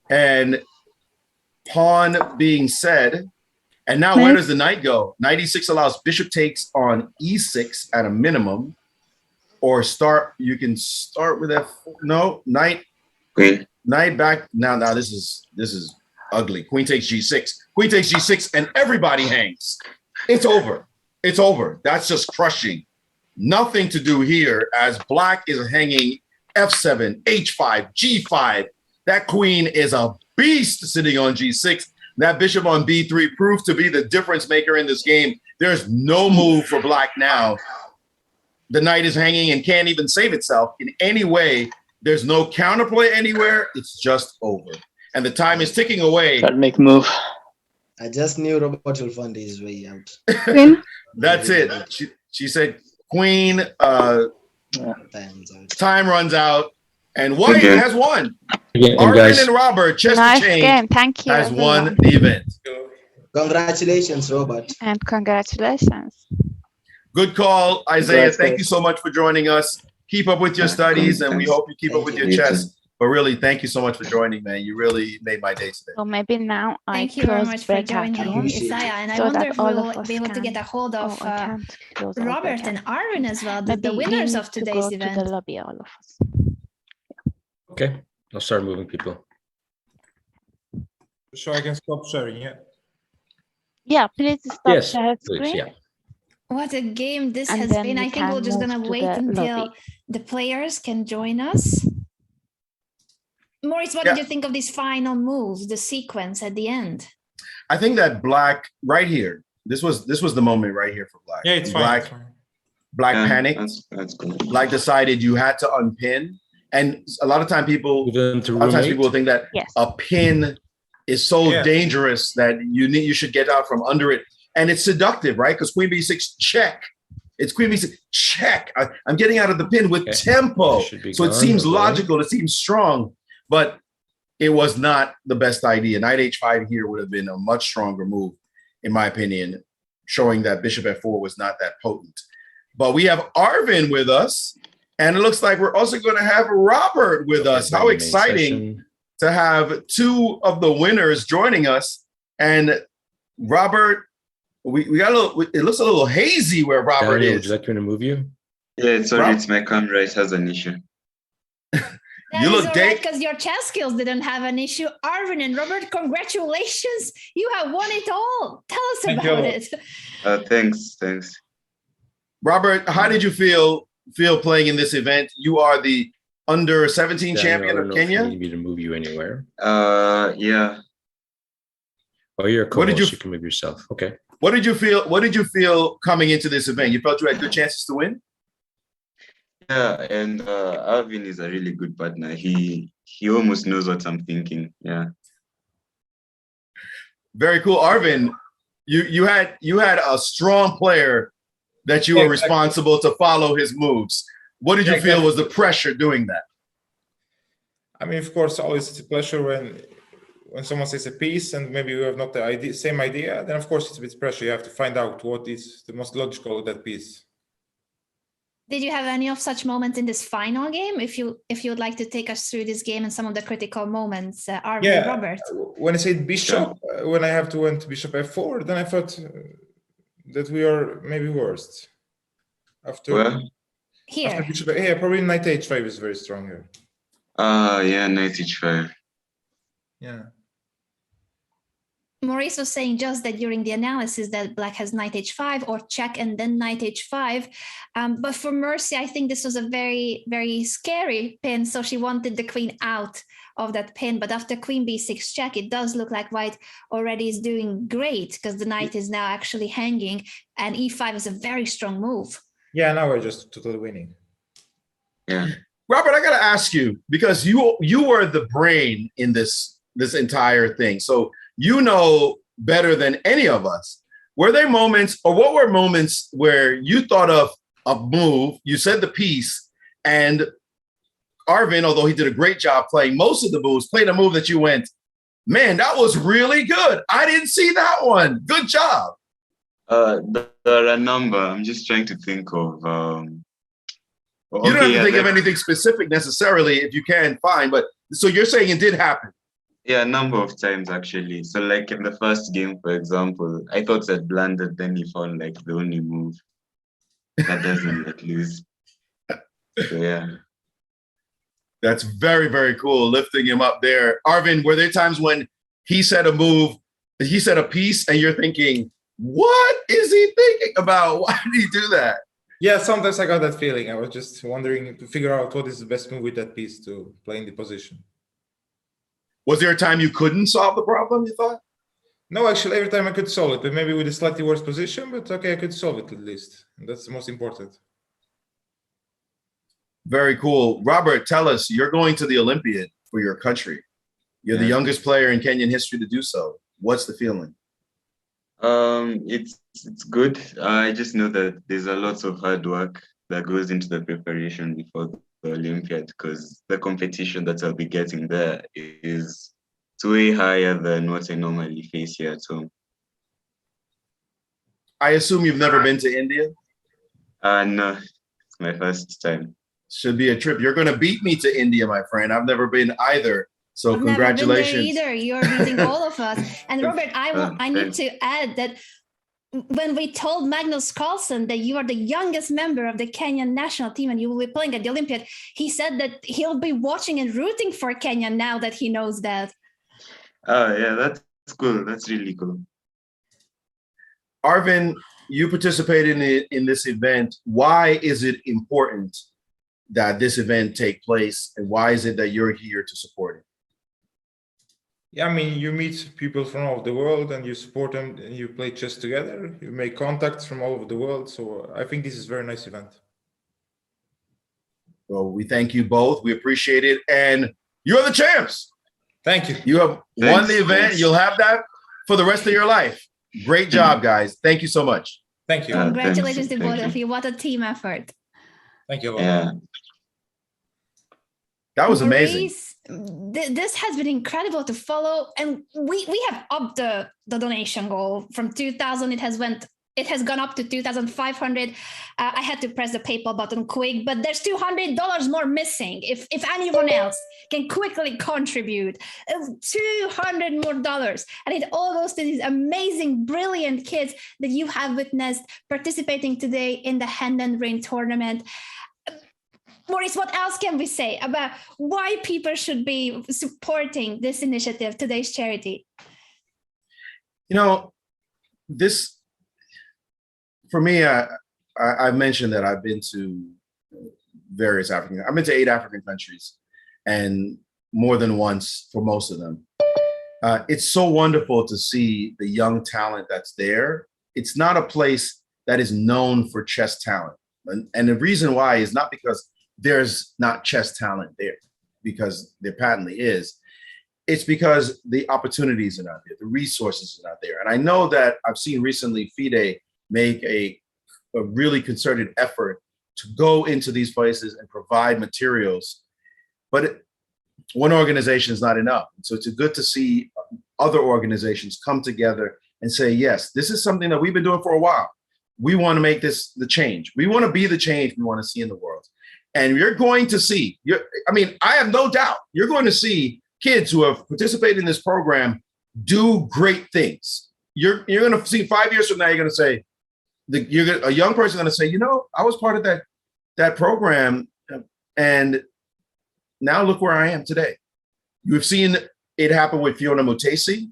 and pawn being said. And now where does the knight go? Knight E6 allows bishop takes on E6 at a minimum, or you can start with F4. No, knight back. Now this is ugly. Queen takes G6. Queen takes G6 and everybody hangs. It's over. It's over. That's just crushing. Nothing to do here as black is hanging F7, H5, G5. That queen is a beast sitting on G6. That bishop on B3 proves to be the difference maker in this game. There's no move for black now. The knight is hanging and can't even save itself in any way. There's no counterplay anywhere. It's just over. And the time is ticking away. Gotta make a move. I just knew Robert will find his way out. That's it. She said, queen, time runs out. And white has won. Arvin and Robert, Chester Change Thank you, has won the event. Congratulations, Robert. And congratulations. Good call, Isaiah. Thank you so much for joining us. Keep up with your studies, and we hope you keep up with your chess. But really, thank you so much for joining, man. You really made my day today. So maybe now thank you very much for joining, Isaiah. And I wonder if we'll be able to get a hold of Robert and Arvin as well, the winners of today's event. To the lobby, all of us. Okay, I'll start moving people. So I can stop sharing, yeah? Yeah, please stop share screen. Yeah. What a game this has been. I think we're just going to wait until the players can join us. Maurice, what did you think of these final moves, the sequence at the end? I think that black right here, this was the moment right here for black. Yeah, it's black. Fine. Black panicked. That's good. Black decided you had to unpin. And a lot of times people will think that a pin is so dangerous that you should get out from under it. And it's seductive, right? Because queen b6 check. It's queen b6 check. I'm getting out of the pin with tempo. So it seems logical. It seems strong. But it was not the best idea. Knight h5 here would have been a much stronger move, in my opinion, showing that bishop f4 was not that potent. But we have Arvin with us, and it looks like we're also going to have Robert with us. How exciting to have two of the winners joining us. And Robert, we got a little, it looks a little hazy where Robert is. Would you like me to move you? Yeah, sorry, it's my camera. It has an issue. You look because your chess skills didn't have an issue. Arvin and Robert, congratulations. You have won it all. Tell us about it. Thanks. Robert, how did you feel playing in this event? You are the under 17 champion of Kenya. You need me to move you anywhere? Yeah. Oh, you're a co-host. You can move yourself. Okay. What did you feel coming into this event? You felt you had good chances to win? Yeah, and Arvin is a really good partner. He almost knows what I'm thinking. Yeah. Very cool. Arvin, you had a strong player that you were responsible to follow his moves. What did you feel was the pressure doing that? I mean, of course, always it's a pleasure when someone says a piece and maybe you have not the same idea, then of course it's a bit pressure. You have to find out what is the most logical of that piece. Did you have any of such moments in this final game? If you would like to take us through this game and some of the critical moments, Arvin and Robert. When I said bishop, when I have to went to bishop f4, then I thought that we are maybe worst. After bishop, yeah, probably knight h5 is very strong here. Yeah, knight h5. Yeah. Maurice was saying just that during the analysis that black has knight h5 or check and then knight h5. But for Mercy, I think this was a very, very scary pin. So she wanted the queen out of that pin. But after queen b6 check, it does look like white already is doing great because the knight is now actually hanging and e5 is a very strong move. Yeah, now we're just totally winning. Yeah. Robert, I got to ask you, because you were the brain in this entire thing. So you know better than any of us. Were there moments, or what were moments where you thought of a move, you said the piece, and Arvin, although he did a great job playing most of the moves, played a move that you went, man, that was really good. I didn't see that one. Good job. There are a number. I'm just trying to think of. You don't have to think of anything specific necessarily if you can find, but so you're saying it did happen. Yeah, a number of times actually. So like in the first game, for example, I thought that blundered, then he found like the only move that doesn't let loose. So yeah. That's very, very cool, lifting him up there. Arvin, were there times when he said a move, he said a piece, and you're thinking, what is he thinking about? Why did he do that? Yeah, sometimes I got that feeling. I was just wondering to figure out what is the best move with that piece to play in the position. Was there a time you couldn't solve the problem, you thought? No, actually, every time I could solve it, but maybe with a slightly worse position, but okay, I could solve it at least. And that's the most important. Very cool. Robert, tell us, you're going to the Olympiad for your country. You're the youngest player in Kenyan history to do so. What's the feeling? It's good. I just know that there's a lot of hard work that goes into the preparation before the Olympiad, because the competition that I'll be getting there is way higher than what I normally face here at home. I assume you've never been to India? No, it's my first time. Should be a trip. You're going to beat me to India, my friend. I've never been either. So congratulations. Never been there either. You're beating all of us. And Robert, I need to add that when we told Magnus Carlsen that you are the youngest member of the Kenyan national team and you will be playing at the Olympiad, he said that he'll be watching and rooting for Kenya now that he knows that. Yeah, that's cool. That's really cool. Arvin, you participated in this event. Why is it important that this event take place, and why is it that you're here to support it? Yeah, I mean, you meet people from all over the world and you support them and you play chess together. You make contacts from all over the world. So I think this is a very nice event. Well, we thank you both. We appreciate it. And you're the champs. Thank you. You have won the event. You'll have that for the rest of your life. Great job, guys. Thank you so much. Thank you. Congratulations to both of you. What a team effort. Thank you. Yeah. That was amazing. Maurice, this has been incredible to follow, and we have upped the donation goal from 2,000. It has gone up to 2,500. I had to press the PayPal button quick, but there's $200 more missing. If anyone else can quickly contribute, $200 more, and it all goes to these amazing, brilliant kids that you have witnessed participating today in the Hand and Ring tournament. Maurice, what else can we say about why people should be supporting this initiative, today's charity? You know, this, for me, I've mentioned that I've been to various African, I've been to 8 African countries, and more than once for most of them. It's so wonderful to see the young talent that's there. It's not a place that is known for chess talent. And the reason why is not because there's not chess talent there, because there patently is. It's because the opportunities are not there, the resources are not there. And I know that I've seen recently FIDE make a really concerted effort to go into these places and provide materials, but one organization is not enough. So it's good to see other organizations come together and say, yes, this is something that we've been doing for a while. We want to make this the change. We want to be the change we want to see in the world. And you're going to see, I have no doubt, you're going to see kids who have participated in this program do great things. You're going to see 5 years from now, you're going to say, a young person going to say, I was part of that program, and now look where I am today. You've seen it happen with Fiona Mutesi,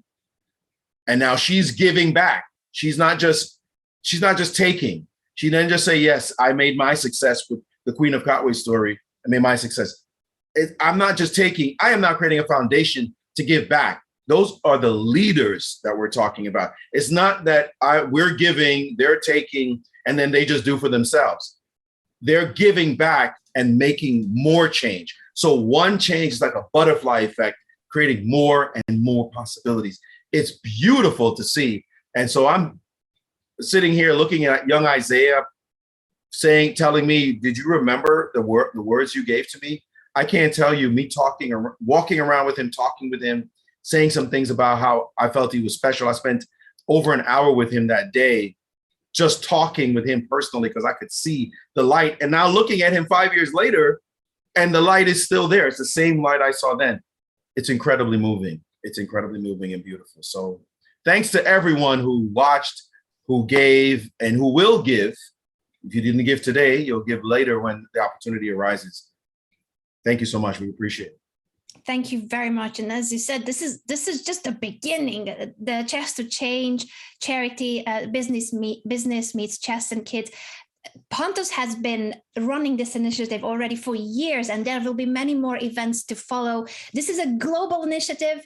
and now she's giving back. She's not just taking. She didn't just say, yes, I made my success with the Queen of Katwe story. I made my success. I'm not just taking. I am now creating a foundation to give back. Those are the leaders that we're talking about. It's not that we're giving, they're taking, and then they just do for themselves. They're giving back and making more change. So one change is like a butterfly effect, creating more and more possibilities. It's beautiful to see. And so I'm sitting here looking at young Isaiah telling me, did you remember the words you gave to me? I can't tell you, me walking around with him, talking with him, saying some things about how I felt he was special. I spent over an hour with him that day, just talking with him personally, because I could see the light. And now looking at him 5 years later, and the light is still there. It's the same light I saw then. It's incredibly moving. It's incredibly moving and beautiful. So thanks to everyone who watched, who gave, and who will give. If you didn't give today, you'll give later when the opportunity arises. Thank you so much. We appreciate it. Thank you very much. And as you said, this is just the beginning. The Chess to Change charity, business meets chess and kids. Pontus has been running this initiative already for years, and there will be many more events to follow. This is a global initiative.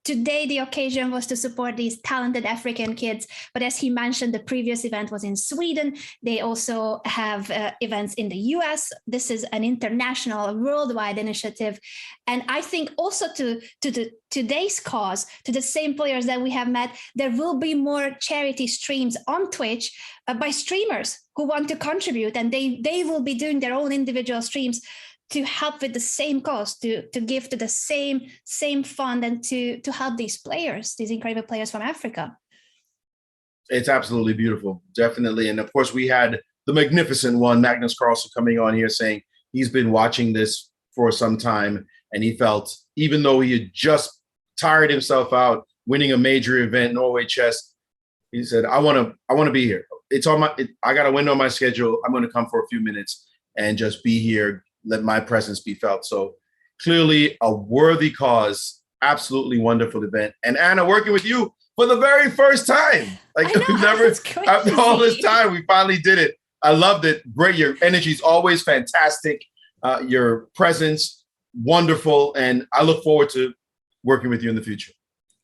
Today, the occasion was to support these talented African kids. But as he mentioned, the previous event was in Sweden. They also have events in the US. This is an international, worldwide initiative. And I think also to today's cause, to the same players that we have met, there will be more charity streams on Twitch by streamers who want to contribute. And they will be doing their own individual streams to help with the same cause, to give to the same fund, and to help these players, these incredible players from Africa. It's absolutely beautiful, definitely. And of course, we had the magnificent one, Magnus Carlsen, coming on here saying he's been watching this for some time, and he felt, even though he had just tired himself out winning a major event, Norway Chess, he said, I want to be here. I got a window on my schedule. I'm going to come for a few minutes and just be here, let my presence be felt. So clearly a worthy cause, absolutely wonderful event. And Anna, working with you for the very first time. Like, we've never, after all this time, we finally did it. I loved it. Great. Your energy is always fantastic. Your presence, wonderful. And I look forward to working with you in the future.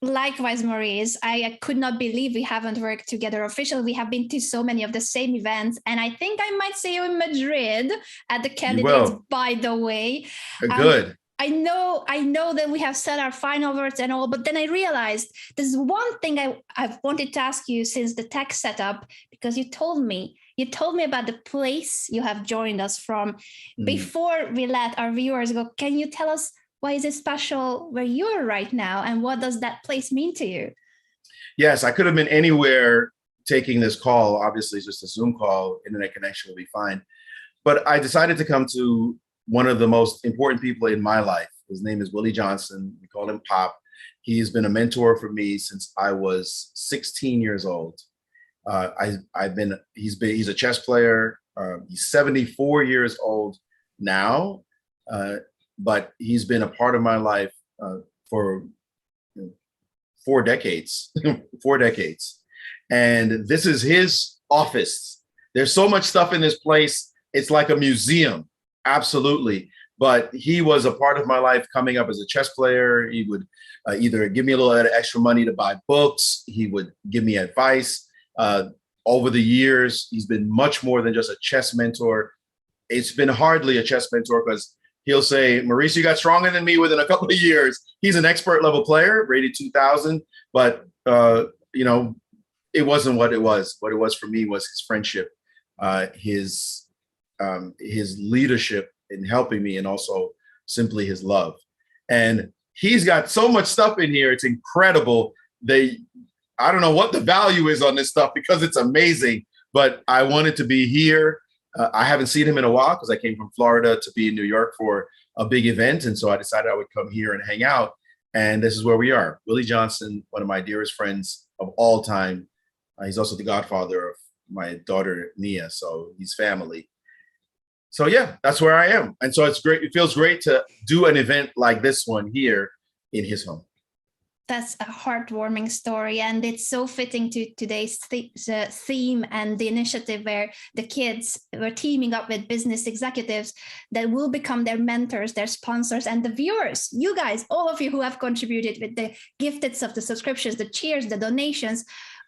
Likewise, Maurice, I could not believe we haven't worked together officially. We have been to so many of the same events, and I think I might see you in Madrid at the candidates, by the way. Good. I know that we have said our final words and all, but then I realized there's one thing I've wanted to ask you since the tech setup, because you told me about the place you have joined us from. Before we let our viewers go, can you tell us why is it special where you're right now, and what does that place mean to you? Yes, I could have been anywhere taking this call. Obviously, it's just a Zoom call. Internet connection will be fine. But I decided to come to one of the most important people in my life. His name is Willie Johnson. We call him Pop. He's been a mentor for me since I was 16 years old. He's a chess player. He's 74 years old now, but he's been a part of my life for 4 decades, 4 decades. And this is his office. There's so much stuff in this place. It's like a museum. Absolutely. But he was a part of my life coming up as a chess player. He would either give me a little extra money to buy books. He would give me advice. Over the years, he's been much more than just a chess mentor. It's been hardly a chess mentor because he'll say, Maurice, you got stronger than me within a couple of years. He's an expert level player, rated 2000. But, it wasn't what it was. What it was for me was his friendship, his leadership in helping me, and also simply his love. And he's got so much stuff in here. It's incredible. I don't know what the value is on this stuff because it's amazing, but I wanted to be here. I haven't seen him in a while because I came from Florida to be in New York for a big event. And so I decided I would come here and hang out. And this is where we are. Willie Johnson, one of my dearest friends of all time. He's also the godfather of my daughter, Nia. So he's family. So yeah, that's where I am. And so it's great. It feels great to do an event like this one here in his home. That's a heartwarming story, and it's so fitting to today's theme and the initiative where the kids were teaming up with business executives that will become their mentors, their sponsors, and the viewers. You guys, all of you who have contributed with the gifteds of the subscriptions, the cheers, the donations,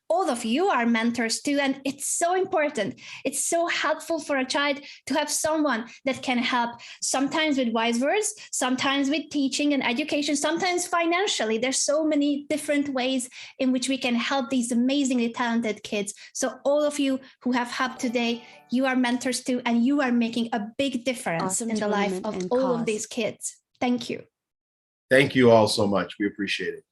all of you are mentors too, and it's so important. It's so helpful for a child to have someone that can help, sometimes with wise words, sometimes with teaching and education, sometimes financially. There's so many different ways in which we can help these amazingly talented kids. So all of you who have helped today, you are mentors too, and you are making a big difference in the life of all of these kids. Thank you. Thank you all so much. We appreciate it.